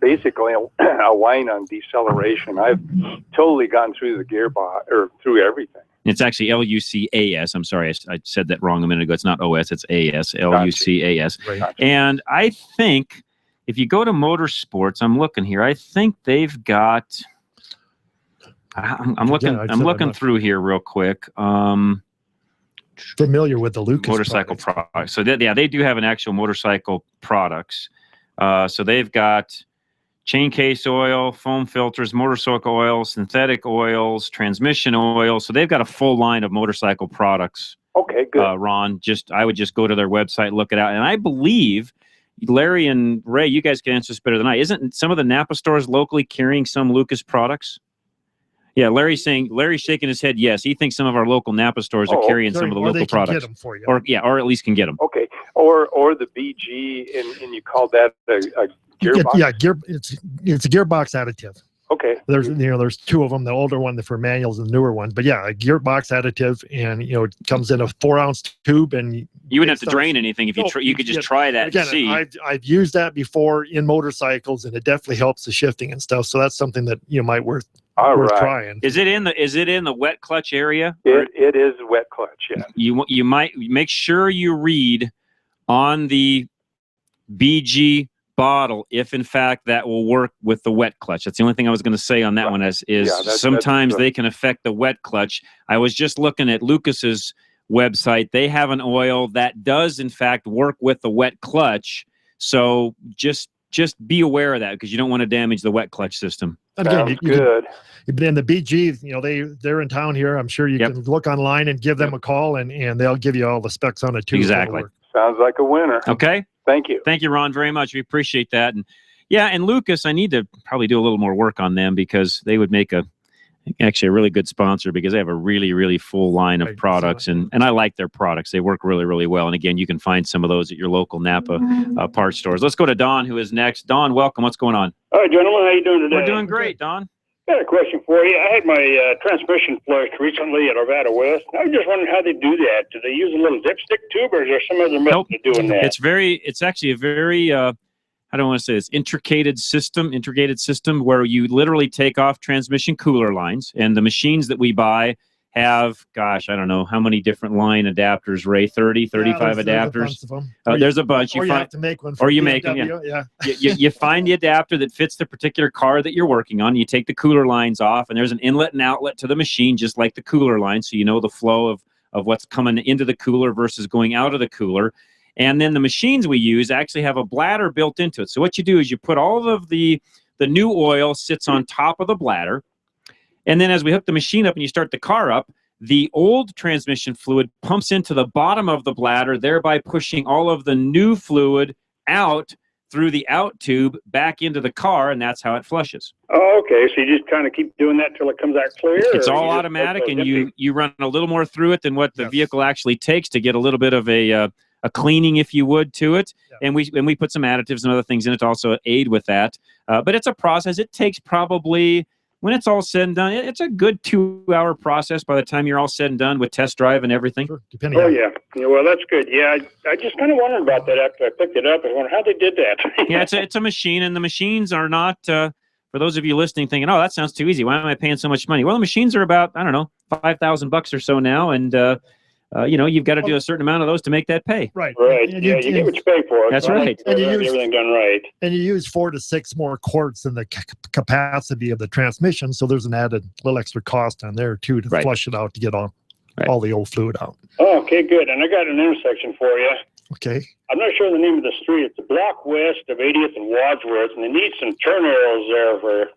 basically a whine on deceleration. I've totally gone through the gearbox or through everything. It's actually LUCAS. I'm sorry, I said that wrong a minute ago. It's not OS, it's AS, LUCAS. Gotcha. And I think if you go to Motorsports, I'm looking here. I think they've got. I'm looking through here real quick. Familiar with the Lucas motorcycle products. So they do have an actual motorcycle products. So they've got chain case oil, foam filters, motorcycle oil, synthetic oils, transmission oil. So they've got a full line of motorcycle products. Okay, good. Ron, I would just go to their website, look it out. And I believe Larry and Ray, you guys can answer this better than I. Isn't some of the Napa stores locally carrying some Lucas products? Yeah, Larry's shaking his head. Yes, he thinks some of our local Napa stores are carrying some of the local products, get them for you. or at least can get them. Okay, or the BG, and you call that a gearbox? It's a gearbox additive. Okay. There's two of them, the older one for manuals and the newer one. But yeah, a gearbox additive, and it comes in a 4-ounce tube, and you wouldn't have to drain anything if you could just try that. Again, and see. I've used that before in motorcycles, and it definitely helps the shifting and stuff. So that's something that might worth trying. Is it in the wet clutch area? It is wet clutch. Yeah. You might make sure you read on the BG bottle if in fact that will work with the wet clutch. That's the only thing I was going to say on that one is sometimes they can affect the wet clutch. I was just looking at Lucas's website. They have an oil that does in fact work with the wet clutch. So just be aware of that, because you don't want to damage the wet clutch system. Sounds good. Then the BG, they're in town here. I'm sure you can look online and give them a call, and they'll give you all the specs on it too. Exactly. Sounds like a winner. Okay. Thank you. Thank you, Ron, very much. We appreciate that. And Lucas, I need to probably do a little more work on them, because they would make actually a really good sponsor, because they have a really, really full line of products, and I like their products. They work really, really well. And again, you can find some of those at your local Napa parts stores. Let's go to Don, who is next. Don, welcome. What's going on? All right, gentlemen, how you doing today? We're doing great, Don. Got a question for you. I had my transmission flushed recently at Arvada West. I was just wondering how they do that. Do they use a little dipstick tube, or is there some other method of doing that? It's actually a very, I don't want to say this, integrated system where you literally take off transmission cooler lines, and the machines that we buy have, gosh, I don't know how many different line adapters, Ray, 30, 35 adapters. There's a bunch. You have to make one. Or you make them, yeah. You find the adapter that fits the particular car that you're working on. You take the cooler lines off, and there's an inlet and outlet to the machine, just like the cooler line, so you know the flow of what's coming into the cooler versus going out of the cooler. And then the machines we use actually have a bladder built into it. So what you do is you put all of the new oil sits on top of the bladder. And then as we hook the machine up and you start the car up, the old transmission fluid pumps into the bottom of the bladder, thereby pushing all of the new fluid out through the out tube back into the car, and that's how it flushes. Oh, okay. So you just kind of keep doing that till it comes out clear? It's all automatic, and you run a little more through it than what the vehicle actually takes to get a little bit of a cleaning, if you would, to it. Yeah. And we put some additives and other things in it to also aid with that. But it's a process. It takes probably, when it's all said and done, it's a good 2-hour process by the time you're all said and done with test drive and everything. Sure, yeah. Well, that's good. Yeah, I just kind of wondered about that after I picked it up. I wondered how they did that. Yeah, it's a machine, and the machines are not, for those of you listening thinking, oh, that sounds too easy. Why am I paying so much money? Well, the machines are about, I don't know, $5,000 or so now, and you've got to do a certain amount of those to make that pay. Right. Yeah, you get what you pay for. That's right. And you use everything done right. And you use 4 to 6 more quarts than the capacity of the transmission, so there's an added little extra cost on there too to flush it out to get all the old fluid out. Oh, okay, good. And I got an intersection for you. Okay. I'm not sure the name of the street. It's a block west of 80th and Wadsworth, and they need some turn arrows there for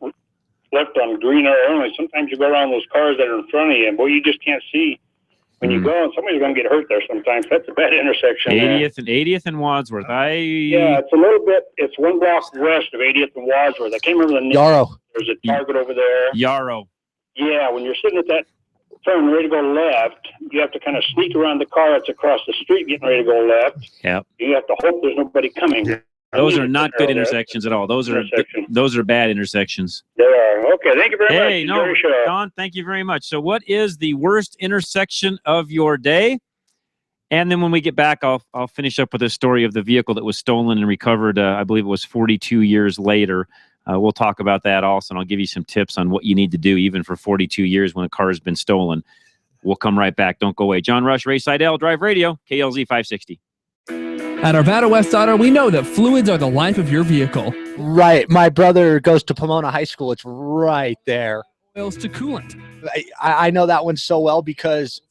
left on green arrow only. Sometimes you go around those cars that are in front of you, and boy, you just can't see. When you go, and somebody's going to get hurt there sometimes. That's a bad intersection. 80th and Wadsworth. Yeah, it's a little bit. It's 1 block west of 80th and Wadsworth. I can't remember the name. Yarrow. There's a Target over there. Yarrow. Yeah, when you're sitting at that turn ready to go left, you have to kind of sneak around the car that's across the street getting ready to go left. Yep. You have to hope there's nobody coming. Yeah. Those are not good intersections at all. Those are bad intersections. They are. Okay, thank you very much. Hey, no, Don, thank you very much. So what is the worst intersection of your day? And then when we get back, I'll finish up with a story of the vehicle that was stolen and recovered, I believe it was 42 years later. We'll talk about that also, and I'll give you some tips on what you need to do even for 42 years when a car has been stolen. We'll come right back. Don't go away. John Rush, Ray Seidel, Drive Radio, KLZ 560. At Arvada West Auto, we know that fluids are the life of your vehicle. Right. My brother goes to Pomona High School. It's right there. Oils to coolant. I know that one so well because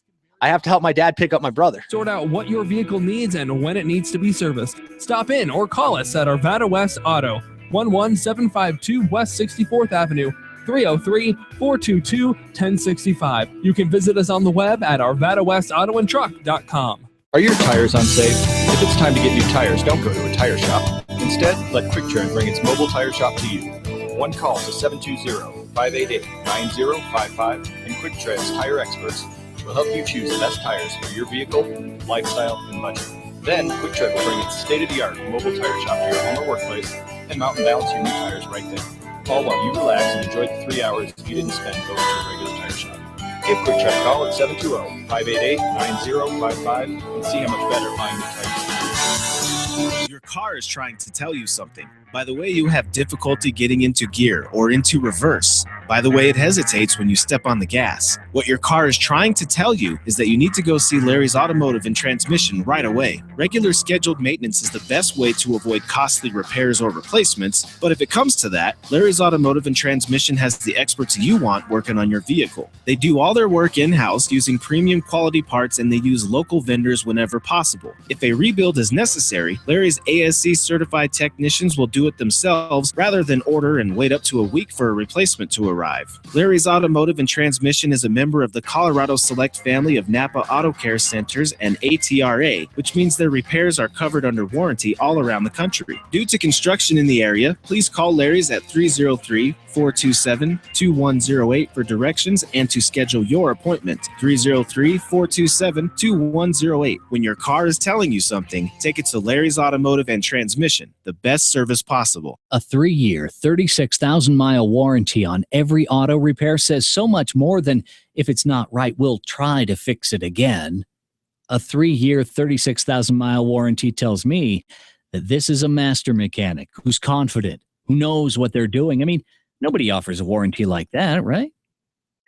I have to help my dad pick up my brother. Sort out what your vehicle needs and when it needs to be serviced. Stop in or call us at Arvada West Auto, 11752 West 64th Avenue, 303-422-1065. You can visit us on the web at arvadawestautoandtruck.com. Are your tires unsafe? If it's time to get new tires, don't go to a tire shop. Instead, let QuickTrip bring its mobile tire shop to you. One call to 720-588-9055, and QuickTrip's tire experts will help you choose the best tires for your vehicle, lifestyle, and budget. Then, QuickTrip will bring its state-of-the-art mobile tire shop to your home or workplace and mount and balance your new tires right there, all while you relax and enjoy the 3 hours you didn't spend going to a regular tire shop. Give QuickTrip a call at 720-588-9055 and see how much better buying new tires. Your car is trying to tell you something. By the way, you have difficulty getting into gear or into reverse. By the way, it hesitates when you step on the gas. What your car is trying to tell you is that you need to go see Larry's Automotive and Transmission right away. Regular scheduled maintenance is the best way to avoid costly repairs or replacements, but if it comes to that, Larry's Automotive and Transmission has the experts you want working on your vehicle. They do all their work in-house using premium quality parts, and they use local vendors whenever possible. If a rebuild is necessary, Larry's ASC certified technicians will do it themselves rather than order and wait up to a week for a replacement to arrive. Larry's Automotive and Transmission is a member of the Colorado Select family of Napa Auto Care Centers and ATRA, which means their repairs are covered under warranty all around the country. Due to construction in the area, please call Larry's at 303-4 303-427-2108 for directions and to schedule your appointment. 303-427-2108. When your car is telling you something, take it to Larry's Automotive and Transmission, the best service possible. A 3-year, 36,000-mile warranty on every auto repair says so much more than if it's not right, we'll try to fix it again. A 3-year, 36,000-mile warranty tells me that this is a master mechanic who's confident, who knows what they're doing. I mean, nobody offers a warranty like that, right?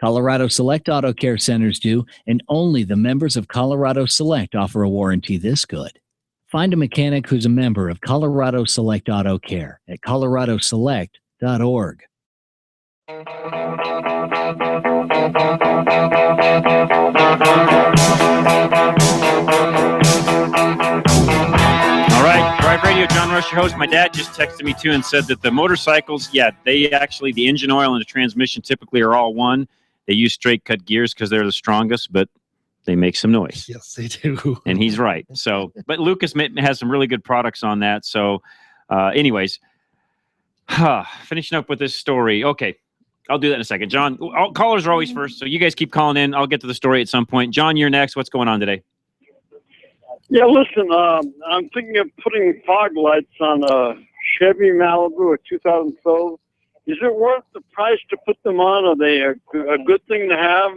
Colorado Select Auto Care Centers do, and only the members of Colorado Select offer a warranty this good. Find a mechanic who's a member of Colorado Select Auto Care at coloradoselect.org. All right, Drive Radio, John Rush, your host. My dad just texted me too and said that the motorcycles, they actually, the engine oil and the transmission typically are all one. They use straight cut gears because they're the strongest, but they make some noise. Yes, they do. And he's right. So, but Lucas has some really good products on that. So, anyways, finishing up with this story. Okay, I'll do that in a second. John, callers are always first, so you guys keep calling in. I'll get to the story at some point. John, you're next. What's going on today? Yeah, listen, I'm thinking of putting fog lights on a Chevy Malibu, a 2012. Is it worth the price to put them on? Are they a good thing to have?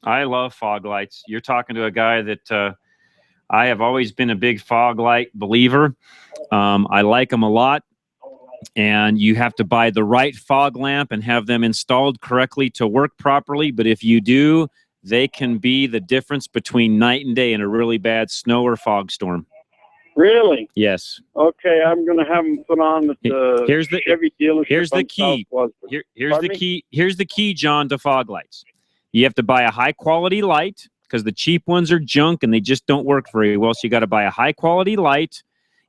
I love fog lights. You're talking to a guy that I have always been a big fog light believer. I like them a lot. And you have to buy the right fog lamp and have them installed correctly to work properly. But if you do, they can be the difference between night and day in a really bad snow or fog storm. Really? Yes. Okay, I'm going to have them put on at the Chevy dealership. Here's the key. Here's the key, John, to fog lights. You have to buy a high-quality light because the cheap ones are junk and they just don't work very well. So you got to buy a high-quality light.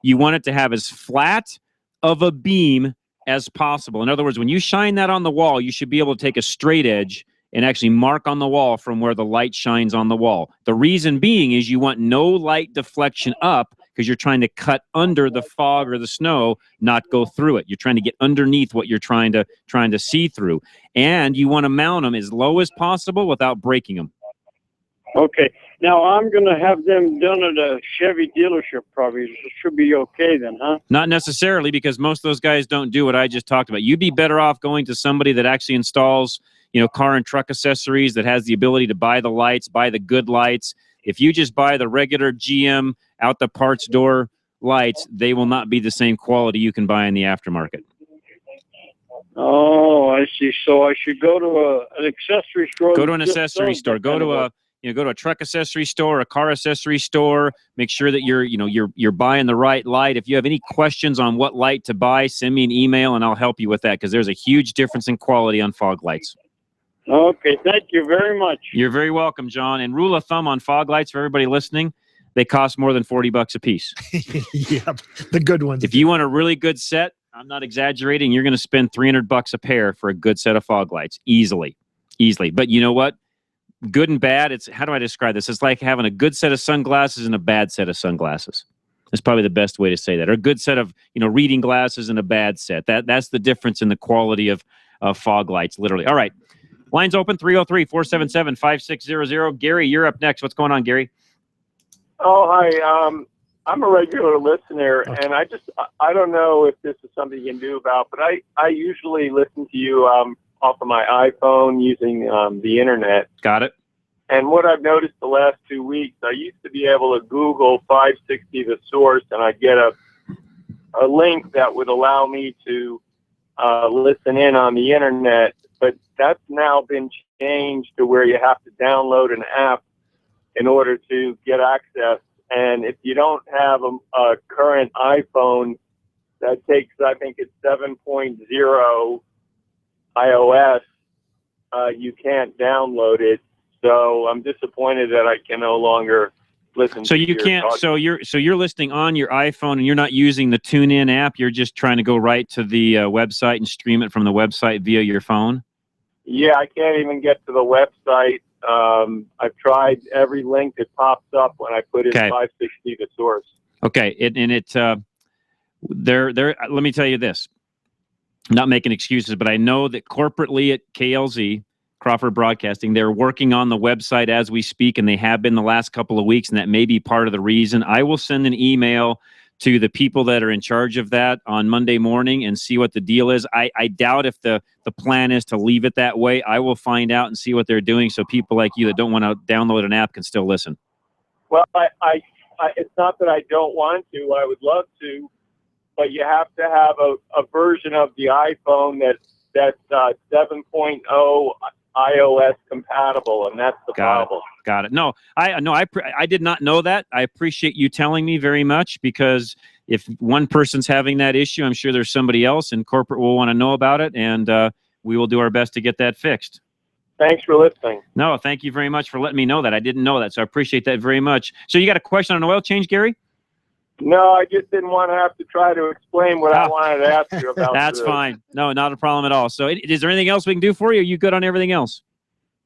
You want it to have as flat of a beam as possible. In other words, when you shine that on the wall, you should be able to take a straight edge and actually mark on the wall from where the light shines on the wall. The reason being is you want no light deflection up because you're trying to cut under the fog or the snow, not go through it. You're trying to get underneath what you're trying to see through. And you want to mount them as low as possible without breaking them. Okay. Now, I'm going to have them done at a Chevy dealership probably. It should be okay then, huh? Not necessarily, because most of those guys don't do what I just talked about. You'd be better off going to somebody that actually installs, car and truck accessories, that has the ability to buy the lights, buy the good lights. If you just buy the regular GM out the parts door lights, they will not be the same quality you can buy in the aftermarket. Oh, I see. So I should go to an accessory store. Go to an accessory store. Go to a truck accessory store, a car accessory store. Make sure that you're buying the right light. If you have any questions on what light to buy, send me an email and I'll help you with that, because there's a huge difference in quality on fog lights. Okay, thank you very much. You're very welcome, John. And rule of thumb on fog lights for everybody listening, they cost more than $40 a piece. Yeah, the good ones. If you want a really good set, I'm not exaggerating, you're going to spend $300 a pair for a good set of fog lights. Easily. But you know what? Good and bad, how do I describe this? It's like having a good set of sunglasses and a bad set of sunglasses. That's probably the best way to say that. Or a good set of, reading glasses and a bad set. That's the difference in the quality of fog lights, literally. All right. Lines open, 303-477-5600. Gary, you're up next. What's going on, Gary? Oh, hi. I'm a regular listener, and I don't know if this is something you can do about, but I usually listen to you off of my iPhone using the internet. Got it. And what I've noticed the last 2 weeks, I used to be able to Google 560 the source, and I'd get a link that would allow me to listen in on the internet. But that's now been changed to where you have to download an app in order to get access. And if you don't have a current iPhone that takes, I think it's 7.0 iOS, you can't download it. So I'm disappointed that I can no longer listen. So you can't. So you're listening on your iPhone and you're not using the TuneIn app. You're just trying to go right to the website and stream it from the website via your phone. Yeah, I can't even get to the website. I've tried every link that pops up when I put in 560 the source. Okay, let me tell you this. not making excuses, but I know that corporately at KLZ, Crawford Broadcasting, they're working on the website as we speak, and they have been the last couple of weeks, and that may be part of the reason. I will send an email to the people that are in charge of that on Monday morning and see what the deal is. I doubt if the plan is to leave it that way. I will find out and see what they're doing so people like you that don't want to download an app can still listen. Well, I it's not that I don't want to. I would love to, but you have to have a version of the iPhone that's 7.0 iOS compatible, and that's the problem. Got it. No, I did not know that. I appreciate you telling me very much, because if one person's having that issue, I'm sure there's somebody else in corporate will want to know about it, and we will do our best to get that fixed. Thanks for listening. No, thank you very much for letting me know that. I didn't know that, so I appreciate that very much. So you got a question on an oil change, Gary? No, I just didn't want to have to try to explain what I wanted to ask you about. That's fine. No, not a problem at all. So is there anything else we can do for you? Are you good on everything else?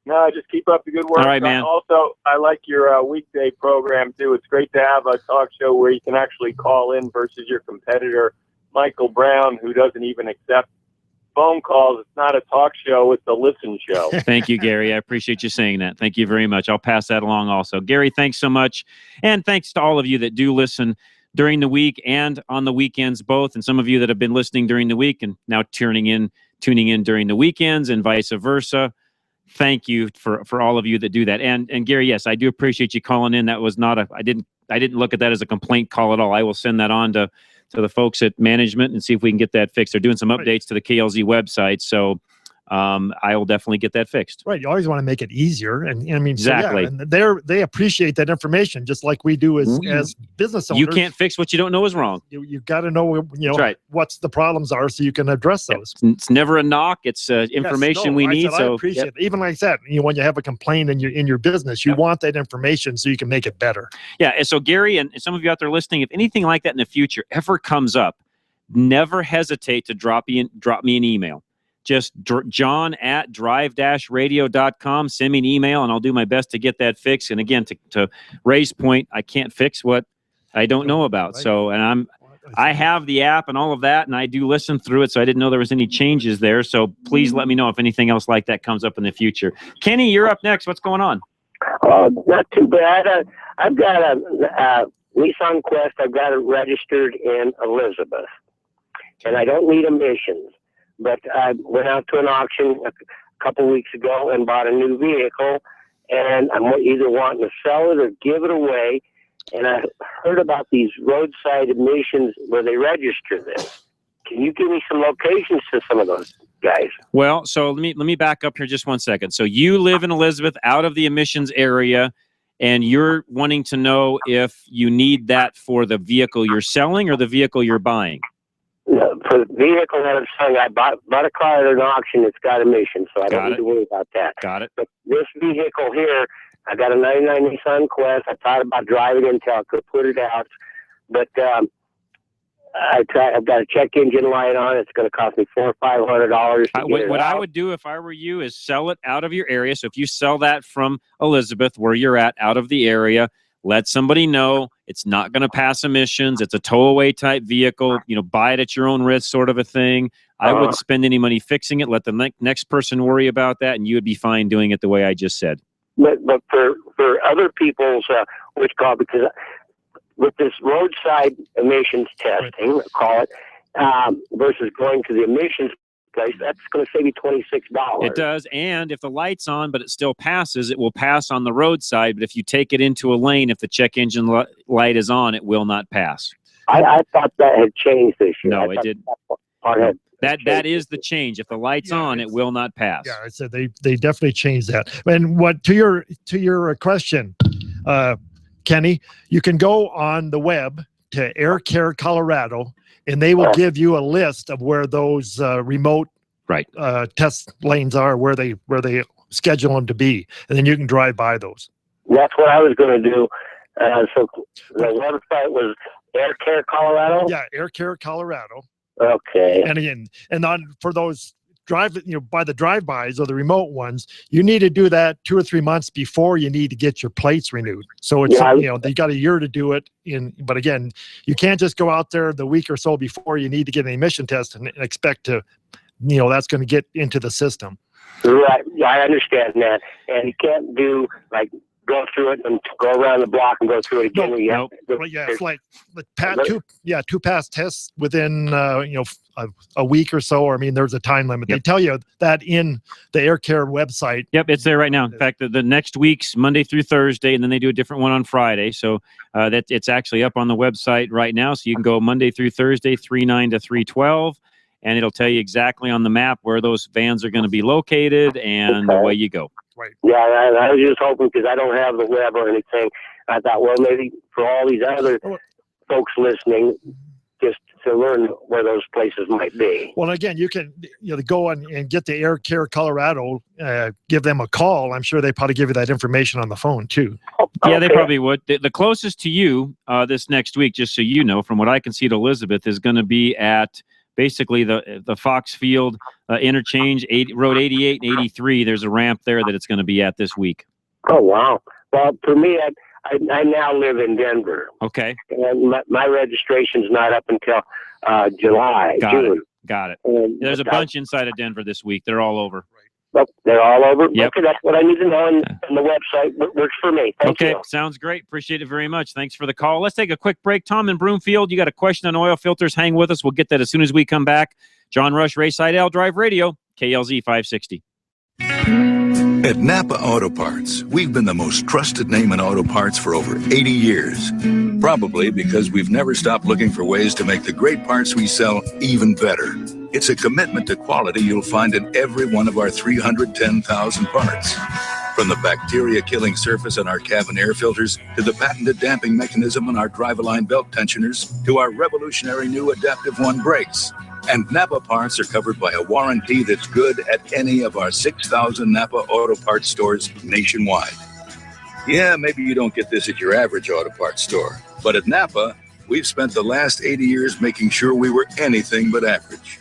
No, just keep up the good work. All right, man. Also, I like your weekday program, too. It's great to have a talk show where you can actually call in versus your competitor, Michael Brown, who doesn't even accept phone calls. It's not a talk show. It's a listen show. Thank you, Gary. I appreciate you saying that. Thank you very much. I'll pass that along also. Gary, thanks so much. And thanks to all of you that do listen during the week and on the weekends both, and some of you that have been listening during the week and now tuning in during the weekends and vice versa. Thank you for all of you that do that. And Gary, yes, I do appreciate you calling in. That was not I didn't look at that as a complaint call at all. I will send that on to the folks at management and see if we can get that fixed. They're doing some updates to the KLZ website, so I will definitely get that fixed. Right. You always want to make it easier. And I mean, exactly. So yeah, and they appreciate that information just like we do as business owners. You can't fix what you don't know is wrong. You got to know, right. What's the problems are so you can address those. It's never a knock. It's information we need. I appreciate it. Even like that, when you have a complaint in your business, you want that information so you can make it better. Yeah. And so Gary and some of you out there listening, if anything like that in the future ever comes up, never hesitate to drop me an email. Just john@drive-radio.com. Send me an email, and I'll do my best to get that fixed. And again, to Ray's point, I can't fix what I don't know about. So, and I have the app and all of that, and I do listen through it, so I didn't know there was any changes there. So please let me know if anything else like that comes up in the future. Kenny, you're up next. What's going on? Not too bad. I've got a Nissan Quest. I've got it registered in Elizabeth, and I don't need emissions. But I went out to an auction a couple weeks ago and bought a new vehicle, and I'm either wanting to sell it or give it away. And I heard about these roadside emissions where they register this. Can you give me some locations to some of those guys? Well, so let me back up here just 1 second. So you live in Elizabeth, out of the emissions area, and you're wanting to know if you need that for the vehicle you're selling or the vehicle you're buying. No, for the vehicle that I'm selling, I bought a car at an auction that's got emissions, so I don't need to worry about that. Got it. But this vehicle here, I got a 99 Nissan Quest. I thought about driving it until I could put it out, but I've got a check engine light on it. It's going to cost me $400 or $500. What I would do if I were you is sell it out of your area. So if you sell that from Elizabeth, where you're at, out of the area, let somebody know it's not going to pass emissions. It's a tow-away type vehicle. Buy it at your own risk, sort of a thing. I wouldn't spend any money fixing it. Let the next person worry about that, and you would be fine doing it the way I just said. But for other people's because with this roadside emissions testing, call it, versus going to the emissions place, that's going to save you $26. It does, and if the light's on but it still passes, it will pass on the roadside. But if you take it into a lane, if the check engine light is on, it will not pass. I thought that had changed this year. No, it did. That is the change. If the light's on, it will not pass. Yeah, I said they definitely changed that. And what to your question, Kenny, you can go on the web to Air Care Colorado, and they will give you a list of where those remote test lanes are, where they schedule them to be, and then you can drive by those. That's what I was going to do. So the website was Air Care Colorado. Yeah, Air Care Colorado. Okay. And again, for those by the drive-bys or the remote ones, you need to do that 2 or 3 months before you need to get your plates renewed. So it's you got a year to do it. But again, you can't just go out there the week or so before you need to get an emission test and expect to, that's going to get into the system. Right. Yeah, I understand that. And you can't do go through it and go around the block and go through it again. It's like two pass tests within a week or so. I mean, there's a time limit. They tell you that in the Air Care website. Yep, it's there right now. In fact, the next week's Monday through Thursday, and then they do a different one on Friday. So that it's actually up on the website right now. So you can go Monday through Thursday, 3/9 to 3/12. And it'll tell you exactly on the map where those vans are going to be located, and away you go. Right. Yeah, I was just hoping, because I don't have the web or anything. I thought, well, maybe for all these other folks listening, just to learn where those places might be. Well, again, you can go and get the Air Care Colorado, give them a call. I'm sure they probably give you that information on the phone too. Yeah, they probably would. The closest to you this next week, just so you know, from what I can see to Elizabeth, is going to be at basically the Fox Field interchange, Road 88 and 83. There's a ramp there that it's going to be at this week. Oh, wow. Well, for me, I now live in Denver. Okay. And my registration's not up until June. Got it. There's a bunch inside of Denver this week. They're all over. Oh, they're all over? Yep. Okay, that's what I need to know, and the website works for me. Thank you. Sounds great. Appreciate it very much. Thanks for the call. Let's take a quick break. Tom in Broomfield, you got a question on oil filters. Hang with us. We'll get that as soon as we come back. John Rush, Rayside L Drive Radio, KLZ 560. At Napa Auto Parts, we've been the most trusted name in auto parts for over 80 years. Probably because we've never stopped looking for ways to make the great parts we sell even better. It's a commitment to quality you'll find in every one of our 310,000 parts. From the bacteria-killing surface on our cabin air filters, to the patented damping mechanism on our drive-align belt tensioners, to our revolutionary new Adaptive One brakes. And Napa parts are covered by a warranty that's good at any of our 6,000 Napa Auto Parts stores nationwide. Yeah, maybe you don't get this at your average auto parts store, but at Napa, we've spent the last 80 years making sure we were anything but average.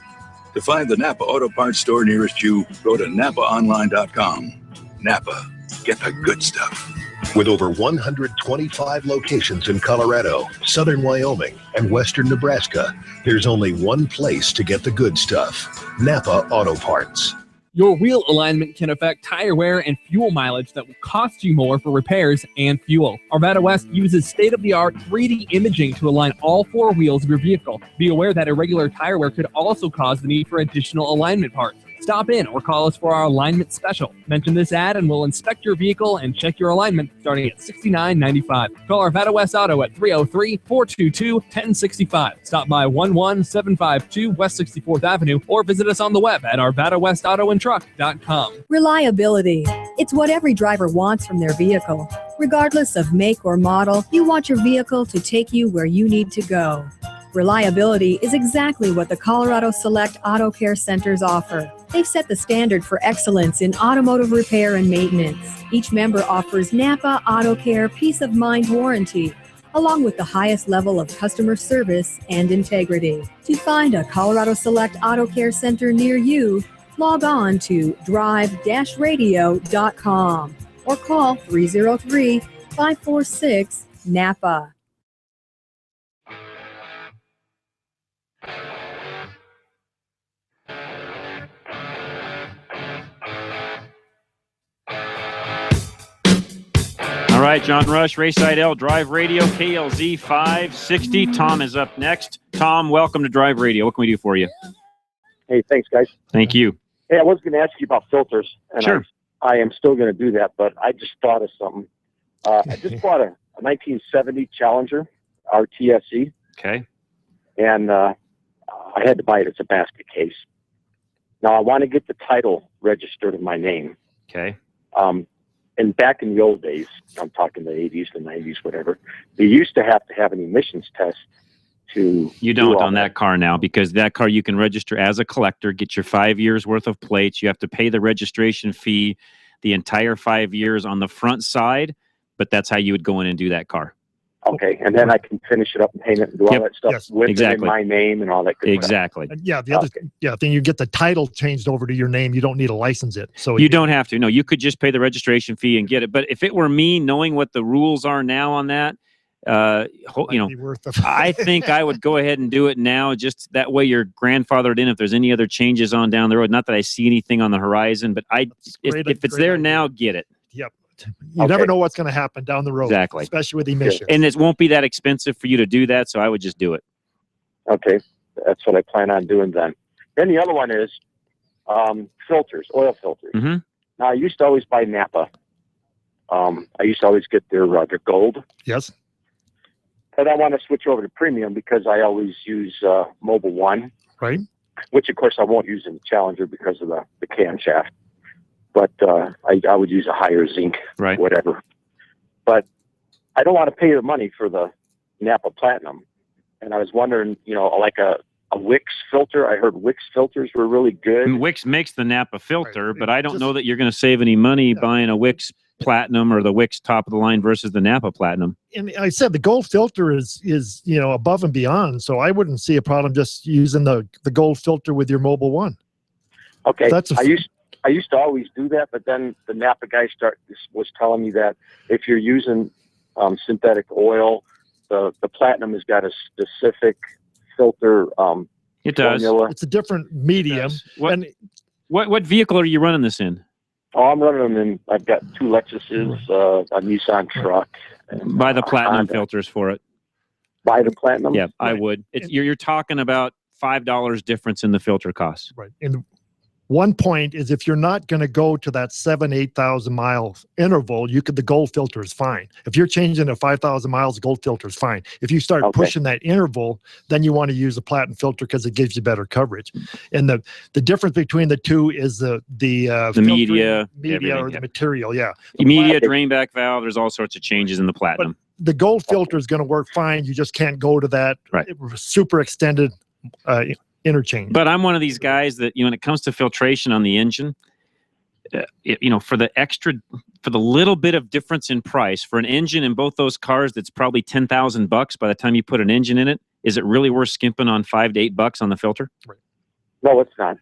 To find the Napa Auto Parts store nearest you, go to NapaOnline.com. Napa, get the good stuff. With over 125 locations in Colorado, southern Wyoming, and western Nebraska, there's only one place to get the good stuff: Napa Auto Parts. Your wheel alignment can affect tire wear and fuel mileage that will cost you more for repairs and fuel. Arvada West uses state-of-the-art 3D imaging to align all four wheels of your vehicle. Be aware that irregular tire wear could also cause the need for additional alignment parts. Stop in or call us for our alignment special. Mention this ad and we'll inspect your vehicle and check your alignment starting at $69.95. Call Arvada West Auto at 303-422-1065. Stop by 11752 West 64th Avenue or visit us on the web at arvadawestautoandtruck.com. Reliability. It's what every driver wants from their vehicle. Regardless of make or model, you want your vehicle to take you where you need to go. Reliability is exactly what the Colorado Select Auto Care Centers offer. They've set the standard for excellence in automotive repair and maintenance. Each member offers Napa Auto Care Peace of Mind Warranty, along with the highest level of customer service and integrity. To find a Colorado Select Auto Care Center near you, log on to drive-radio.com or call 303-546-NAPA. All right, John Rush, Rayside L Drive Radio, KLZ 560. Tom is up next. Tom, welcome to Drive Radio. What can we do for you? Hey, thanks, guys. Thank you. Hey, I was going to ask you about filters, and sure. I am still going to do that, but I just thought of something. I just bought a 1970 Challenger RTSE. Okay. And I had to buy it as a basket case. Now, I want to get the title registered in my name. Okay. And back in the old days, I'm talking the 80s, the 90s, whatever, they used to have an emissions test to... You don't on that car now, because that car you can register as a collector, get your 5 years worth of plates. You have to pay the registration fee the entire 5 years on the front side, but that's how you would go in and do that car. Okay, and then I can finish it up and paint it and do all that stuff with it in my name and all that good Exactly. And yeah, the other then you get the title changed over to your name. You don't need to license it. So you don't have to. No, you could just pay the registration fee and get it. But if it were me, knowing what the rules are now on that, I think I would go ahead and do it now. Just that way, you're grandfathered in. If there's any other changes on down the road, not that I see anything on the horizon, but if it's there now, get it. Yep. You never know what's going to happen down the road. Exactly. Especially with emissions. And it won't be that expensive for you to do that, so I would just do it. Okay, that's what I plan on doing then. Then the other one is filters, oil filters. Mm-hmm. Now, I used to always buy Napa. I used to always get their gold. Yes. But I want to switch over to premium because I always use Mobil 1. Right. Which, of course, I won't use in the Challenger because of the camshaft. But I would use a higher zinc, whatever. But I don't want to pay the money for the Napa Platinum. And I was wondering, like a Wix filter. I heard Wix filters were really good. And Wix makes the Napa filter, but I don't know that you're going to save any money buying a Wix Platinum or the Wix top of the line versus the Napa Platinum. And I said the gold filter is above and beyond. So I wouldn't see a problem just using the gold filter with your Mobil 1. Okay. I used to always do that, but then the Napa guy was telling me that if you're using synthetic oil, the Platinum has got a specific filter. It does. Formula. It's a different medium. What vehicle are you running this in? Oh, I'm running them in. I've got 2 Lexuses, a Nissan truck. And, buy the Platinum filters for it. Buy the Platinum. Yeah, I would. You're talking about $5 difference in the filter cost. Right. And one point is if you're not going to go to that 8,000 mile interval, the gold filter is fine. If you're changing to 5,000 miles, the gold filter is fine. If you start pushing that interval, then you want to use the Platinum filter because it gives you better coverage. And the difference between the two is the media or the material. Yeah. Media, drainback valve. There's all sorts of changes in the Platinum. But the gold filter is going to work fine. You just can't go to that super extended interchange. But I'm one of these guys that, when it comes to filtration on the engine, for the little bit of difference in price for an engine in both those cars, that's probably $10,000 by the time you put an engine in it. Is it really worth skimping on $5 to $8 on the filter? Right. No, it's not.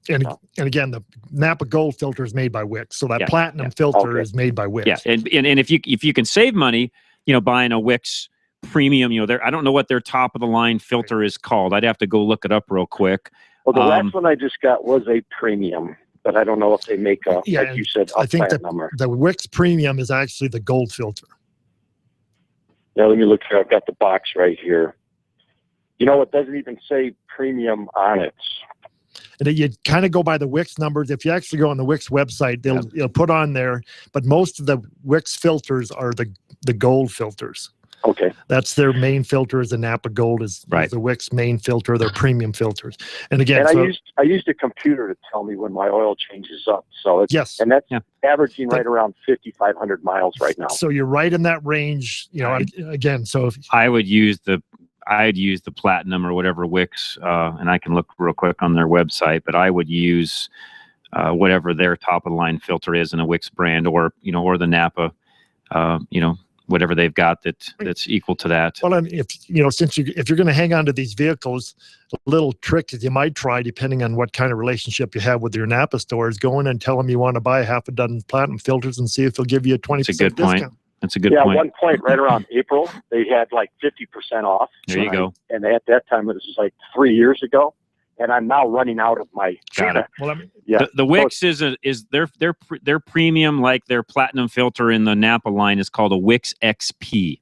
And again, the Napa Gold filter is made by Wix, so that Platinum filter is made by Wix. Yeah, and if you can save money, buying a Wix premium, I don't know what their top of the line filter is called. I'd have to go look it up real quick. Well, the last one I just got was a premium, but I don't know if they make like you said, I think that the Wix premium is actually the gold filter. Yeah, let me look here. I've got the box right here. It doesn't even say premium on it. And you kind of go by the Wix numbers. If you actually go on the Wix website, they'll put on there, but most of the Wix filters are the gold filters. Okay. That's their main filter. Is the Napa Gold is the Wix main filter, their premium filters. And again, I used a computer to tell me when my oil changes up. So it's, and that's averaging right around 5,500 miles right now. So you're right in that range. Again, so if I'd use the Platinum or whatever Wix, and I can look real quick on their website, but I would use whatever their top of the line filter is in a Wix brand, or the Napa, whatever they've got that's equal to that. Well, and if you're going to hang on to these vehicles, a little trick that you might try, depending on what kind of relationship you have with your Napa store, is go in and tell them you want to buy half a dozen Platinum filters and see if they'll give you a 20% discount. Point. That's a good point. Yeah, one point right around April, they had like 50% off. There you go. And at that time, it was like 3 years ago. And I'm now running out of my. Got it. Well, the Wix is their premium, like their Platinum filter in the Napa line, is called a Wix XP.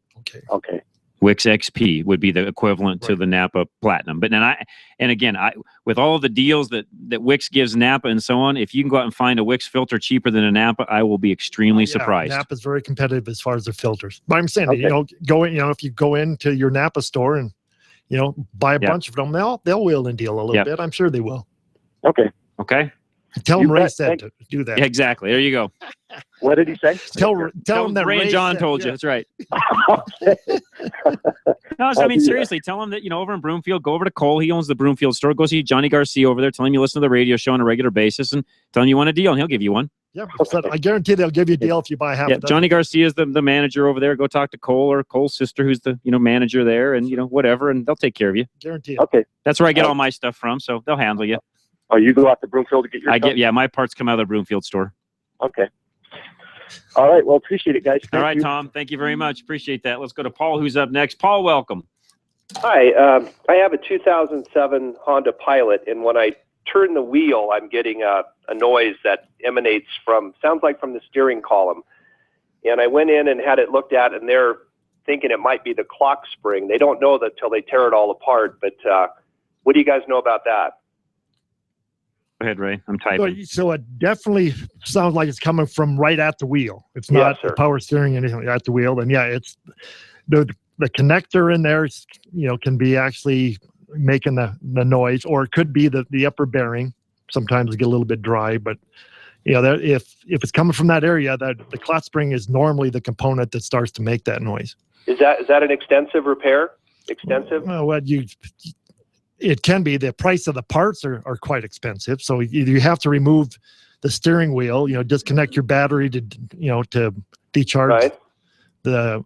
Okay. Wix XP would be the equivalent to the Napa Platinum. But then again, with all the deals that Wix gives Napa and so on, if you can go out and find a Wix filter cheaper than a Napa, I will be extremely surprised. Napa is very competitive as far as their filters. But I'm saying, if you go into your Napa store and buy a bunch of them, they'll wheel and deal a little bit. I'm sure they will. Okay. Tell You him Ray bet. said to do that. Yeah, exactly. There you go. What did he say? Tell him that Ray and John said, told you. yeah. That's right. No, I mean, seriously, tell him that, over in Broomfield, go over to Cole. He owns the Broomfield store. Go see Johnny Garcia over there. Tell him you listen to the radio show on a regular basis and tell him you want a deal, and he'll give you one. Yeah, I guarantee they'll give you a deal if you buy half. Yeah, a dozen. Johnny Garcia is the manager over there. Go talk to Cole or Cole's sister, who's the manager there, and whatever, and they'll take care of you. Guarantee it. Okay. That's where I get all my stuff from, so they'll handle you. Oh, you go out to Broomfield to get your stuff? My parts come out of the Broomfield store. Okay. All right. Well, appreciate it, guys. All right, you. Tom. Thank you very much. Appreciate that. Let's go to Paul, who's up next. Paul, welcome. Hi, I have a 2007 Honda Pilot, and when I turn the wheel, I'm getting a noise that emanates sounds like from the steering column. And I went in and had it looked at, and they're thinking it might be the clock spring. They don't know that till they tear it all apart, but what do you guys know about that? Go ahead, Ray. I'm typing. So it definitely sounds like it's coming from right at the wheel. It's not the power steering, anything at the wheel. And yeah, it's the connector in there, can be actually making the noise, or it could be the upper bearing. Sometimes get a little bit dry, but if it's coming from that area, that the clock spring is normally the component that starts to make that noise. Is that an extensive repair? Extensive? Well, it can be. The price of the parts are quite expensive, so you have to remove the steering wheel. Disconnect your battery to decharge the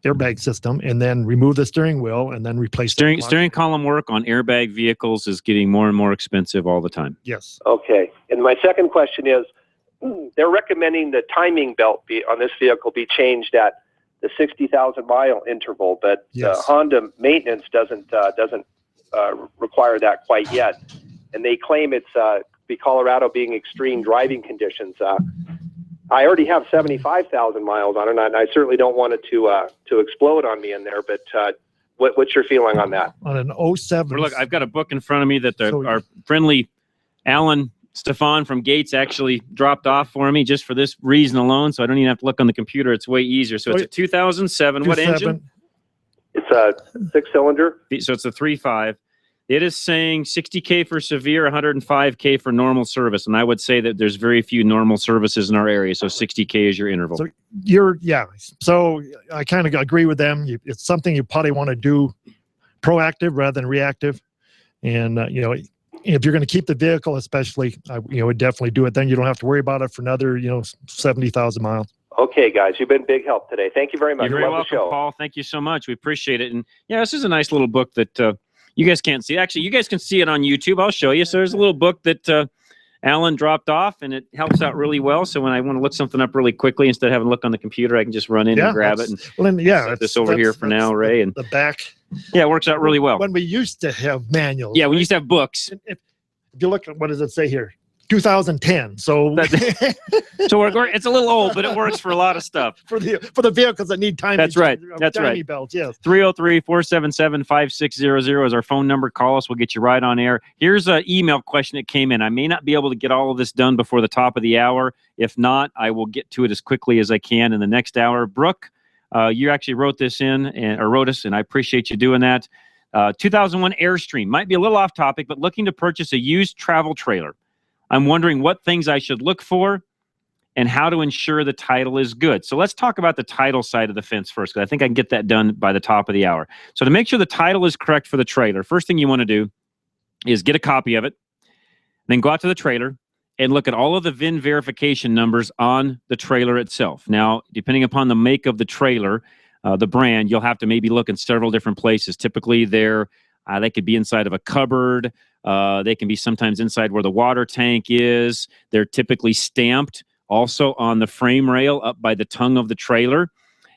airbag system, and then remove the steering wheel, and then replace steering column work on airbag vehicles is getting more and more expensive all the time. Yes. Okay. And my second question is, they're recommending the timing belt on this vehicle be changed at the 60,000 mile interval, but Honda maintenance doesn't require that quite yet, and they claim it's Colorado being extreme driving conditions. I already have 75,000 miles on it, and I certainly don't want it to explode on me in there. But what's your feeling on that? On an 07. Look, I've got a book in front of me that our friendly Alan Stefan from Gates actually dropped off for me just for this reason alone, so I don't even have to look on the computer. It's way easier. So it's a 2007. What engine? It's a 6-cylinder. So it's a 3.5. It is saying 60K for severe, 105K for normal service. And I would say that there's very few normal services in our area. So 60K is your interval. So So I kind of agree with them. It's something you probably want to do proactive rather than reactive. And, if you're going to keep the vehicle, especially, would definitely do it. Then you don't have to worry about it for another, 70,000 miles. Okay, guys, you've been big help today. Thank you very much. You're very welcome, Paul. Thank you so much. We appreciate it. And this is a nice little book that you guys can't see. Actually, you guys can see it on YouTube. I'll show you. So there's a little book that Alan dropped off, and it helps out really well. So when I want to look something up really quickly, instead of having to look on the computer, I can just run in and grab it. And set this over here for now, Ray. And the back. Yeah, it works out really well. When we used to have manuals. Yeah, we used to have books. If you look at, what does it say here? 2010. So it's a little old, but it works for a lot of stuff. for the vehicles that need timing. That's right. That's timing right. belts, yes. 303-477-5600 is our phone number. Call us. We'll get you right on air. Here's an email question that came in. I may not be able to get all of this done before the top of the hour. If not, I will get to it as quickly as I can in the next hour. Brooke, you actually wrote us, and I appreciate you doing that. 2001 Airstream. Might be a little off topic, but looking to purchase a used travel trailer. I'm wondering what things I should look for and how to ensure the title is good. So let's talk about the title side of the fence first, because I think I can get that done by the top of the hour. So to make sure the title is correct for the trailer, first thing you want to do is get a copy of it, then go out to the trailer and look at all of the VIN verification numbers on the trailer itself. Now, depending upon the make of the trailer, the brand, you'll have to maybe look in several different places. Typically, they could be inside of a cupboard. They can be sometimes inside where the water tank is. They're typically stamped also on the frame rail up by the tongue of the trailer.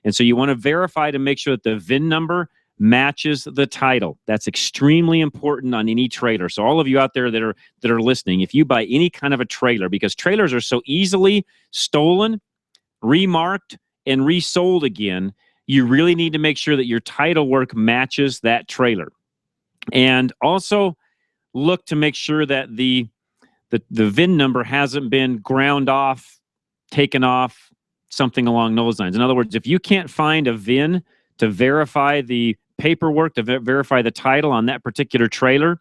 And so you want to verify to make sure that the VIN number matches the title. That's extremely important on any trailer. So all of you out there that are listening, if you buy any kind of a trailer, because trailers are so easily stolen, remarked, and resold again, you really need to make sure that your title work matches that trailer. And also look to make sure that the VIN number hasn't been ground off, taken off, something along those lines. In other words, if you can't find a VIN to verify the paperwork, to verify the title on that particular trailer,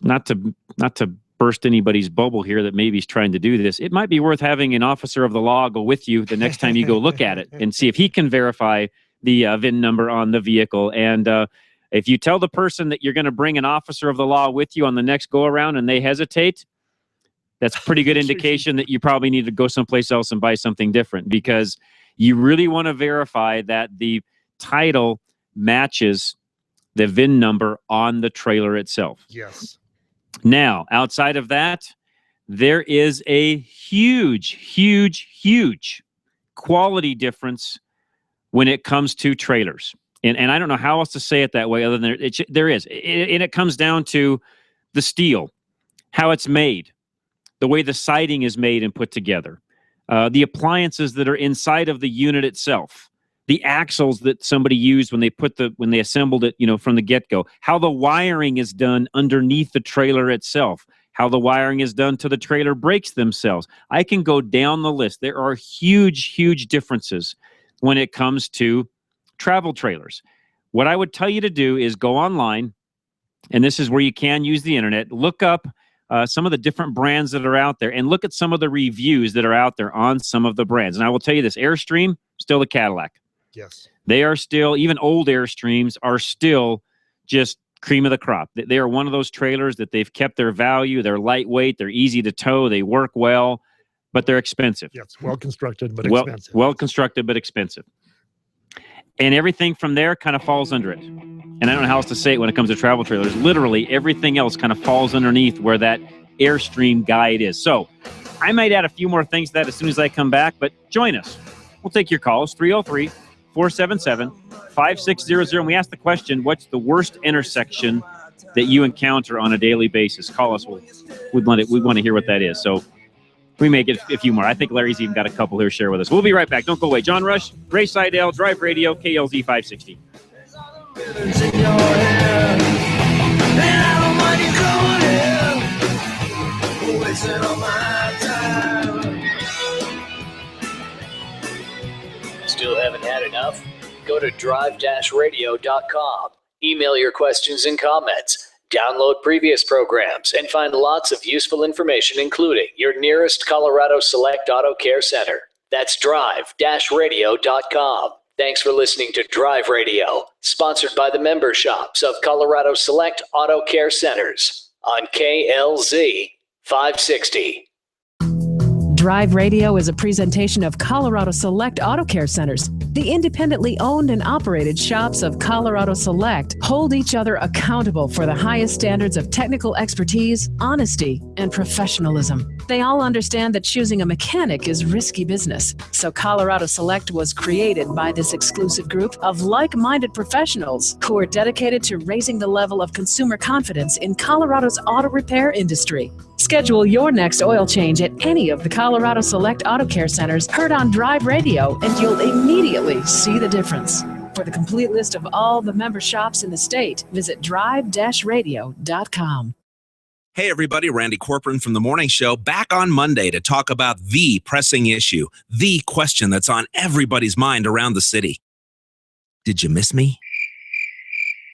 not to burst anybody's bubble here that maybe he's trying to do this, it might be worth having an officer of the law go with you the next time you go look at it and see if he can verify the VIN number on the vehicle. And if you tell the person that you're going to bring an officer of the law with you on the next go around and they hesitate, that's a pretty good indication that you probably need to go someplace else and buy something different, because you really want to verify that the title matches the VIN number on the trailer itself. Yes. Now, outside of that, there is a huge, huge, huge quality difference when it comes to trailers. And I don't know how else to say it that way other than there is. And it comes down to the steel, how it's made, the way the siding is made and put together, the appliances that are inside of the unit itself, the axles that somebody used when they assembled it, from the get-go, how the wiring is done underneath the trailer itself, how the wiring is done to the trailer brakes themselves. I can go down the list. There are huge, huge differences when it comes to travel trailers. What I would tell you to do is go online, and this is where you can use the internet, look up some of the different brands that are out there and look at some of the reviews that are out there on some of the brands. And I will tell you this, Airstream, still the Cadillac. Yes. They are still, even old Airstreams are still just cream of the crop. They are one of those trailers that they've kept their value. They're lightweight. They're easy to tow. They work well, but they're expensive. Yes, well-constructed, but expensive. Well-constructed, but expensive. And everything from there kind of falls under it. And I don't know how else to say it when it comes to travel trailers. Literally, everything else kind of falls underneath where that Airstream guide is. So I might add a few more things to that as soon as I come back, but join us. We'll take your calls, 303-477-5600. And we ask the question, what's the worst intersection that you encounter on a daily basis? Call us. We want to hear what that is. So we may get a few more. I think Larry's even got a couple here to share with us. We'll be right back. Don't go away. John Rush, Ray Seidel, Drive Radio, KLZ 560. Still haven't had enough? Go to drive-radio.com. Email your questions and comments. Download previous programs and find lots of useful information, including your nearest Colorado Select Auto Care Center. That's drive-radio.com. Thanks for listening to Drive Radio, sponsored by the member shops of Colorado Select Auto Care Centers on KLZ 560. Drive Radio is a presentation of Colorado Select Auto Care Centers. The independently owned and operated shops of Colorado Select hold each other accountable for the highest standards of technical expertise, honesty, and professionalism. They all understand that choosing a mechanic is risky business. So Colorado Select was created by this exclusive group of like-minded professionals who are dedicated to raising the level of consumer confidence in Colorado's auto repair industry. Schedule your next oil change at any of the Colorado Select Auto Care Centers heard on Drive Radio, and you'll immediately see the difference. For the complete list of all the member shops in the state, visit drive-radio.com. Hey everybody, Randy Corcoran from The Morning Show, back on Monday to talk about the pressing issue, the question that's on everybody's mind around the city. Did you miss me?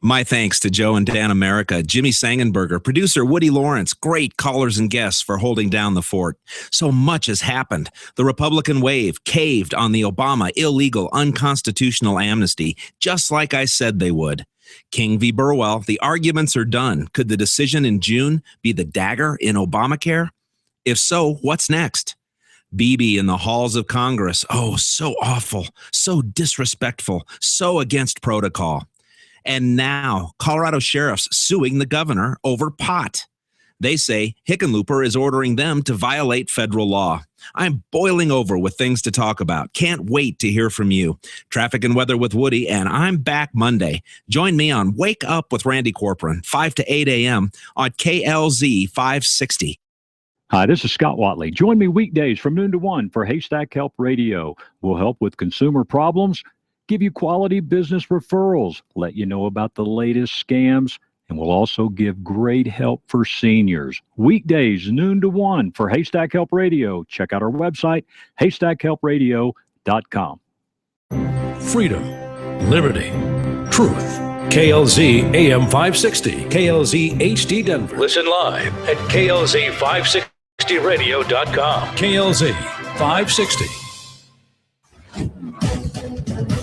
My thanks to Joe and Dan America, Jimmy Sangenberger, producer Woody Lawrence, great callers and guests for holding down the fort. So much has happened. The Republican wave caved on the Obama illegal, unconstitutional amnesty, just like I said they would. King v. Burwell, the arguments are done. Could the decision in June be the dagger in Obamacare? If so, what's next? Bibi in the halls of Congress. Oh, so awful, so disrespectful, so against protocol. And now, Colorado sheriffs suing the governor over pot. They say Hickenlooper is ordering them to violate federal law. I'm boiling over with things to talk about. Can't wait to hear from you. Traffic and weather with Woody, and I'm back Monday. Join me on Wake Up with Randy Corcoran, 5 to 8 a.m. on KLZ 560. Hi, this is Scott Watley. Join me weekdays from noon to 1 for Haystack Help Radio. We'll help with consumer problems, give you quality business referrals, let you know about the latest scams, and we'll also give great help for seniors. Weekdays, noon to 1 for Haystack Help Radio. Check out our website, haystackhelpradio.com. Freedom, liberty, truth. KLZ AM 560, KLZ HD Denver. Listen live at KLZ560radio.com. KLZ 560.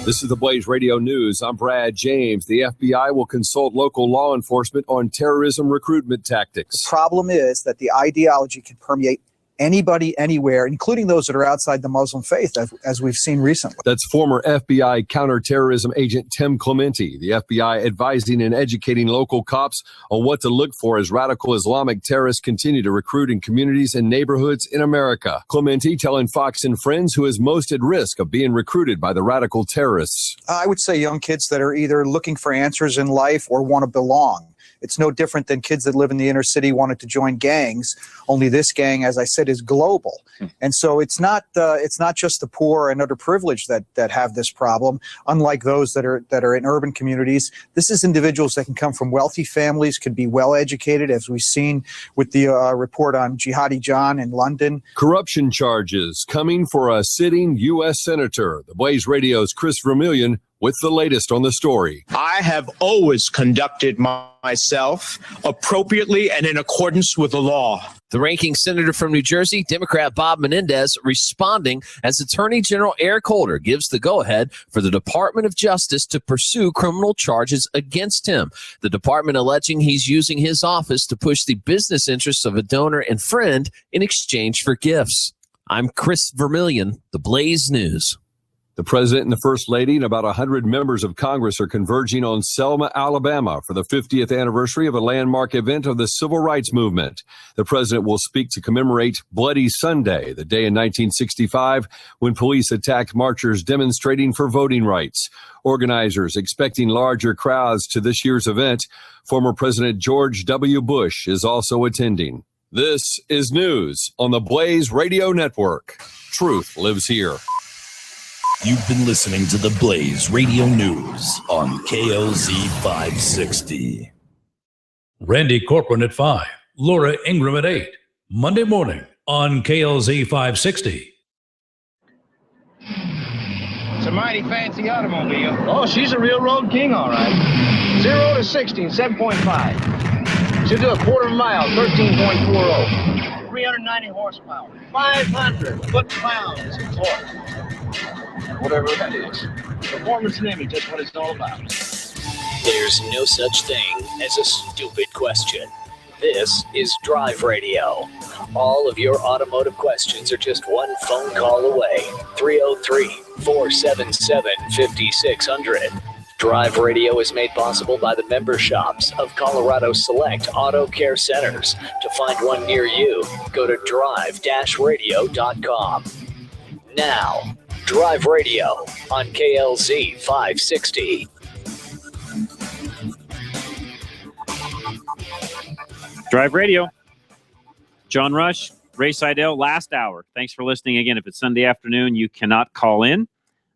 This is the Blaze Radio News. I'm Brad James. The FBI will consult local law enforcement on terrorism recruitment tactics. The problem is that the ideology can permeate anybody, anywhere, including those that are outside the Muslim faith, as we've seen recently. That's former FBI counterterrorism agent Tim Clementi. The FBI advising and educating local cops on what to look for as radical Islamic terrorists continue to recruit in communities and neighborhoods in America. Clementi telling Fox and Friends who is most at risk of being recruited by the radical terrorists. I would say young kids that are either looking for answers in life or want to belong. It's no different than kids that live in the inner city wanted to join gangs, only this gang, as I said, is global. And so it's not just the poor and underprivileged that have this problem, unlike those that are in urban communities. This is individuals that can come from wealthy families, could be well-educated, as we've seen with the report on Jihadi John in London. Corruption charges coming for a sitting U.S. Senator. The Blaze Radio's Chris Vermillion with the latest on the story. I have always conducted myself appropriately and in accordance with the law. The ranking senator from New Jersey, Democrat Bob Menendez, responding as Attorney General Eric Holder gives the go-ahead for the Department of Justice to pursue criminal charges against him. The department alleging he's using his office to push the business interests of a donor and friend in exchange for gifts. I'm Chris Vermillion, the Blaze News. The president and the first lady and about 100 members of Congress are converging on Selma, Alabama for the 50th anniversary of a landmark event of the civil rights movement. The president will speak to commemorate Bloody Sunday, the day in 1965 when police attacked marchers demonstrating for voting rights. Organizers expecting larger crowds to this year's event. Former President George W. Bush is also attending. This is news on the Blaze Radio Network. Truth lives here. You've been listening to the Blaze Radio News on KLZ 560. Randy Corcoran at 5, Laura Ingram at 8, Monday morning on KLZ 560. It's a mighty fancy automobile. Oh, she's a real road king, all right. 0 to 60 in 7.5. She'll do a quarter mile, 13.40. 390 horsepower, 500 foot-pounds of torque. Whatever that is. Performance and image, that's what it's all about. There's no such thing as a stupid question. This is Drive Radio. All of your automotive questions are just one phone call away. 303-477-5600. Drive Radio is made possible by the member shops of Colorado Select Auto Care Centers. To find one near you, go to drive-radio.com. Now, Drive Radio on KLZ 560. Drive Radio. John Rush, Ray Seidel, last hour. Thanks for listening again. If it's Sunday afternoon, you cannot call in,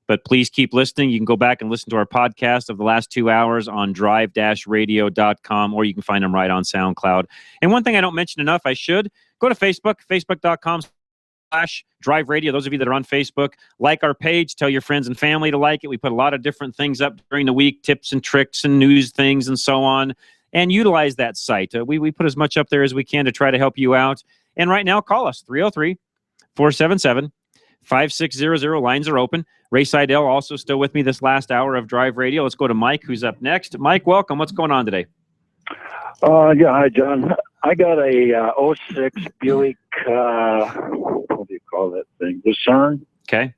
but please keep listening. You can go back and listen to our podcast of the last 2 hours on drive-radio.com, or you can find them right on SoundCloud. And one thing I don't mention enough, I should, go to Facebook, facebook.com/Drive Radio. Those of you that are on Facebook, like our page, tell your friends and family to like it. We put a lot of different things up during the week, tips and tricks and news things and so on, and utilize that site. We put as much up there as we can to try to help you out. And right now, call us, 303-477-5600. Lines are open. Ray Seidel also still with me this last hour of Drive Radio. Let's go to Mike, who's up next. Mike, welcome. What's going on today? Yeah, hi, John. I got a 06 Buick, what do you call that thing? Lucerne. Okay.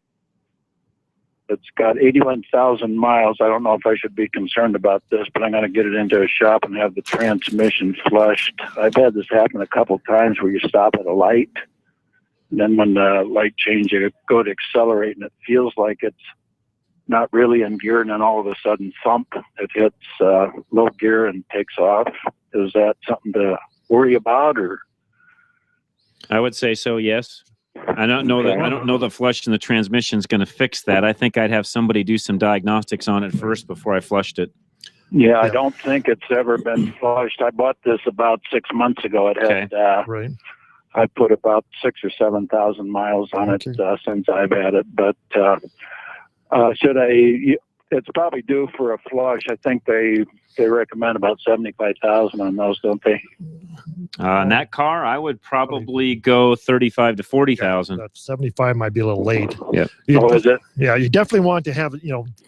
It's got 81,000 miles. I don't know if I should be concerned about this, but I'm going to get it into a shop and have the transmission flushed. I've had this happen a couple times where you stop at a light, and then when the light changes, you go to accelerate, and it feels like it's not really in gear, and then all of a sudden, thump, it hits low gear and takes off. Is that something to worry about, or? I would say so, yes. I don't know the flush in the transmission is going to fix that. I think I'd have somebody do some diagnostics on it first before I flushed it. Yeah, I don't think it's ever been flushed. I bought this about 6 months ago. It had, right. I put about 6,000 or 7,000 miles on it since I've had it. But should I? it's probably due for a flush. I think they recommend about 75,000 on those, don't they? In that car, I would probably go 35 to 40,000. That 75 might be a little late. Yeah. Is it? Yeah, you definitely want to have,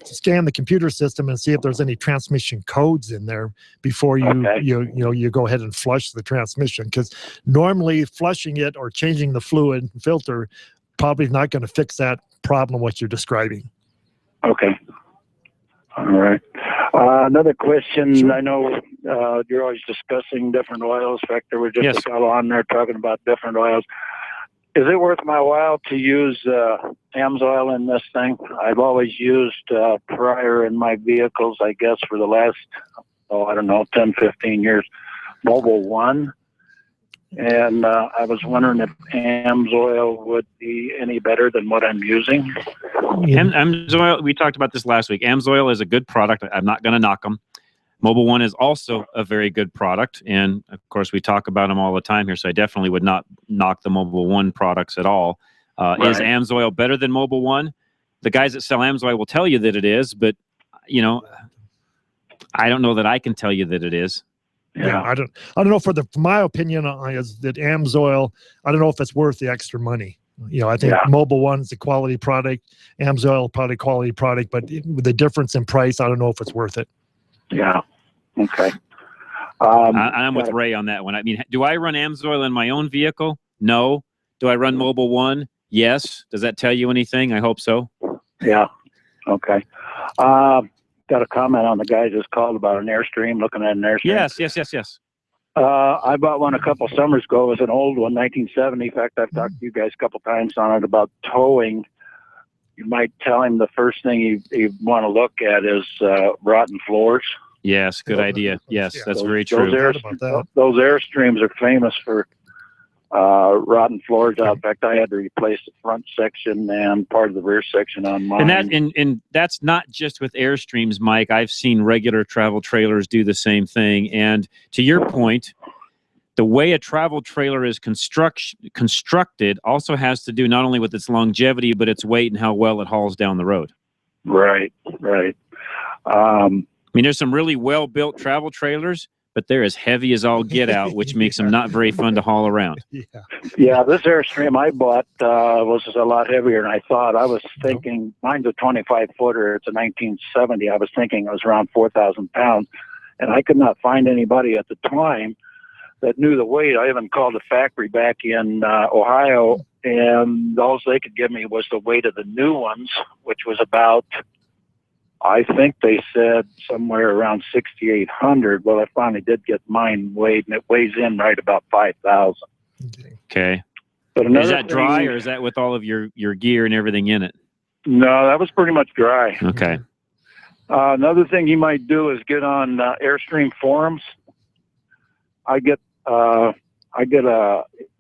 scan the computer system and see if there's any transmission codes in there before you go ahead and flush the transmission, because normally flushing it or changing the fluid filter probably not going to fix that problem what you're describing. Okay. All right. Another question. Sure. I know you're always discussing different oils. In fact, there were just a fellow on there talking about different oils. Is it worth my while to use AMSOIL in this thing? I've always used prior in my vehicles, I guess, for the last, 10, 15 years, Mobil 1. And I was wondering if AMSOIL would be any better than what I'm using. AMSOIL, we talked about this last week. AMSOIL is a good product. I'm not going to knock them. Mobil 1 is also a very good product. And, of course, we talk about them all the time here, so I definitely would not knock the Mobil 1 products at all. Right. Is AMSOIL better than Mobil 1? The guys that sell AMSOIL will tell you that it is, but, I don't know that I can tell you that it is. Yeah, I don't know. For my opinion is that AMSOIL, I don't know if it's worth the extra money. I think Mobil 1 is a quality product, AMSOIL probably quality product, but with the difference in price, I don't know if it's worth it. Yeah. Okay. I'm with Ray on that one. I mean, do I run AMSOIL in my own vehicle? No. Do I run Mobil 1? Yes. Does that tell you anything? I hope so. Yeah. Okay. Got a comment on the guy just called about an Airstream, looking at an Airstream. Yes. I bought one a couple summers ago. It was an old one, 1970. In fact, I've talked to you guys a couple times on it about towing. You might tell him the first thing you want to look at is rotten floors. Yes, good idea. Yes, that's very true. Those Airstreams are famous for rotten floors out. In fact, I had to replace the front section and part of the rear section on mine. And that's not just with Airstreams, Mike. I've seen regular travel trailers do the same thing. And to your point, the way a travel trailer is constructed also has to do not only with its longevity, but its weight and how well it hauls down the road. Right. I mean, there's some really well-built travel trailers, but they're as heavy as all get out, which makes them not very fun to haul around. Yeah, this Airstream I bought was a lot heavier than I thought. I was thinking, mine's a 25-footer. It's a 1970. I was thinking it was around 4,000 pounds, and I could not find anybody at the time that knew the weight. I even called the factory back in Ohio, and all they could give me was the weight of the new ones, which was about, I think they said somewhere around 6,800. Well, I finally did get mine weighed, and it weighs in right about 5,000. Okay. But is that dry, or is that with all of your gear and everything in it? No, that was pretty much dry. Okay. Another thing you might do is get on Airstream forums. I get a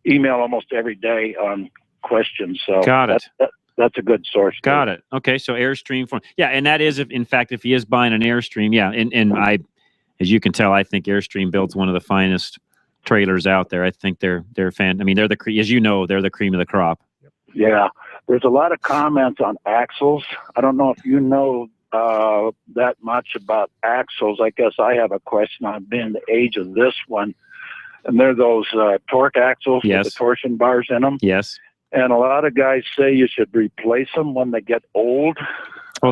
email almost every day on questions. So got it. That's a good source. Got it. Okay, so Airstream form. Yeah, and that is, in fact, if he is buying an Airstream, yeah. And I, as you can tell, I think Airstream builds one of the finest trailers out there. I think they're fan. I mean, they're as you know, they're the cream of the crop. Yeah, there's a lot of comments on axles. I don't know if you know that much about axles. I guess I have a question. I've been the age of this one, and they're those torque axles with the torsion bars in them. Yes. And a lot of guys say you should replace them when they get old. Well,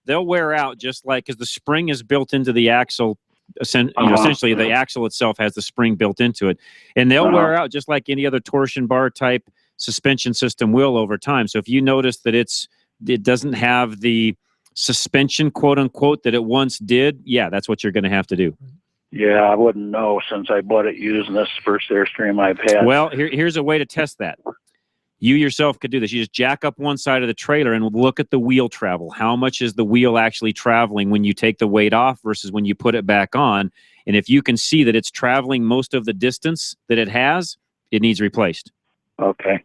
they'll wear out just like, because the spring is built into the axle. Essentially, the axle itself has the spring built into it, and they'll wear out just like any other torsion bar type suspension system will over time. So if you notice that it doesn't have the suspension, quote unquote, that it once did, yeah, that's what you're going to have to do. Yeah, I wouldn't know since I bought it using this first Airstream I've had. Well, here's a way to test that. You yourself could do this. You just jack up one side of the trailer and look at the wheel travel. How much is the wheel actually traveling when you take the weight off versus when you put it back on? And if you can see that it's traveling most of the distance that it has, it needs replaced. Okay.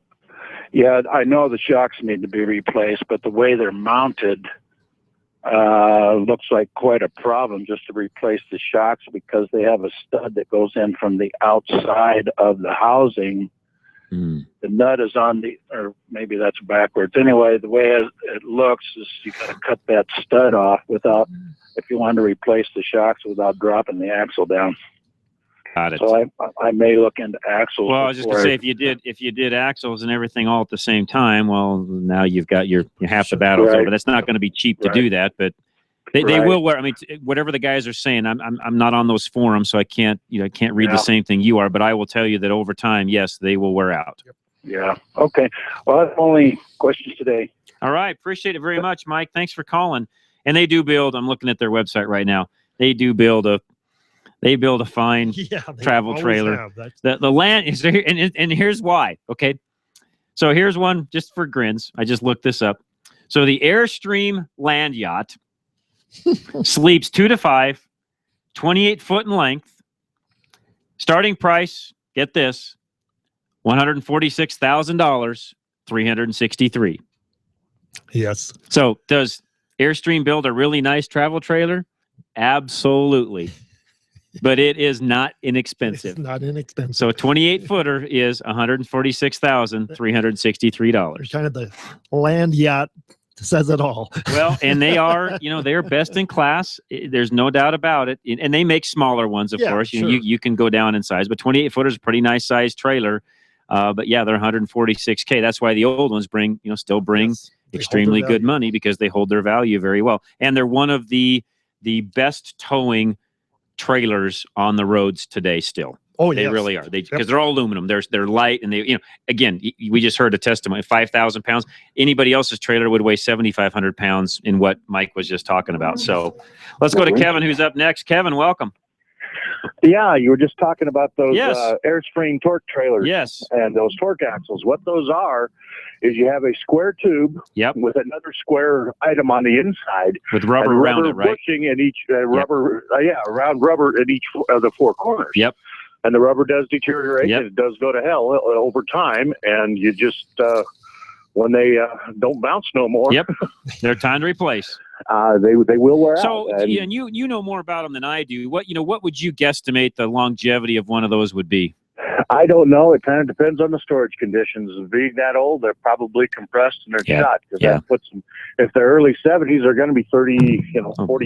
Yeah, I know the shocks need to be replaced, but the way they're mounted looks like quite a problem just to replace the shocks, because they have a stud that goes in from the outside of the housing The nut is on the, or maybe that's backwards. Anyway, the way it looks is you got to cut that stud off without, if you want to replace the shocks without dropping the axle down. Got it. So I may look into axles. Well, I was just gonna say, if you did axles and everything all at the same time, well, now you've got your half the battle's over. That's not going to be cheap to do that, but they will wear. I mean, whatever the guys are saying, I'm not on those forums, so I can't read the same thing you are. But I will tell you that over time, yes, they will wear out. Yeah. Okay. Well, that's only questions today. All right. Appreciate it very much, Mike. Thanks for calling. And they do build. I'm looking at their website right now. They do build a. They build a fine travel trailer. The land is there, and here's why. Okay, so here's one just for grins. I just looked this up. So the Airstream land yacht sleeps 2 to 5, 28 foot in length. Starting price, get this, $146,000, $363. Yes. So does Airstream build a really nice travel trailer? Absolutely. But it is not inexpensive. It's not inexpensive. So a 28-footer is $146,363. Kind of the land yacht says it all. Well, and they are, they're best in class. There's no doubt about it. And they make smaller ones, of course. Sure. You can go down in size, but 28-footer is a pretty nice size trailer. But yeah, they're $146K. That's why the old ones still bring extremely good money, because they hold their value very well. And they're one of the best towing trailers on the roads today still. They really are. Because they're all aluminum. They're light, and they, again, we just heard a testimony, 5,000 pounds. Anybody else's trailer would weigh 7,500 pounds in what Mike was just talking about. So let's go to Kevin, who's up next. Kevin, welcome. Yeah, you were just talking about those Airstream torque trailers. Yes. And those torque axles. What those are is you have a square tube with another square item on the inside. With rubber around it, right? Bushing in each rubber, around rubber in each of the four corners. Yep. And the rubber does deteriorate, and it does go to hell over time, and you just, when they don't bounce no more. Yep, they're time to replace. They will wear out. So, and you know more about them than I do. What would you guesstimate the longevity of one of those would be? I don't know. It kind of depends on the storage conditions. Being that old, they're probably compressed and they're shot. Because that puts them, if they're early 70s, they're going to be 40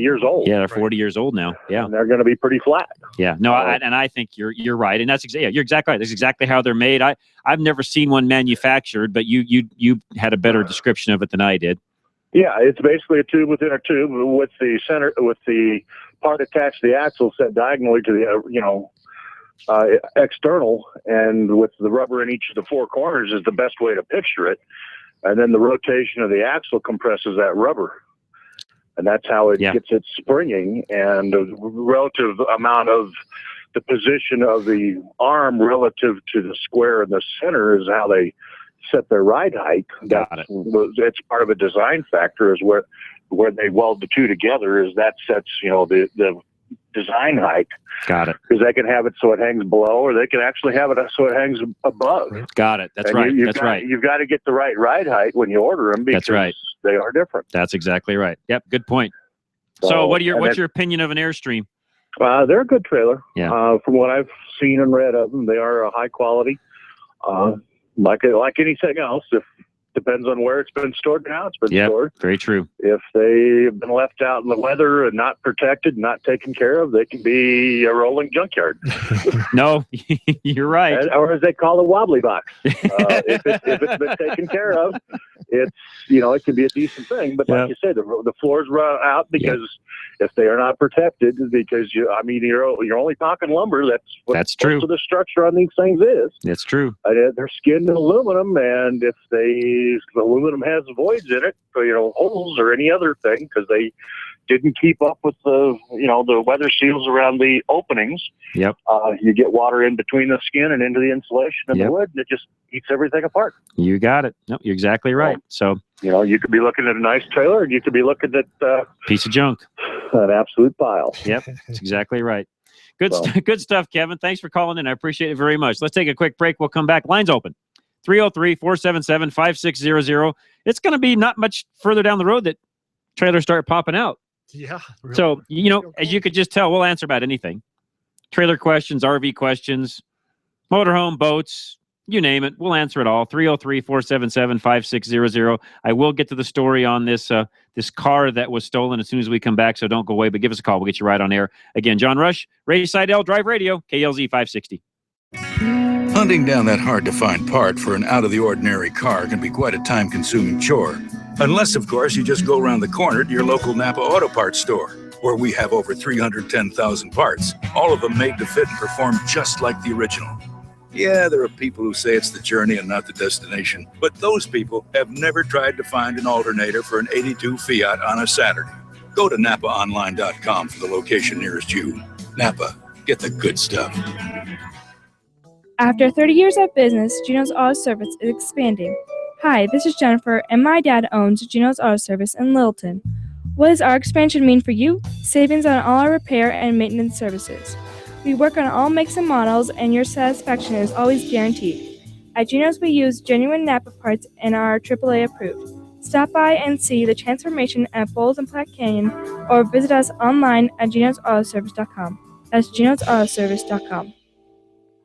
years old. Yeah, they're 40 years old now. Yeah, and they're going to be pretty flat. Yeah, no, I think you're right, and you're exactly right. That's exactly how they're made. I've never seen one manufactured, but you had a better description of it than I did. Yeah, it's basically a tube within a tube with the part attached to the axle set diagonally to the external, and with the rubber in each of the four corners is the best way to picture it. And then the rotation of the axle compresses that rubber, and that's how it gets its springing. And the relative amount of the position of the arm relative to the square in the center is how they set their ride height. It's part of a design factor, is where they weld the two together, is that sets the design height. Got it. Because they can have it so it hangs below, or they can actually have it so it hangs above. Got it. That's right. You've got to get the right ride height when you order them, because they are different. That's exactly right. Yep. Good point. So what's your opinion of an Airstream? They're a good trailer. Yeah. From what I've seen and read of them, they are a high quality. Like anything else, depends on where it's been stored and how it's been stored. Very true. If they've been left out in the weather and not protected, not taken care of, they can be a rolling junkyard. No, you're right. Or as they call a wobbly box. If it's been taken care of, it's it can be a decent thing. But like you said, the floors run out because if they are not protected, because you're only talking lumber. That's what true. Most of the structure on these things is. That's true. They're skinned in aluminum, and if the aluminum has voids in it, holes or any other thing, because they didn't keep up with the weather seals around the openings. Yep. You get water in between the skin and into the insulation of the wood, and it just eats everything apart. You got it. No, you're exactly right. So you could be looking at a nice trailer, and you could be looking at piece of junk, an absolute pile. Yep, that's exactly right. Good stuff, Kevin. Thanks for calling in. I appreciate it very much. Let's take a quick break. We'll come back. Lines open. 303-477-5600. It's going to be not much further down the road that trailers start popping out. Yeah. Really. So, as you could just tell, we'll answer about anything. Trailer questions, RV questions, motorhome, boats, you name it. We'll answer it all. 303-477-5600. I will get to the story on this this car that was stolen as soon as we come back, so don't go away, but give us a call. We'll get you right on air. Again, John Rush, Ray Seidel, Drive Radio, KLZ 560. Hunting down that hard-to-find part for an out-of-the-ordinary car can be quite a time-consuming chore. Unless, of course, you just go around the corner to your local Napa Auto Parts store, where we have over 310,000 parts, all of them made to fit and perform just like the original. Yeah, there are people who say it's the journey and not the destination, but those people have never tried to find an alternator for an 82 Fiat on a Saturday. Go to NapaOnline.com for the location nearest you. Napa, get the good stuff. After 30 years of business, Gino's Auto Service is expanding. Hi, this is Jennifer, and my dad owns Gino's Auto Service in Littleton. What does our expansion mean for you? Savings on all our repair and maintenance services. We work on all makes and models, and your satisfaction is always guaranteed. At Gino's, we use genuine Napa parts and are AAA approved. Stop by and see the transformation at Bowles and Platte Canyon, or visit us online at Gino'sAutoservice.com. That's Gino'sAutoservice.com.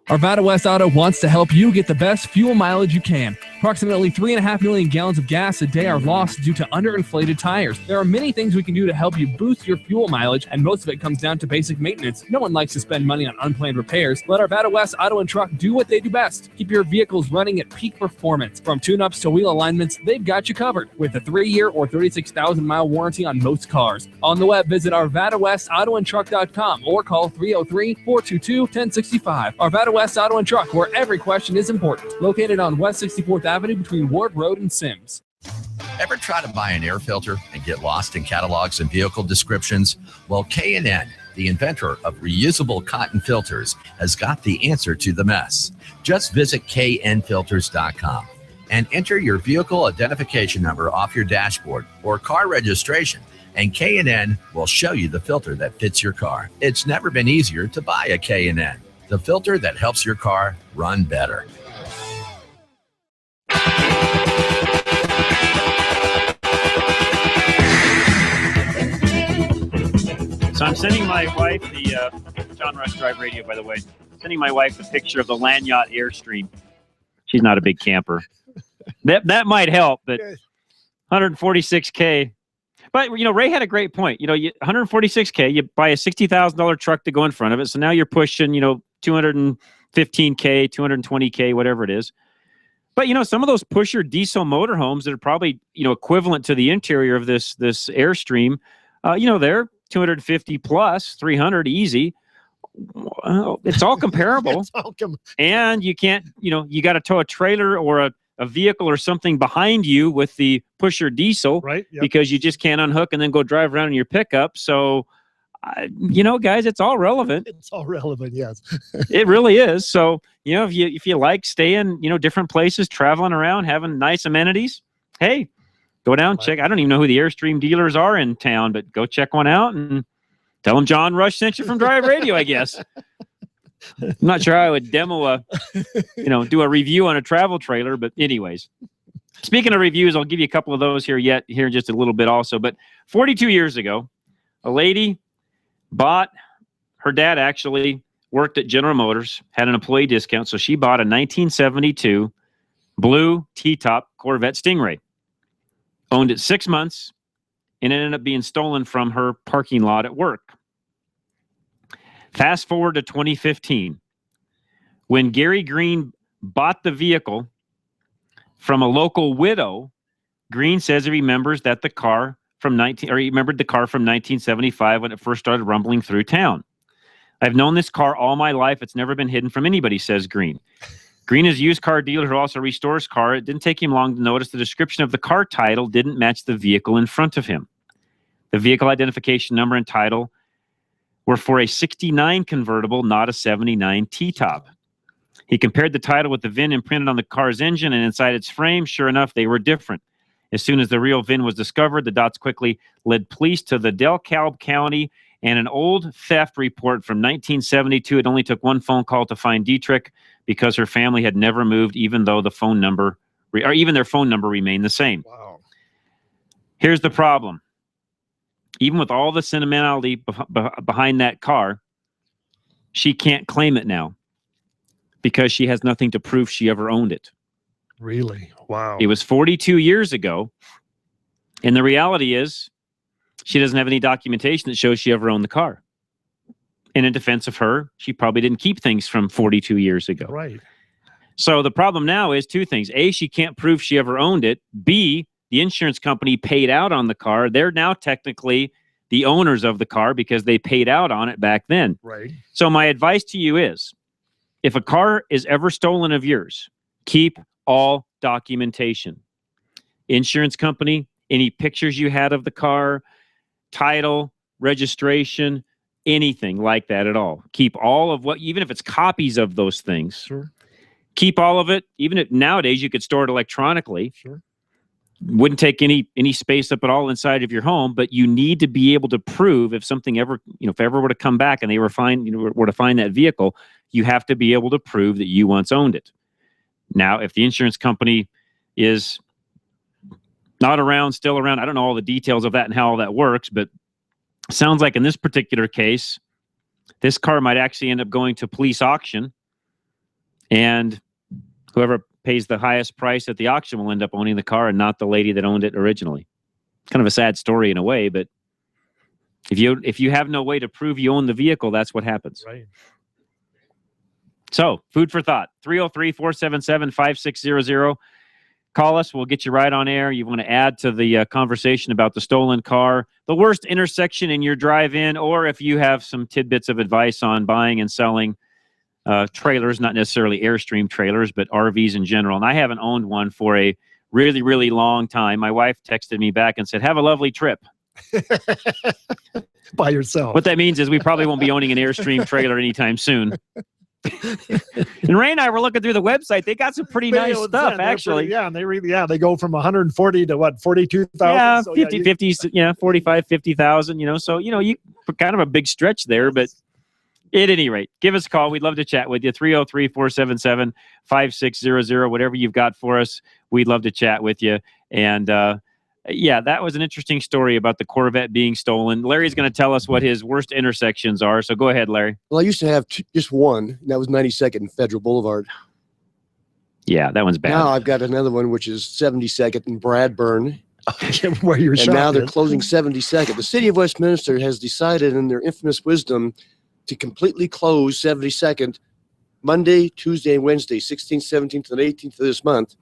Arvada West Auto wants to help you get the best fuel mileage you can. Approximately 3.5 million gallons of gas a day are lost due to underinflated tires. There are many things we can do to help you boost your fuel mileage, and most of it comes down to basic maintenance. No one likes to spend money on unplanned repairs. Let Arvada West Auto and Truck do what they do best. Keep your vehicles running at peak performance. From tune-ups to wheel alignments, they've got you covered with a 3-year or 36,000-mile warranty on most cars. On the web, visit ArvadaWestAutoandTruck.com or call 303-422-1065. Arvada West Auto and Truck, where every question is important. Located on West 64th Avenue between Ward Road and Sims. Ever try to buy an air filter and get lost in catalogs and vehicle descriptions? Well, K&N, the inventor of reusable cotton filters, has got the answer to the mess. Just visit knfilters.com and enter your vehicle identification number off your dashboard or car registration, and K&N will show you the filter that fits your car. It's never been easier to buy a K&N. The filter that helps your car run better. So I'm sending my wife the John Rush Drive Radio, by the way. Sending my wife a picture of the Land Yacht Airstream. She's not a big camper. That might help, but 146K. But, you know, Ray had a great point. You know, 146K, you buy a $60,000 truck to go in front of it. So now you're pushing, 215K, 220K, whatever it is. But, some of those pusher diesel motorhomes that are probably, equivalent to the interior of this Airstream, they're 250 plus, 300 easy. Well, it's all comparable. And you can't, you got to tow a trailer or a vehicle or something behind you with the pusher diesel, right? Yep. Because you just can't unhook and then go drive around in your pickup. So, guys, it's all relevant. It's all relevant, yes. It really is. So, if you like staying, different places, traveling around, having nice amenities, hey, go down, check. I don't even know who the Airstream dealers are in town, but go check one out and tell them John Rush sent you from Drive Radio, I guess. I'm not sure how I would demo do a review on a travel trailer, but anyways. Speaking of reviews, I'll give you a couple of those here in just a little bit also. But 42 years ago, a lady her dad actually worked at General Motors, had an employee discount, so she bought a 1972 blue T-top Corvette Stingray. Owned it 6 months, and it ended up being stolen from her parking lot at work. Fast forward to 2015, when Gary Green bought the vehicle from a local widow. Green says he remembers that the car from 1975 when it first started rumbling through town. I've known this car all my life. It's never been hidden from anybody, says Green. Green is a used car dealer who also restores cars. It didn't take him long to notice the description of the car title didn't match the vehicle in front of him. The vehicle identification number and title were for a 69 convertible, not a 79 T-top. He compared the title with the VIN imprinted on the car's engine and inside its frame. Sure enough, they were different. As soon as the real VIN was discovered, the dots quickly led police to the DeKalb County and an old theft report from 1972. It only took one phone call to find Dietrich because her family had never moved, even though their phone number remained the same. Wow. Here's the problem. Even with all the sentimentality behind that car, she can't claim it now. because she has nothing to prove she ever owned it. Really? Wow. It was 42 years ago. And the reality is she doesn't have any documentation that shows she ever owned the car. And in defense of her, she probably didn't keep things from 42 years ago. Right. So the problem now is two things. A, she can't prove she ever owned it. B, the insurance company paid out on the car. They're now technically the owners of the car because they paid out on it back then. Right. So my advice to you is, if a car is ever stolen of yours, keep all documentation. Insurance company, any pictures you had of the car, title, registration, anything like that at all. Keep all of what, even if it's copies of those things. Sure. Keep all of it. Even if nowadays you could store it electronically. Sure. Wouldn't take any space up at all inside of your home, but you need to be able to prove if something ever, if ever were to come back and they were to find that vehicle, you have to be able to prove that you once owned it. Now, if the insurance company is not around, still around, I don't know all the details of that and how all that works, but sounds like in this particular case, this car might actually end up going to police auction, and whoever pays the highest price at the auction will end up owning the car and not the lady that owned it originally. Kind of a sad story in a way, but if you have no way to prove you own the vehicle, that's what happens. Right. So, food for thought. 303-477-5600. Call us. We'll get you right on air. You want to add to the conversation about the stolen car, the worst intersection in your drive-in, or if you have some tidbits of advice on buying and selling trailers, not necessarily Airstream trailers, but RVs in general. And I haven't owned one for a really, really long time. My wife texted me back and said, have a lovely trip. By yourself. What that means is we probably won't be owning an Airstream trailer anytime soon. And Ray and I were looking through the website. They got some pretty nice stuff, actually. And they go from 140 to what, 42,000? Yeah, so 50, 45, 50,000, so, you kind of a big stretch there, but at any rate, give us a call. We'd love to chat with you. 303-477-5600, whatever you've got for us. We'd love to chat with you. And, that was an interesting story about the Corvette being stolen. Larry's going to tell us what his worst intersections are. So go ahead, Larry. Well, I used to have just one, and that was 92nd and Federal Boulevard. Yeah, that one's bad. Now I've got another one, which is 72nd and Bradburn. Where your and now they're closing 72nd. The city of Westminster has decided in their infamous wisdom to completely close 72nd Monday, Tuesday, and Wednesday, 16th, 17th, and 18th of this month,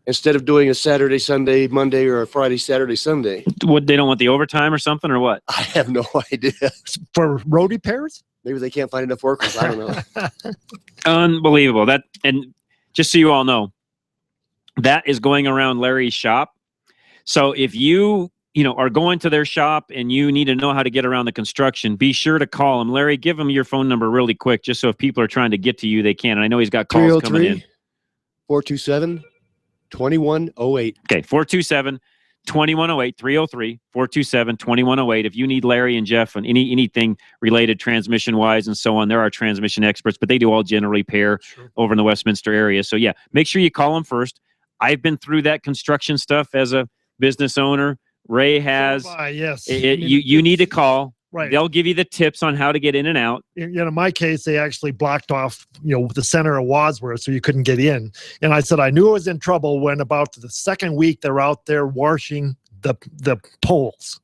instead of doing a Saturday, Sunday, Monday, or a Friday, Saturday, Sunday. What, they don't want the overtime or something, or what? I have no idea. For road repairs? Maybe they can't find enough workers. I don't know. Unbelievable. And just so you all know, that is going around Larry's shop. So if you are going to their shop and you need to know how to get around the construction, be sure to call him. Larry, give him your phone number really quick, just so if people are trying to get to you, they can. And I know he's got calls coming in. 427-2108. Okay, 427-2108, 303-427-2108. If you need Larry and Jeff on anything related transmission-wise and so on, they're our transmission experts, but they do all general repair over in the Westminster area. So, make sure you call them first. I've been through that construction stuff as a business owner. Ray has. Yes. You need to call. Right. They'll give you the tips on how to get in and out. In my case, they actually blocked off, the center of Wadsworth so you couldn't get in. And I said I knew I was in trouble when about the second week they're out there washing the poles.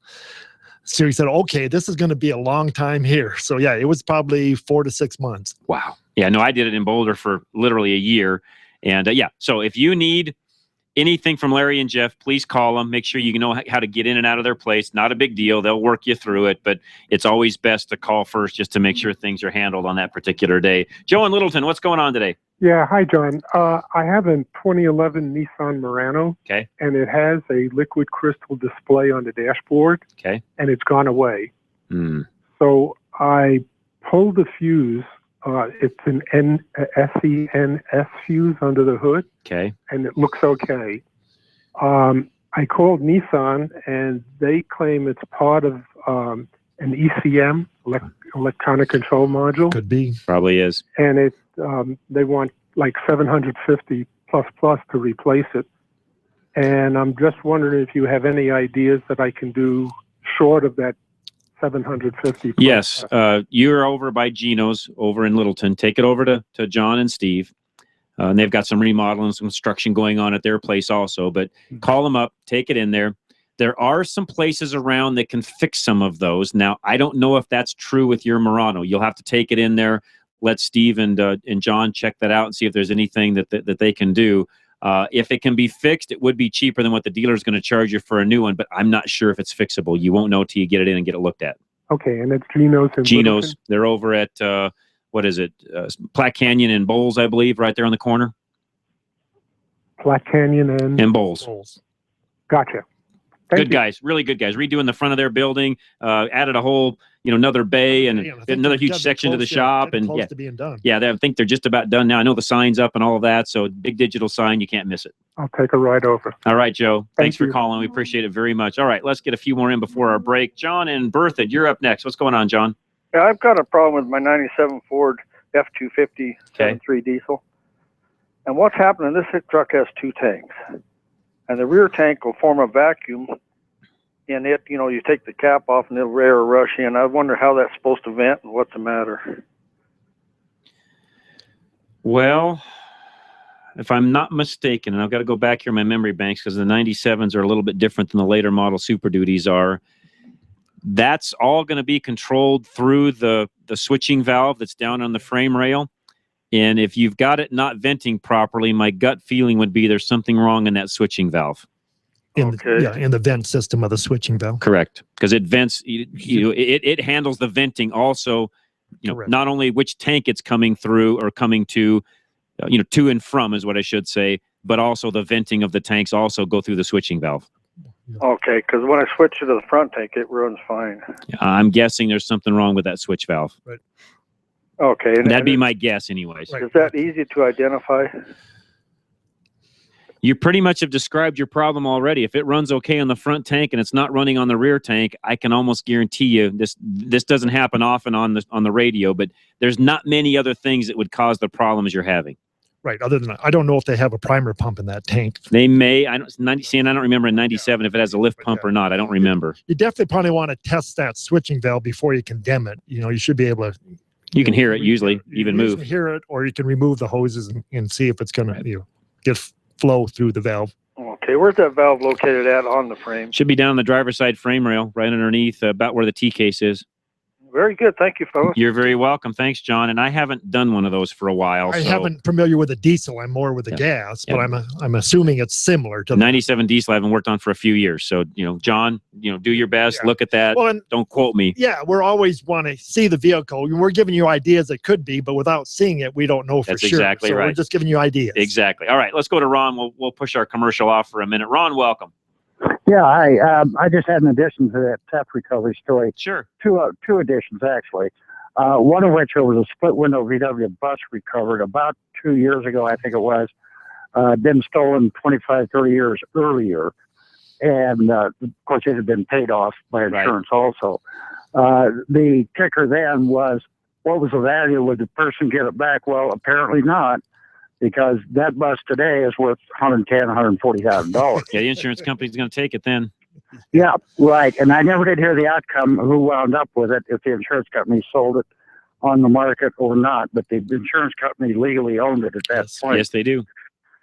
So he said, okay, this is going to be a long time here. So it was probably 4 to 6 months. Wow. Yeah, no, I did it in Boulder for literally a year. And so if you need anything from Larry and Jeff, please call them. Make sure you know how to get in and out of their place. Not a big deal. They'll work you through it, but it's always best to call first just to make sure things are handled on that particular day. Joe in Littleton, what's going on today? Yeah, hi, John. I have a 2011 Nissan Murano. Okay. And it has a liquid crystal display on the dashboard. Okay. And it's gone away. Mm. So I pulled the fuse. It's an SENS fuse under the hood. Okay. And it looks okay. I called Nissan, and they claim it's part of an ECM, electronic control module. Could be. Probably is. And it they want like $750 plus to replace it. And I'm just wondering if you have any ideas that I can do short of that $750 plus. Yes, you're over by Gino's over in Littleton. Take it over to John and Steve. And they've got some remodeling, some construction going on at their place also. But call them up, take it in there. There are some places around that can fix some of those. Now, I don't know if that's true with your Murano. You'll have to take it in there, let Steve and John check that out and see if there's anything that they can do. If it can be fixed, it would be cheaper than what the dealer is going to charge you for a new one, but I'm not sure if it's fixable. You won't know till you get it in and get it looked at. Okay, and it's Geno's in Geno's. Littleton? They're over at, what is it? Platte Canyon and Bowles, I believe, right there on the corner. Platte Canyon and Bowles. Gotcha. Good guys, really good guys. Redoing the front of their building, added a whole, another bay and another huge section to the shop, and close to being done. Yeah, I think they're just about done now. I know the sign's up and all of that, so big digital sign, you can't miss it. I'll take a ride over. All right, Joe. Thanks for you. calling. We appreciate it very much. All right, let's get a few more in before our break. John and Bertha, you're up next. What's going on, John? Yeah, I've got a problem with my 97 Ford F-250 7.3 diesel. And what's happening, this truck has two tanks. And the rear tank will form a vacuum. And it, you take the cap off and it'll air rush in. I wonder how that's supposed to vent and what's the matter. Well, if I'm not mistaken, and I've got to go back here in my memory banks because the 97s are a little bit different than the later model Super Duties are. That's all going to be controlled through the switching valve that's down on the frame rail. And if you've got it not venting properly, my gut feeling would be there's something wrong in that switching valve. In the vent system of the switching valve. Correct, because it vents. It handles the venting also. Not only which tank it's coming through or coming to, to and from is what I should say, but also the venting of the tanks also go through the switching valve. Okay, because when I switch it to the front tank, it runs fine. I'm guessing there's something wrong with that switch valve. Right. Okay, and that'd be my guess, anyways. Is that easy to identify? You pretty much have described your problem already. If it runs okay on the front tank and it's not running on the rear tank, I can almost guarantee you this doesn't happen often on the radio, but there's not many other things that would cause the problems you're having. Right. Other than that, I don't know if they have a primer pump in that tank. They may. I don't remember in 97 if it has a lift pump or not. I don't remember. You definitely probably want to test that switching valve before you condemn it. You should be able to. You can hear it usually, even move. You can hear it, or you can remove the hoses and see if it's going to get flow through the valve. Okay, where's that valve located at on the frame? Should be down the driver's side frame rail, right underneath, about where the T case is. Very good. Thank you, fellas. You're very welcome. Thanks, John. And I haven't done one of those for a while. I haven't familiar with the diesel. I'm more with the gas, but I'm assuming it's similar to 97 diesel. I haven't worked on for a few years. So, John, do your best. Look at that. Well, don't quote me. Yeah, we're always want to see the vehicle. We're giving you ideas it could be, but without seeing it, we don't know for That's sure. Exactly so right. We're just giving you ideas. Exactly. All right, let's go to Ron. We'll push our commercial off for a minute. Ron, welcome. Yeah, I just had an addition to that theft recovery story. Sure. Two additions, actually. One of which was a split window VW bus recovered about 2 years ago, I think it was. Been stolen 25, 30 years earlier. And, of course, it had been paid off by insurance also. The kicker then was, what was the value? Would the person get it back? Well, apparently not, because that bus today is worth $110,000, $140,000. Yeah, the insurance company's going to take it then. Yeah, right. And I never did hear the outcome, who wound up with it, if the insurance company sold it on the market or not. But the insurance company legally owned it at that point. Yes, they do.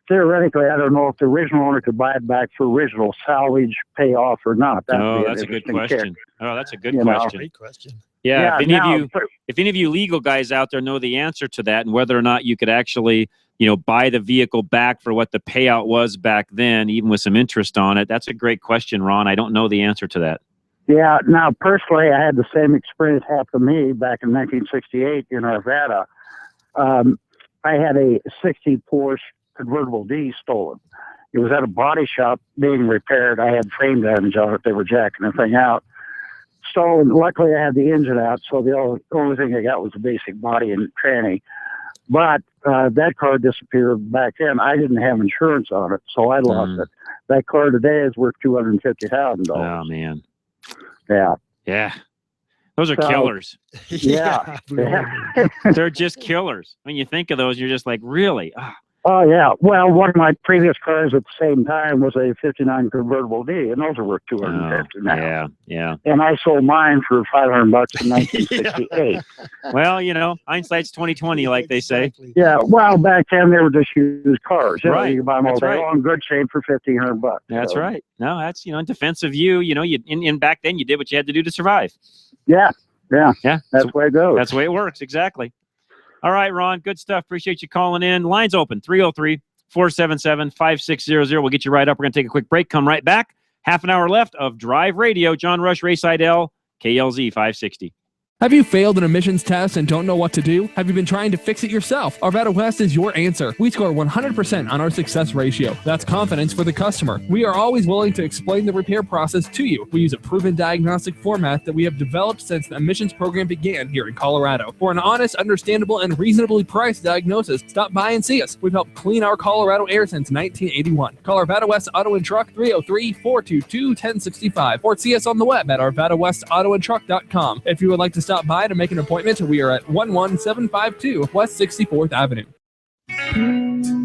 Theoretically, I don't know if the original owner could buy it back for original salvage payoff or not. That's a good question. Oh, that's a good question. Great question. Yeah, if any of you legal guys out there know the answer to that and whether or not you could actually buy the vehicle back for what the payout was back then, even with some interest on it. That's a great question, Ron. I don't know the answer to that. Yeah. Now, personally, I had the same experience happen to me back in 1968 in Arvada. I had a 60 Porsche convertible D stolen. It was at a body shop being repaired. I had frame damage on it. They were jacking the thing out. Stolen. Luckily, I had the engine out, so the only thing I got was the basic body and tranny. But that car disappeared back then. I didn't have insurance on it, so I lost it. That car today is worth $250,000. Oh, man. Yeah. Yeah. Those are killers. Yeah. They're just killers. When you think of those, you're just like, really? Oh, yeah. Well, one of my previous cars at the same time was a 59 convertible D, and those are worth $250 now. Yeah. And I sold mine for $500 in 1968. Well, hindsight's 20/20, like they say. Yeah. Well, back then they were just used cars. Right. You can buy them all That's day right. long, good shape for $1,500. That's So, right. No, that's in defense of you. In back then you did what you had to do to survive. Yeah. Yeah. That's the way it goes. That's the way it works. Exactly. All right, Ron. Good stuff. Appreciate you calling in. Lines open 303-477-5600. We'll get you right up. We're going to take a quick break. Come right back. Half an hour left of Drive Radio. John Rush, Ray Seidel, KLZ 560. Have you failed an emissions test and don't know what to do? Have you been trying to fix it yourself? Arvada West is your answer. We score 100% on our success ratio. That's confidence for the customer. We are always willing to explain the repair process to you. We use a proven diagnostic format that we have developed since the emissions program began here in Colorado. For an honest, understandable, and reasonably priced diagnosis, stop by and see us. We've helped clean our Colorado air since 1981. Call Arvada West Auto and Truck 303-422-1065 or see us on the web at arvadawestautoandtruck.com. If you would like to stop by to make an appointment, we are at 11752 West 64th Avenue.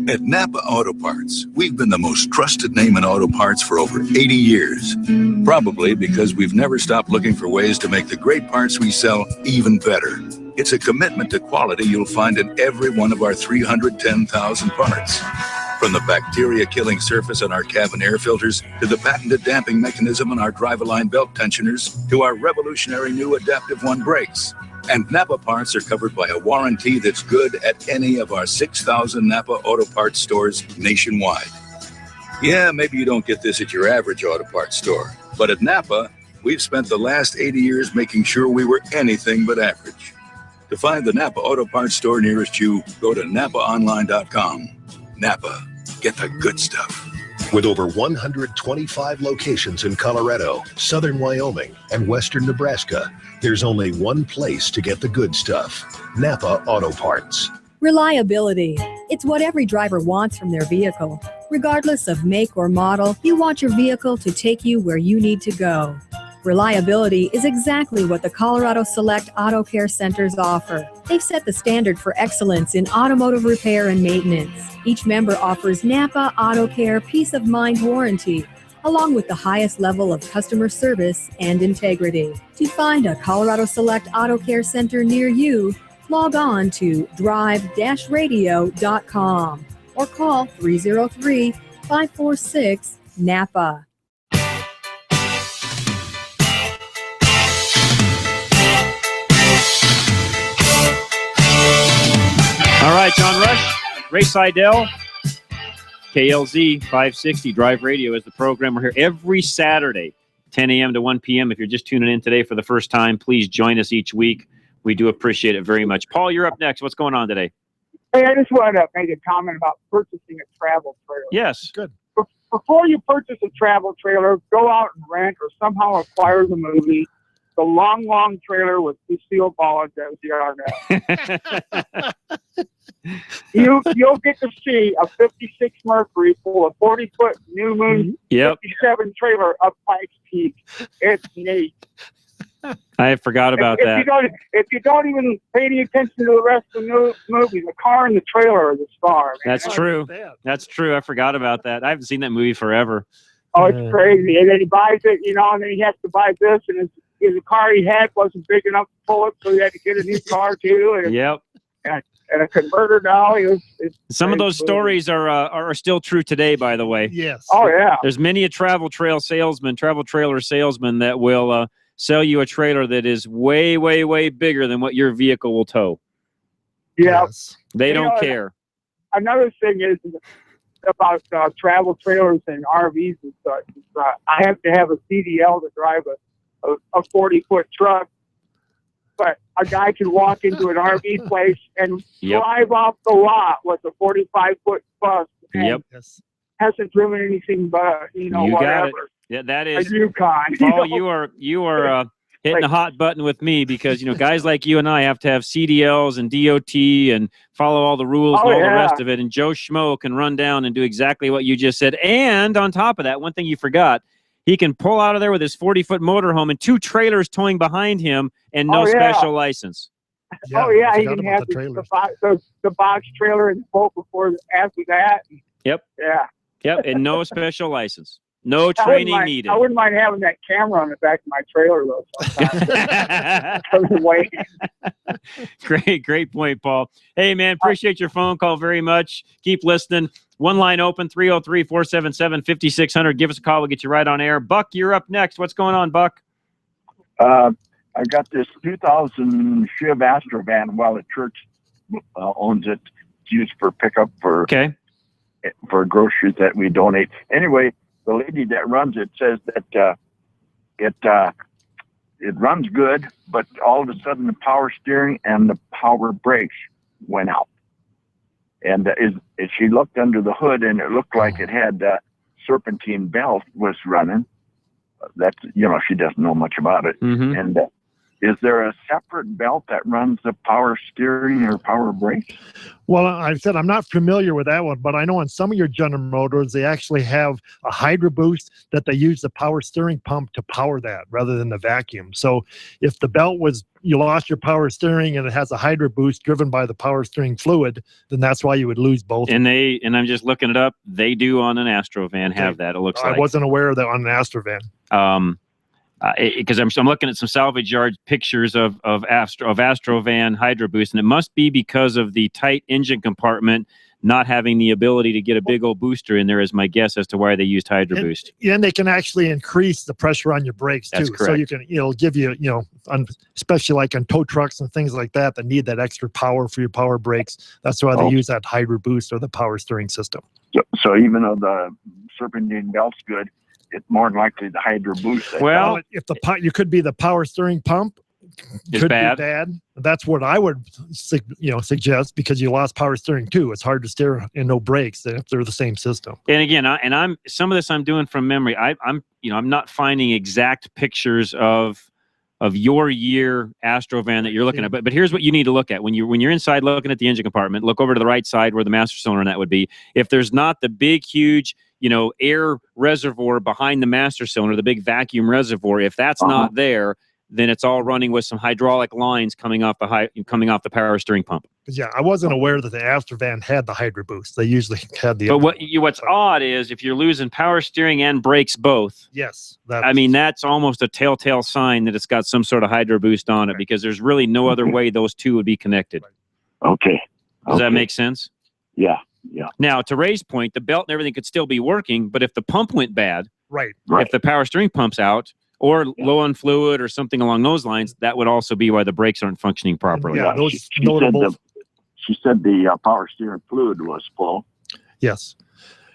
At Napa Auto Parts, we've been the most trusted name in auto parts for over 80 years. Probably because we've never stopped looking for ways to make the great parts we sell even better. It's a commitment to quality you'll find in every one of our 310,000 parts. From the bacteria-killing surface on our cabin air filters, to the patented damping mechanism on our drive-align belt tensioners, to our revolutionary new Adaptive One brakes. And Napa parts are covered by a warranty that's good at any of our 6,000 Napa Auto Parts stores nationwide. Yeah, maybe you don't get this at your average auto parts store, but at Napa, we've spent the last 80 years making sure we were anything but average. To find the Napa Auto Parts store nearest you, go to NapaOnline.com. Napa. Get the good stuff. With over 125 locations in Colorado, southern Wyoming, and western Nebraska, there's only one place to get the good stuff. Napa Auto Parts. Reliability. It's what every driver wants from their vehicle. Regardless of make or model, you want your vehicle to take you where you need to go. Reliability is exactly what the Colorado Select Auto Care Centers offer. They've set the standard for excellence in automotive repair and maintenance. Each member offers Napa Auto Care Peace of Mind warranty, along with the highest level of customer service and integrity. To find a Colorado Select Auto Care Center near you, log on to drive-radio.com or call 303-546-NAPA. All right, John Rush, Ray Seidel, KLZ 560 Drive Radio is the program. We're here every Saturday, 10 a.m. to 1 p.m. If you're just tuning in today for the first time, please join us each week. We do appreciate it very much. Paul, you're up next. What's going on today? Hey, I just wanted to make a comment about purchasing a travel trailer. Yes. Good. Before you purchase a travel trailer, go out and rent or somehow acquire the movie, The Long, Long Trailer with Lucille Ball and Desi Arnaz. You'll get to see a 56 Mercury pull a 40-foot New Moon 57 trailer up Pikes Peak. It's neat. I forgot about that. If you don't even pay any attention to the rest of the movie, the car and the trailer are the star. Man. That's true. That's true. I forgot about that. I haven't seen that movie forever. Oh, it's crazy. And then he buys it, and then he has to buy this, and the car he had wasn't big enough to pull it, so he had to get a new car too. And, and a converter now. Some of those stories are still true today, by the way. Yes. Oh, yeah. There's many a travel trailer salesman that will sell you a trailer that is way, way, way bigger than what your vehicle will tow. Yeah. Yes. They don't care. Another thing is about travel trailers and RVs and such. I have to have a CDL to drive a 40-foot truck. But a guy can walk into an RV place and drive off the lot with a 45-foot bus. And hasn't driven anything but, whatever. Got it. Yeah, that is a Yukon. Paul, you are hitting a hot button with me because, guys like you and I have to have CDLs and DOT and follow all the rules and all the rest of it. And Joe Schmo can run down and do exactly what you just said. And on top of that, one thing you forgot, he can pull out of there with his 40-foot motorhome and 2 trailers towing behind him and no special license. Oh yeah, I he forgot can about have the the, trailers. the box trailer and the boat after that. Yep. Yeah. Yep. And no special license. No I wouldn't training mind- needed. I wouldn't mind having that camera on the back of my trailer though. Sometimes. Great point, Paul. Hey, man, appreciate your phone call very much. Keep listening. One line open, 303-477-5600. Give us a call. We'll get you right on air. Buck, you're up next. What's going on, Buck? I got this 2000 Shiv Astrovan while the church owns it. It's used for pickup for groceries that we donate. Anyway, the lady that runs it says that it runs good, but all of a sudden the power steering and the power brakes went out. And she looked under the hood and it looked like it had serpentine belt was running. That's, she doesn't know much about it. Mm-hmm. And is there a separate belt that runs the power steering or power brakes? Well, I said I'm not familiar with that one, but I know on some of your General Motors, they actually have a Hydro Boost that they use the power steering pump to power that rather than the vacuum. So if the belt you lost your power steering and it has a Hydro Boost driven by the power steering fluid, then that's why you would lose both. And I'm just looking it up. They do on an Astrovan have that. It looks like. I wasn't aware of that on an Astrovan. Because I'm looking at some salvage yard pictures of Astrovan Hydro Boost, and it must be because of the tight engine compartment not having the ability to get a big old booster in there is my guess as to why they used Hydro Boost. And they can actually increase the pressure on your brakes too. That's So correct. you can, it'll give you, especially like on tow trucks and things like that need that extra power for your power brakes. That's why they use that Hydro Boost or the power steering system. So even though the serpentine belt's good, it's more than likely the Hydro Boost. Well, if you could be the power steering pump could bad. be bad. That's what I would suggest, because you lost power steering too. It's hard to steer and no brakes if they're the same system. And again, I'm some of this I'm doing from memory. I'm not finding exact pictures of your year Astrovan that you're looking at. But here's what you need to look at when you're inside looking at the engine compartment. Look over to the right side where the master cylinder net would be. If there's not the big, huge air reservoir behind the master cylinder, the big vacuum reservoir, if that's not there, then it's all running with some hydraulic lines coming off the power steering pump. Yeah, I wasn't aware that the Astrovan had the Hydro Boost. They usually had the. But what's odd is if you're losing power steering and brakes both. Yes, that's almost a telltale sign that it's got some sort of Hydro Boost on it, because there's really no other way those two would be connected. Okay. Does that make sense? Yeah. Yeah. Now, to Ray's point, the belt and everything could still be working, but if the pump went bad, right. if the power steering pump's out or low on fluid or something along those lines, that would also be why the brakes aren't functioning properly. Yeah, she said the power steering fluid was full. Yes.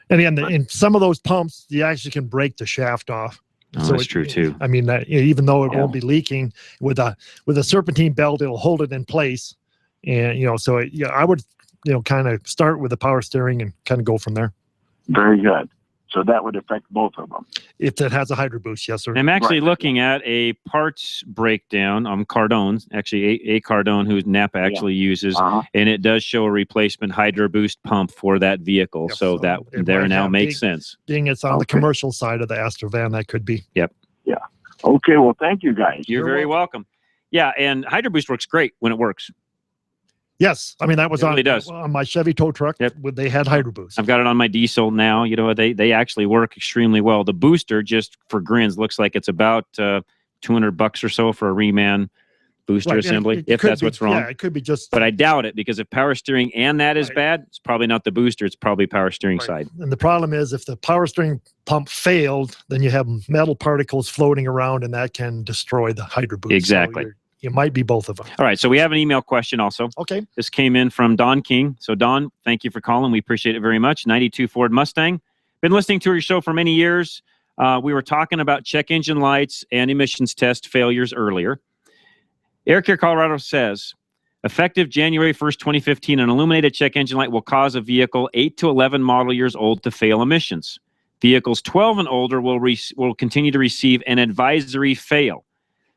And in some of those pumps, you actually can break the shaft off. Oh, that's true too. I mean, even though it won't be leaking, with a serpentine belt, it'll hold it in place. And, I would, kind of start with the power steering and kind of go from there. Very good. So that would affect both of them. If it has a Hydro Boost, yes, sir. I'm actually looking at a parts breakdown on Cardone's, actually a Cardone who Napa actually uses, and it does show a replacement Hydro Boost pump for that vehicle. So that there now makes sense. Being it's on the commercial side of the Astrovan, that could be. Yep. Yeah. Okay. Well, thank you guys. You're very welcome. Yeah, and Hydro Boost works great when it works. Yes, I mean that was does. On my Chevy tow truck. Yep. They had Hydro Boost. I've got it on my diesel now. They actually work extremely well. The booster, just for grins, looks like it's about $200 or so for a Reman booster assembly, if that's what's wrong. Yeah, it could be just. But I doubt it, because if power steering and that is bad, it's probably not the booster. It's probably power steering side. And the problem is, if the power steering pump failed, then you have metal particles floating around, and that can destroy the Hydro Boost. Exactly. So it might be both of them. All right, so we have an email question also. Okay. This came in from Don King. So Don, thank you for calling. We appreciate it very much. 92 Ford Mustang. Been listening to your show for many years. We were talking about check engine lights and emissions test failures earlier. Air Care Colorado says, effective January 1st, 2015, an illuminated check engine light will cause a vehicle 8 to 11 model years old to fail emissions. Vehicles 12 and older will continue to receive an advisory fail.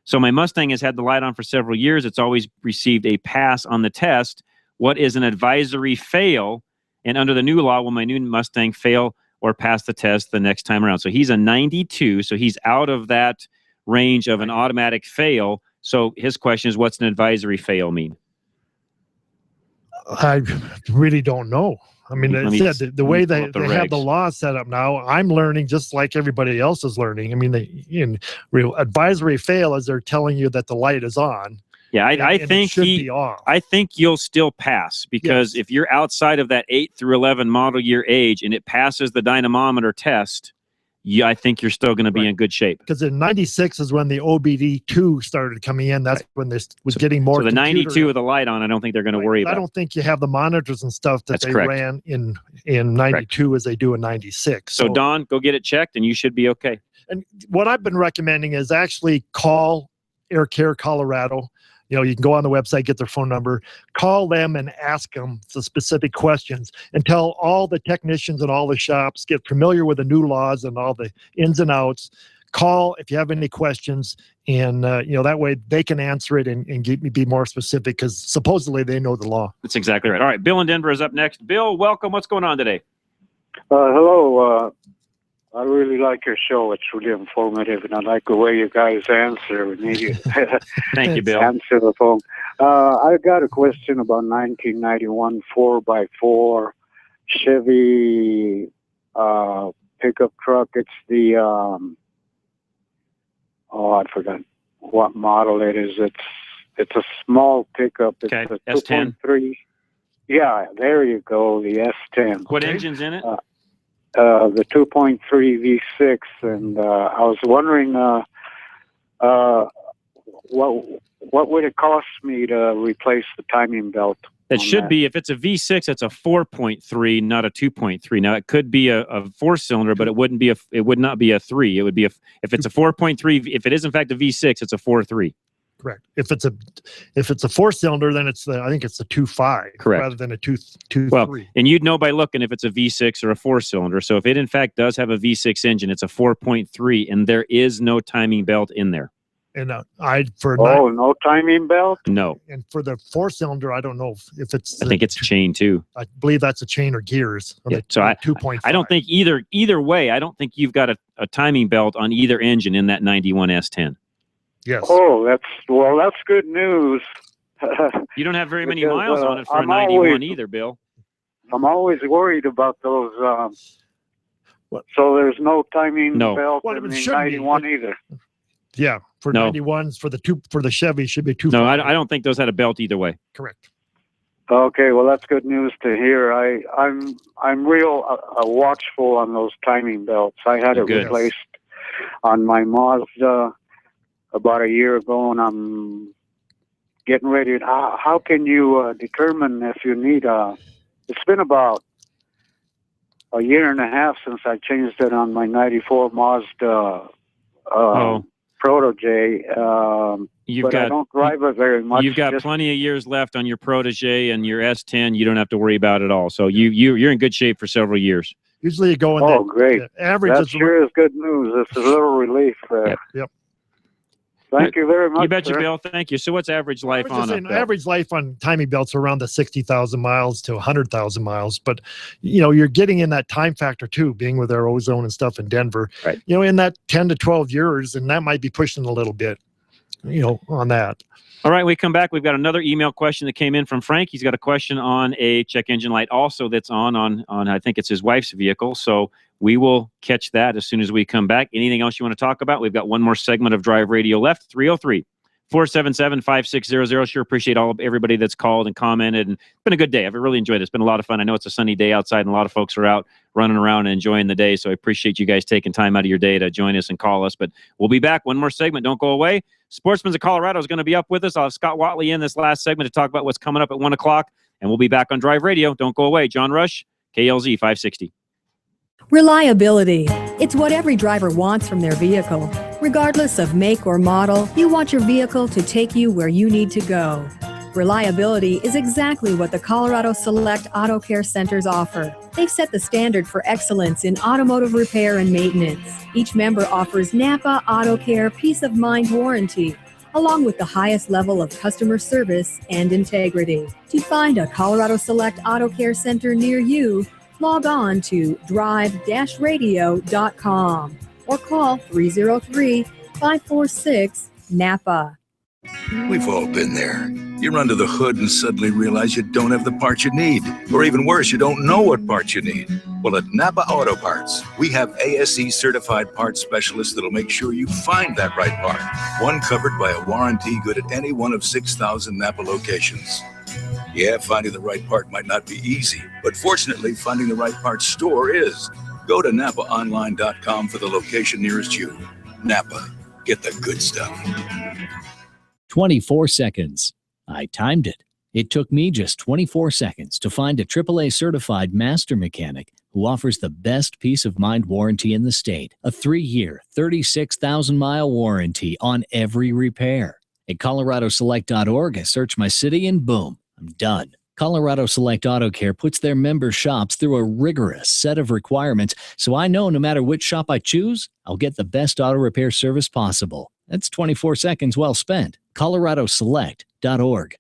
So my Mustang has had the light on for several years. It's always received a pass on the test. What is an advisory fail? And under the new law, will my new Mustang fail or pass the test the next time around? So he's a 92, so he's out of that range of an automatic fail. So his question is, what's an advisory fail mean? I really don't know. I mean, the way they have the law set up now, I'm learning just like everybody else is learning. I mean, in real advisory fail as they're telling you that the light is on. Yeah, I think I think you'll still pass because if you're outside of that 8 through 11 model year age and it passes the dynamometer test, I think you're still going to be in good shape. Because in 96 is when the OBD2 started coming in. That's when this was getting more. So the 92 with the light on, I don't think they're going to worry about. I don't think you have the monitors and stuff that they ran in 92 as they do in 96. So Don, go get it checked and you should be okay. And what I've been recommending is actually call Air Care Colorado. You know, you can go on the website, get their phone number, call them and ask them the specific questions until all the technicians and all the shops get familiar with the new laws and all the ins and outs. Call if you have any questions, and that way they can answer it and be more specific because supposedly they know the law. That's exactly right. All right, Bill in Denver is up next. Bill, welcome. What's going on today? Hello. I really like your show. It's really informative, and I like the way you guys answer. Thank you, Bill. Answer the phone. I got a question about 1991 4x4 Chevy pickup truck. It's the I forgot what model it is. It's a small pickup. It's a S10. 2.3. Yeah, there you go. The S10. What engine's in it? The 2.3 V6, and I was wondering what would it cost me to replace the timing belt? It should be, if it's a V6, it's a 4.3, not a 2.3. Now it could be a 4-cylinder, but it would not be a 3. It would be if it's a 4.3. If it is in fact a V6, it's a 4.3. Correct. If it's a 4-cylinder, then I think it's a 2.5. Correct. Rather than a 2.3. Well, and you'd know by looking if it's a V6 or a 4-cylinder. So if it in fact does have a V6 engine, it's a 4.3, and there is no timing belt in there. And no timing belt? No. And for the 4-cylinder, I don't know if it's. I think it's a chain too. I believe that's a chain or gears. Yeah, so 2.5. I don't think either way. I don't think you've got a timing belt on either engine in that 91 S10. Yes. Oh, that's good news. You don't have very many miles on it for a 91 either, Bill. I'm always worried about those. So there's no timing belt in the 91 either. Yeah, for 91s for the Chevy should be 2.5. No, I don't think those had a belt either way. Correct. Okay, well that's good news to hear. I'm real watchful on those timing belts. I had it replaced on my Mazda about a year ago, and I'm getting ready. How can you determine if you need it's been about a year and a half since I changed it on my 94 Mazda Protege. I don't drive it very much. You've got plenty of years left on your Protege and your S10. You don't have to worry about it all. So you're in good shape for several years. Usually you go in great. Average that sure is good news. This is a little relief. Yep. Thank you very much. You betcha, Bill. Thank you. So what's average life on average life on timing belts around the 60,000 miles to 100,000 miles. But, you're getting in that time factor too, being with our ozone and stuff in Denver, right? In that 10 to 12 years, and that might be pushing a little bit, on that. All right, we come back. We've got another email question that came in from Frank. He's got a question on a check engine light also that's on I think it's his wife's vehicle. So we will catch that as soon as we come back. Anything else you want to talk about? We've got one more segment of Drive Radio left. 303-477-5600. Sure appreciate everybody that's called and commented. And it's been a good day. I've really enjoyed it. It's been a lot of fun. I know it's a sunny day outside and a lot of folks are out running around and enjoying the day. So I appreciate you guys taking time out of your day to join us and call us. But we'll be back. One more segment. Don't go away. Sportsman's of Colorado is going to be up with us. I'll have Scott Watley in this last segment to talk about what's coming up at 1 o'clock. And we'll be back on Drive Radio. Don't go away. John Rush, KLZ 560. Reliability. It's what every driver wants from their vehicle. Regardless of make or model, you want your vehicle to take you where you need to go. Reliability is exactly what the Colorado Select Auto Care Centers offer. They've set the standard for excellence in automotive repair and maintenance. Each member offers Napa Auto Care Peace of Mind warranty, along with the highest level of customer service and integrity. To find a Colorado Select Auto Care Center near you, log on to drive-radio.com or call 303-546-NAPA. We've all been there. You run to the hood and suddenly realize you don't have the parts you need. Or even worse, you don't know what parts you need. Well, at Napa Auto Parts, we have ASE certified parts specialists that'll make sure you find that right part. One covered by a warranty good at any one of 6,000 Napa locations. Yeah, finding the right part might not be easy, but fortunately, finding the right parts store is. Go to NapaOnline.com for the location nearest you. Napa, get the good stuff. 24 seconds. I timed it. It took me just 24 seconds to find a AAA certified master mechanic who offers the best peace of mind warranty in the state. A 3-year, 36,000-mile warranty on every repair. At ColoradoSelect.org, I search my city and boom, I'm done. Colorado Select Auto Care puts their member shops through a rigorous set of requirements, so I know no matter which shop I choose, I'll get the best auto repair service possible. That's 24 seconds well spent. ColoradoSelect.org.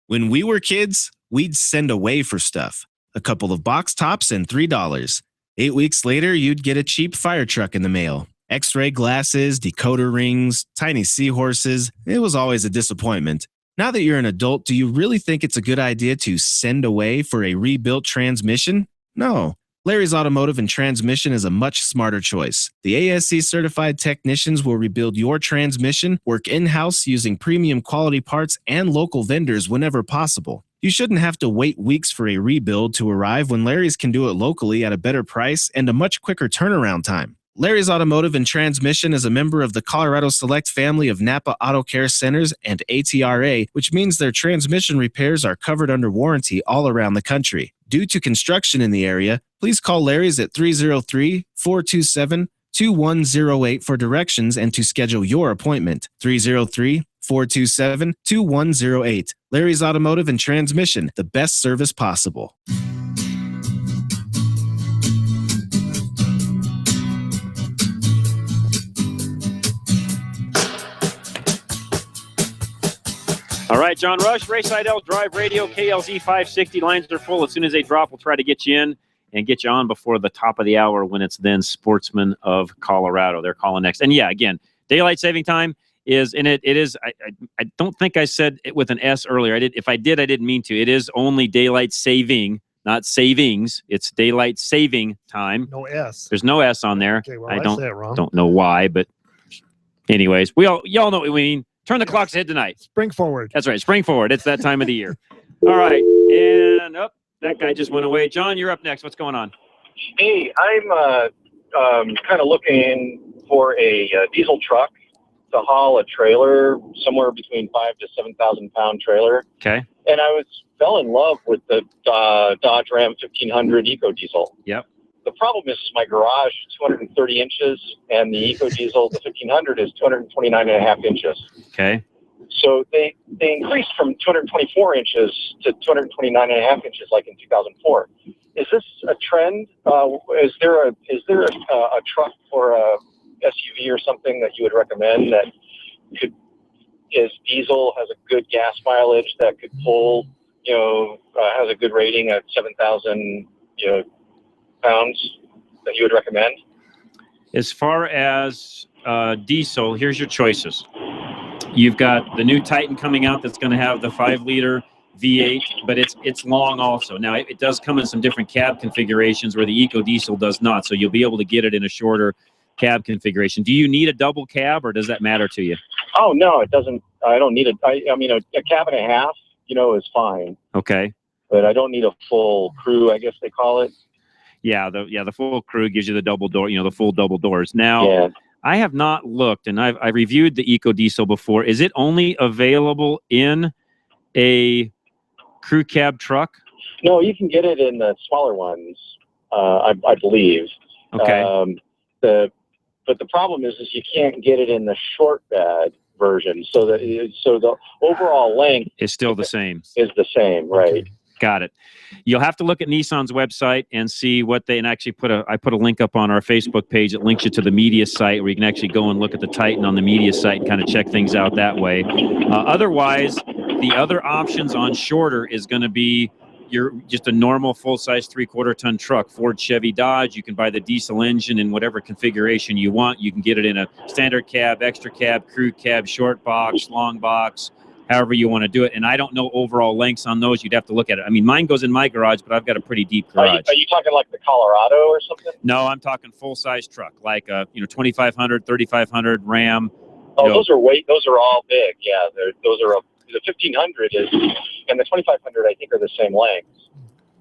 When we were kids, we'd send away for stuff. A couple of box tops and $3. 8 weeks later, you'd get a cheap fire truck in the mail. X-ray glasses, decoder rings, tiny seahorses. It was always a disappointment. Now that you're an adult, do you really think it's a good idea to send away for a rebuilt transmission? No. Larry's Automotive and Transmission is a much smarter choice. The ASC certified technicians will rebuild your transmission, work in-house using premium quality parts and local vendors whenever possible. You shouldn't have to wait weeks for a rebuild to arrive when Larry's can do it locally at a better price and a much quicker turnaround time. Larry's Automotive and Transmission is a member of the Colorado Select family of Napa Auto Care Centers and ATRA, which means their transmission repairs are covered under warranty all around the country. Due to construction in the area, please call Larry's at 303-427-2108 for directions and to schedule your appointment. 303-427-2108. Larry's Automotive and Transmission, the best service possible. All right, John Rush, Ray Seidel, Drive Radio, KLZ 560. Lines are full. As soon as they drop, we'll try to get you in and get you on before the top of the hour when it's then Sportsman of Colorado. They're calling next. And yeah, again, daylight saving time is in it. It is. I don't think I said it with an S earlier. I did. If I did, I didn't mean to. It is only daylight saving, not savings. It's daylight saving time. No S. There's no S on there. Okay, well, I say it wrong. don't know why, but anyways, y'all know what we mean. Turn the clocks ahead tonight. Spring forward. That's right. Spring forward. It's that time of the year. All right. And that guy just went away. John, you're up next. What's going on? Hey, I'm kind of looking for a diesel truck to haul a trailer, somewhere between 5,000 to 7,000 pound trailer. Okay. And I fell in love with the Dodge Ram 1500 Eco Diesel. Yep. The problem is my garage is 230 inches, and the Eco Diesel, the 1500, is 229.5 inches. Okay. So they increased from 224 inches to 229.5 inches, like in 2004. Is this a trend? Is there a truck or a SUV or something that you would recommend that is diesel, has a good gas mileage that could pull, has a good rating at 7,000, pounds that you would recommend? As far as diesel, here's your choices. You've got the new Titan coming out that's going to have the 5-liter V8, but it's long also. Now, it does come in some different cab configurations where the Eco Diesel does not, so you'll be able to get it in a shorter cab configuration. Do you need a double cab, or does that matter to you? Oh, no, it doesn't. I don't need it. I mean, a cab and a half, is fine. Okay. But I don't need a full crew, I guess they call it. Yeah, the full crew gives you the double door, the full double doors. Now, I have not looked, and I reviewed the Eco Diesel before. Is it only available in a crew cab truck? No, you can get it in the smaller ones, I believe. Okay. But the problem is you can't get it in the short bed version. So the overall length is still the same. Is the same, right? Okay. Got it. You'll have to look at Nissan's website and see what I put a link up on our Facebook page that links you to the media site where you can actually go and look at the Titan on the media site and kind of check things out that way. Otherwise, the other options on shorter is going to be just a normal full-size 3/4-ton truck, Ford, Chevy, Dodge. You can buy the diesel engine in whatever configuration you want. You can get it in a standard cab, extra cab, crew cab, short box, long box, however you want to do it. And I don't know overall lengths on those. You'd have to look at it. I mean, mine goes in my garage, but I've got a pretty deep garage. Are you talking like the Colorado or something? No, I'm talking full-size truck, like a 2500, 3500 Ram. Oh, those are all big. Yeah, the 1500 is, and the 2500 I think are the same length.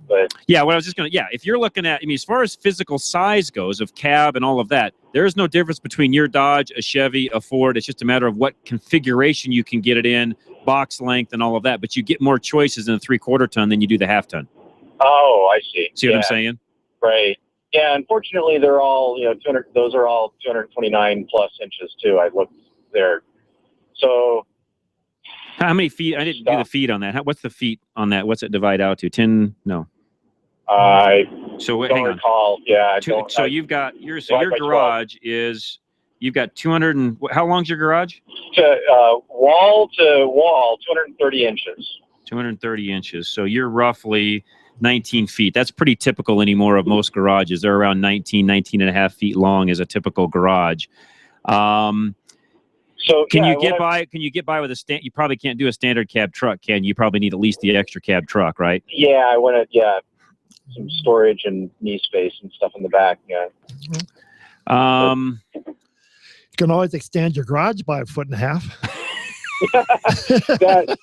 But yeah, what I was just going to, if you're looking at, I mean, as far as physical size goes of cab and all of that, there is no difference between your Dodge, a Chevy, a Ford. It's just a matter of what configuration you can get it in, box length and all of that. But you get more choices in a 3/4 ton than you do the 1/2 ton. Oh, I see. See what I'm saying? Right. Yeah, unfortunately, they're all, 200, those are all 229 plus inches too. I looked there. So how many feet? I didn't do the feet on that. What's the feet on that? What's it divide out to? 10? No. I don't recall. Yeah. You've got your garage is, you've got 200 and how long's your garage? Wall to wall, 230 inches. 230 inches. So you're roughly 19 feet. That's pretty typical anymore of most garages. They're around 19 and a half feet long as a typical garage. So can you get by with a stand? You probably can't do a standard cab truck, can you? You probably need at least the extra cab truck, right? Yeah, I want to, some storage and knee space and stuff in the back. Yeah. You can always extend your garage by 1.5 feet.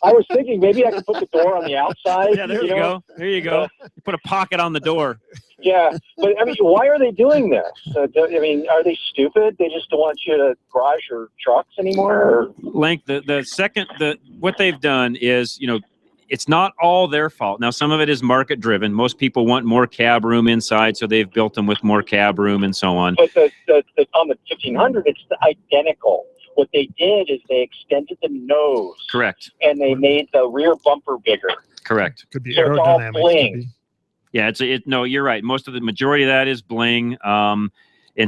I was thinking maybe I could put the door on the outside. Yeah, there you go. There you go. You put a pocket on the door. Yeah, but I mean, why are they doing this? I mean, are they stupid? They just don't want you to garage your trucks anymore? Length. What they've done is, it's not all their fault. Now, some of it is market driven. Most people want more cab room inside, so they've built them with more cab room and so on. But on the 1500, it's identical. What they did is they extended the nose. Correct. And they made the rear bumper bigger. Correct. Could be so it's all aerodynamics. bling. Yeah, no, you're right. Most of the majority of that is bling. And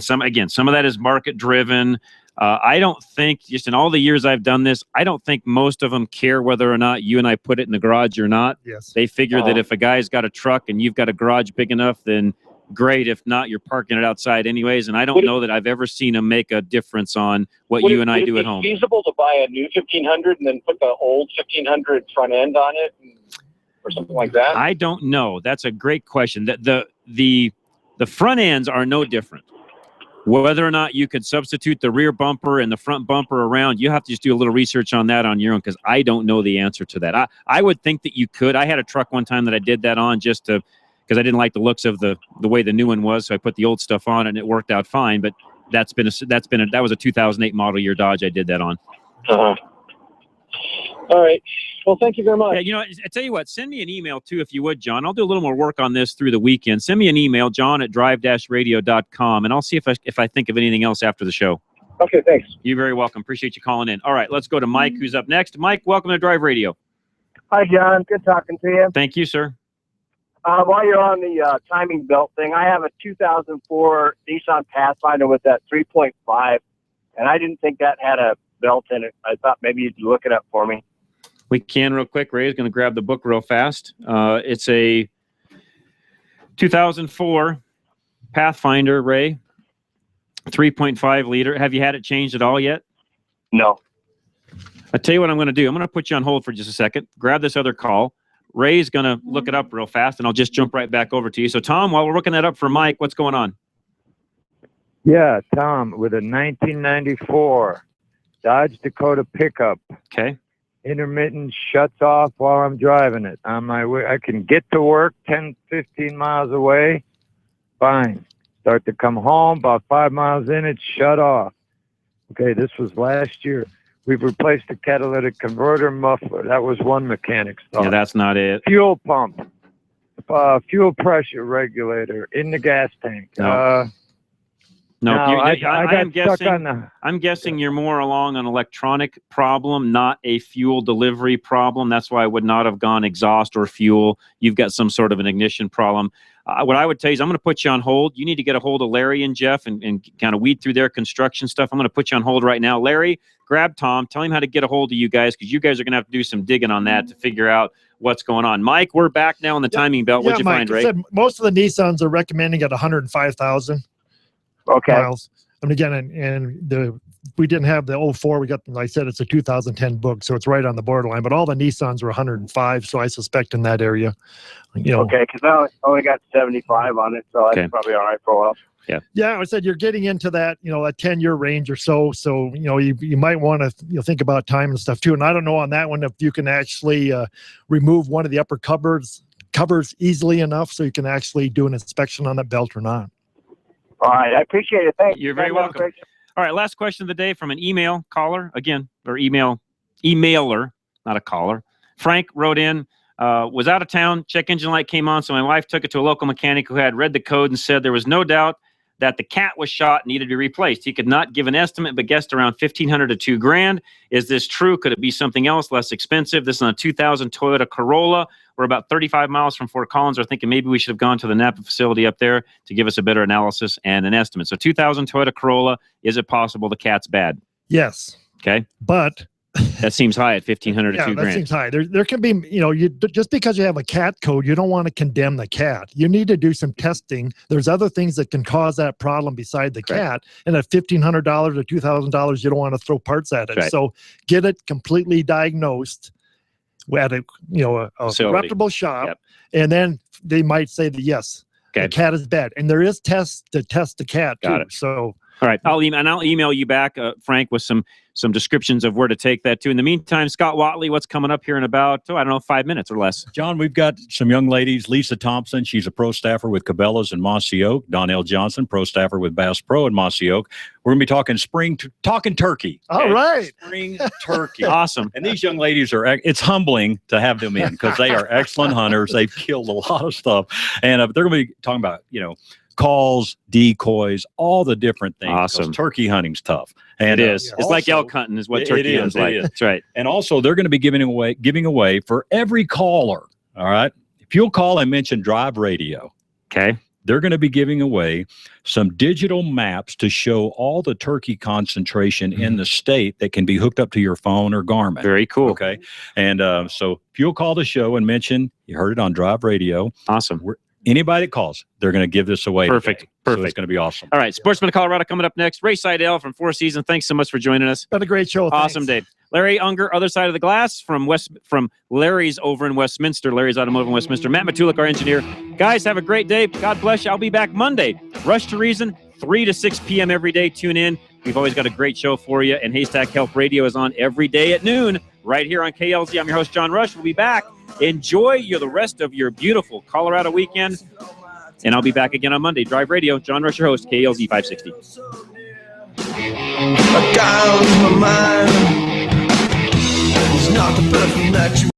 some of that is market driven. I don't think, just in all the years I've done this, I don't think most of them care whether or not you and I put it in the garage or not. Yes. They figure that if a guy's got a truck and you've got a garage big enough, then great. If not, you're parking it outside anyways. And I don't know that I've ever seen them make a difference on what you and I do at home. Would it be feasible to buy a new 1500 and then put the old 1500 front end on it or something like that? I don't know. That's a great question. The front ends are no different. Whether or not you could substitute the rear bumper and the front bumper around, you have to just do a little research on that on your own, because I don't know the answer to that. I would think that you could. I had a truck one time that I did that on just to, because I didn't like the looks of the way the new one was, so I put the old stuff on and it worked out fine. But that was a 2008 model year Dodge I did that on. Uh-huh. All right. Well, thank you very much. Yeah, I tell you what, send me an email too, if you would, John. I'll do a little more work on this through the weekend. Send me an email, john@drive-radio.com, and I'll see if I think of anything else after the show. Okay, thanks. You're very welcome. Appreciate you calling in. All right, let's go to Mike, who's up next. Mike, welcome to Drive Radio. Hi, John. Good talking to you. Thank you, sir. While you're on the timing belt thing, I have a 2004 Nissan Pathfinder with that 3.5, and I didn't think that had a belt in it. I thought maybe you'd look it up for me. We can real quick. Ray is going to grab the book real fast. It's a 2004 Pathfinder, Ray, 3.5 liter. Have you had it changed at all yet? No. I'll tell you what I'm going to do. I'm going to put you on hold for just a second. Grab this other call. Ray's going to look it up real fast, and I'll just jump right back over to you. So, Tom, while we're looking that up for Mike, what's going on? Yeah, Tom, with a 1994 Dodge Dakota pickup. Okay. Intermittent shuts off while I'm driving it. On my way, I can get to work 10, 15 miles away. Fine. Start to come home, about 5 miles in, it's shut off. Okay, this was last year. We've replaced the catalytic converter muffler. That was one mechanic's thought. Yeah, that's not it. Fuel pump, fuel pressure regulator in the gas tank. No. No, I'm guessing you're more along an electronic problem, not a fuel delivery problem. That's why I would not have gone exhaust or fuel. You've got some sort of an ignition problem. What I would tell you is I'm going to put you on hold. You need to get a hold of Larry and Jeff and kind of weed through their construction stuff. I'm going to put you on hold right now. Larry, grab Tom. Tell him how to get a hold of you guys, because you guys are going to have to do some digging on that to figure out what's going on. Mike, we're back now on the timing belt. What'd you find, Ray? Most of the Nissans are recommending at 105,000 miles. And again, we didn't have the 04. We got, like I said, it's a 2010 book, so it's right on the borderline. But all the Nissans were 105, so I suspect in that area. Okay, because I only got 75 on it, so that's probably all right for a while. Yeah, I said you're getting into that, a 10-year range or so. So, you might want to think about time and stuff too. And I don't know on that one if you can actually remove one of the upper covers easily enough so you can actually do an inspection on that belt or not. All right, I appreciate it. Thanks. You're very welcome. All right, last question of the day from an email caller again, or emailer, not a caller. Frank wrote in. Was out of town, check engine light came on, so my wife took it to a local mechanic who had read the code and said there was no doubt that the cat was shot and needed to be replaced. He could not give an estimate, but guessed around $1,500 to $2,000. Is this true? Could it be something else, less expensive? This is on a 2000 Toyota Corolla. We're about 35 miles from Fort Collins. We're thinking maybe we should have gone to the Napa facility up there to give us a better analysis and an estimate. So 2000 Toyota Corolla, is it possible the cat's bad? Yes. Okay. But that seems high at $1,500 to $2,000. That seems high. There can be, just because you have a cat code, you don't want to condemn the cat. You need to do some testing. There's other things that can cause that problem beside the cat. And at $1,500 or $2,000, you don't want to throw parts at it. So get it completely diagnosed at a reputable shop, and then they might say that yes, the cat is bad. And there is tests to test the cat too. So. All right, I'll email you back, Frank, with some descriptions of where to take that to. In the meantime, Scott Watley, what's coming up here in about 5 minutes or less? John, we've got some young ladies. Lisa Thompson, she's a pro staffer with Cabela's in Mossy Oak. Donnell Johnson, pro staffer with Bass Pro in Mossy Oak. We're going to be talking talking turkey. All right. Spring turkey. Awesome. And these young ladies it's humbling to have them in because they are excellent hunters. They've killed a lot of stuff. And they're going to be talking about, calls, decoys, all the different things. Awesome. Turkey hunting's tough. And it is. It's like elk hunting is what turkey hunting's like. That's right. And also they're going to be giving away for every caller. All right. If you'll call and mention Drive Radio. Okay. They're going to be giving away some digital maps to show all the turkey concentration in the state that can be hooked up to your phone or Garmin. Very cool. Okay. And so if you'll call the show and mention you heard it on Drive Radio. Awesome. Anybody that calls, they're going to give this away. Perfect. Today. Perfect. So it's going to be awesome. All right. Sportsman of Colorado coming up next. Ray Seidel from Four Seasons. Thanks so much for joining us. Been a great show. Awesome day. Larry Unger, other side of the glass from Larry's over in Westminster. Larry's Automotive in Westminster. Matt Matulik, our engineer. Guys, have a great day. God bless you. I'll be back Monday. Rush to Reason, 3 to 6 p.m. every day. Tune in. We've always got a great show for you. And Haystack Health Radio is on every day at noon right here on KLZ. I'm your host, John Rush. We'll be back. Enjoy the rest of your beautiful Colorado weekend. And I'll be back again on Monday. Drive Radio, John Rush, your host, KLZ 560. A guy on my mind is not the person that you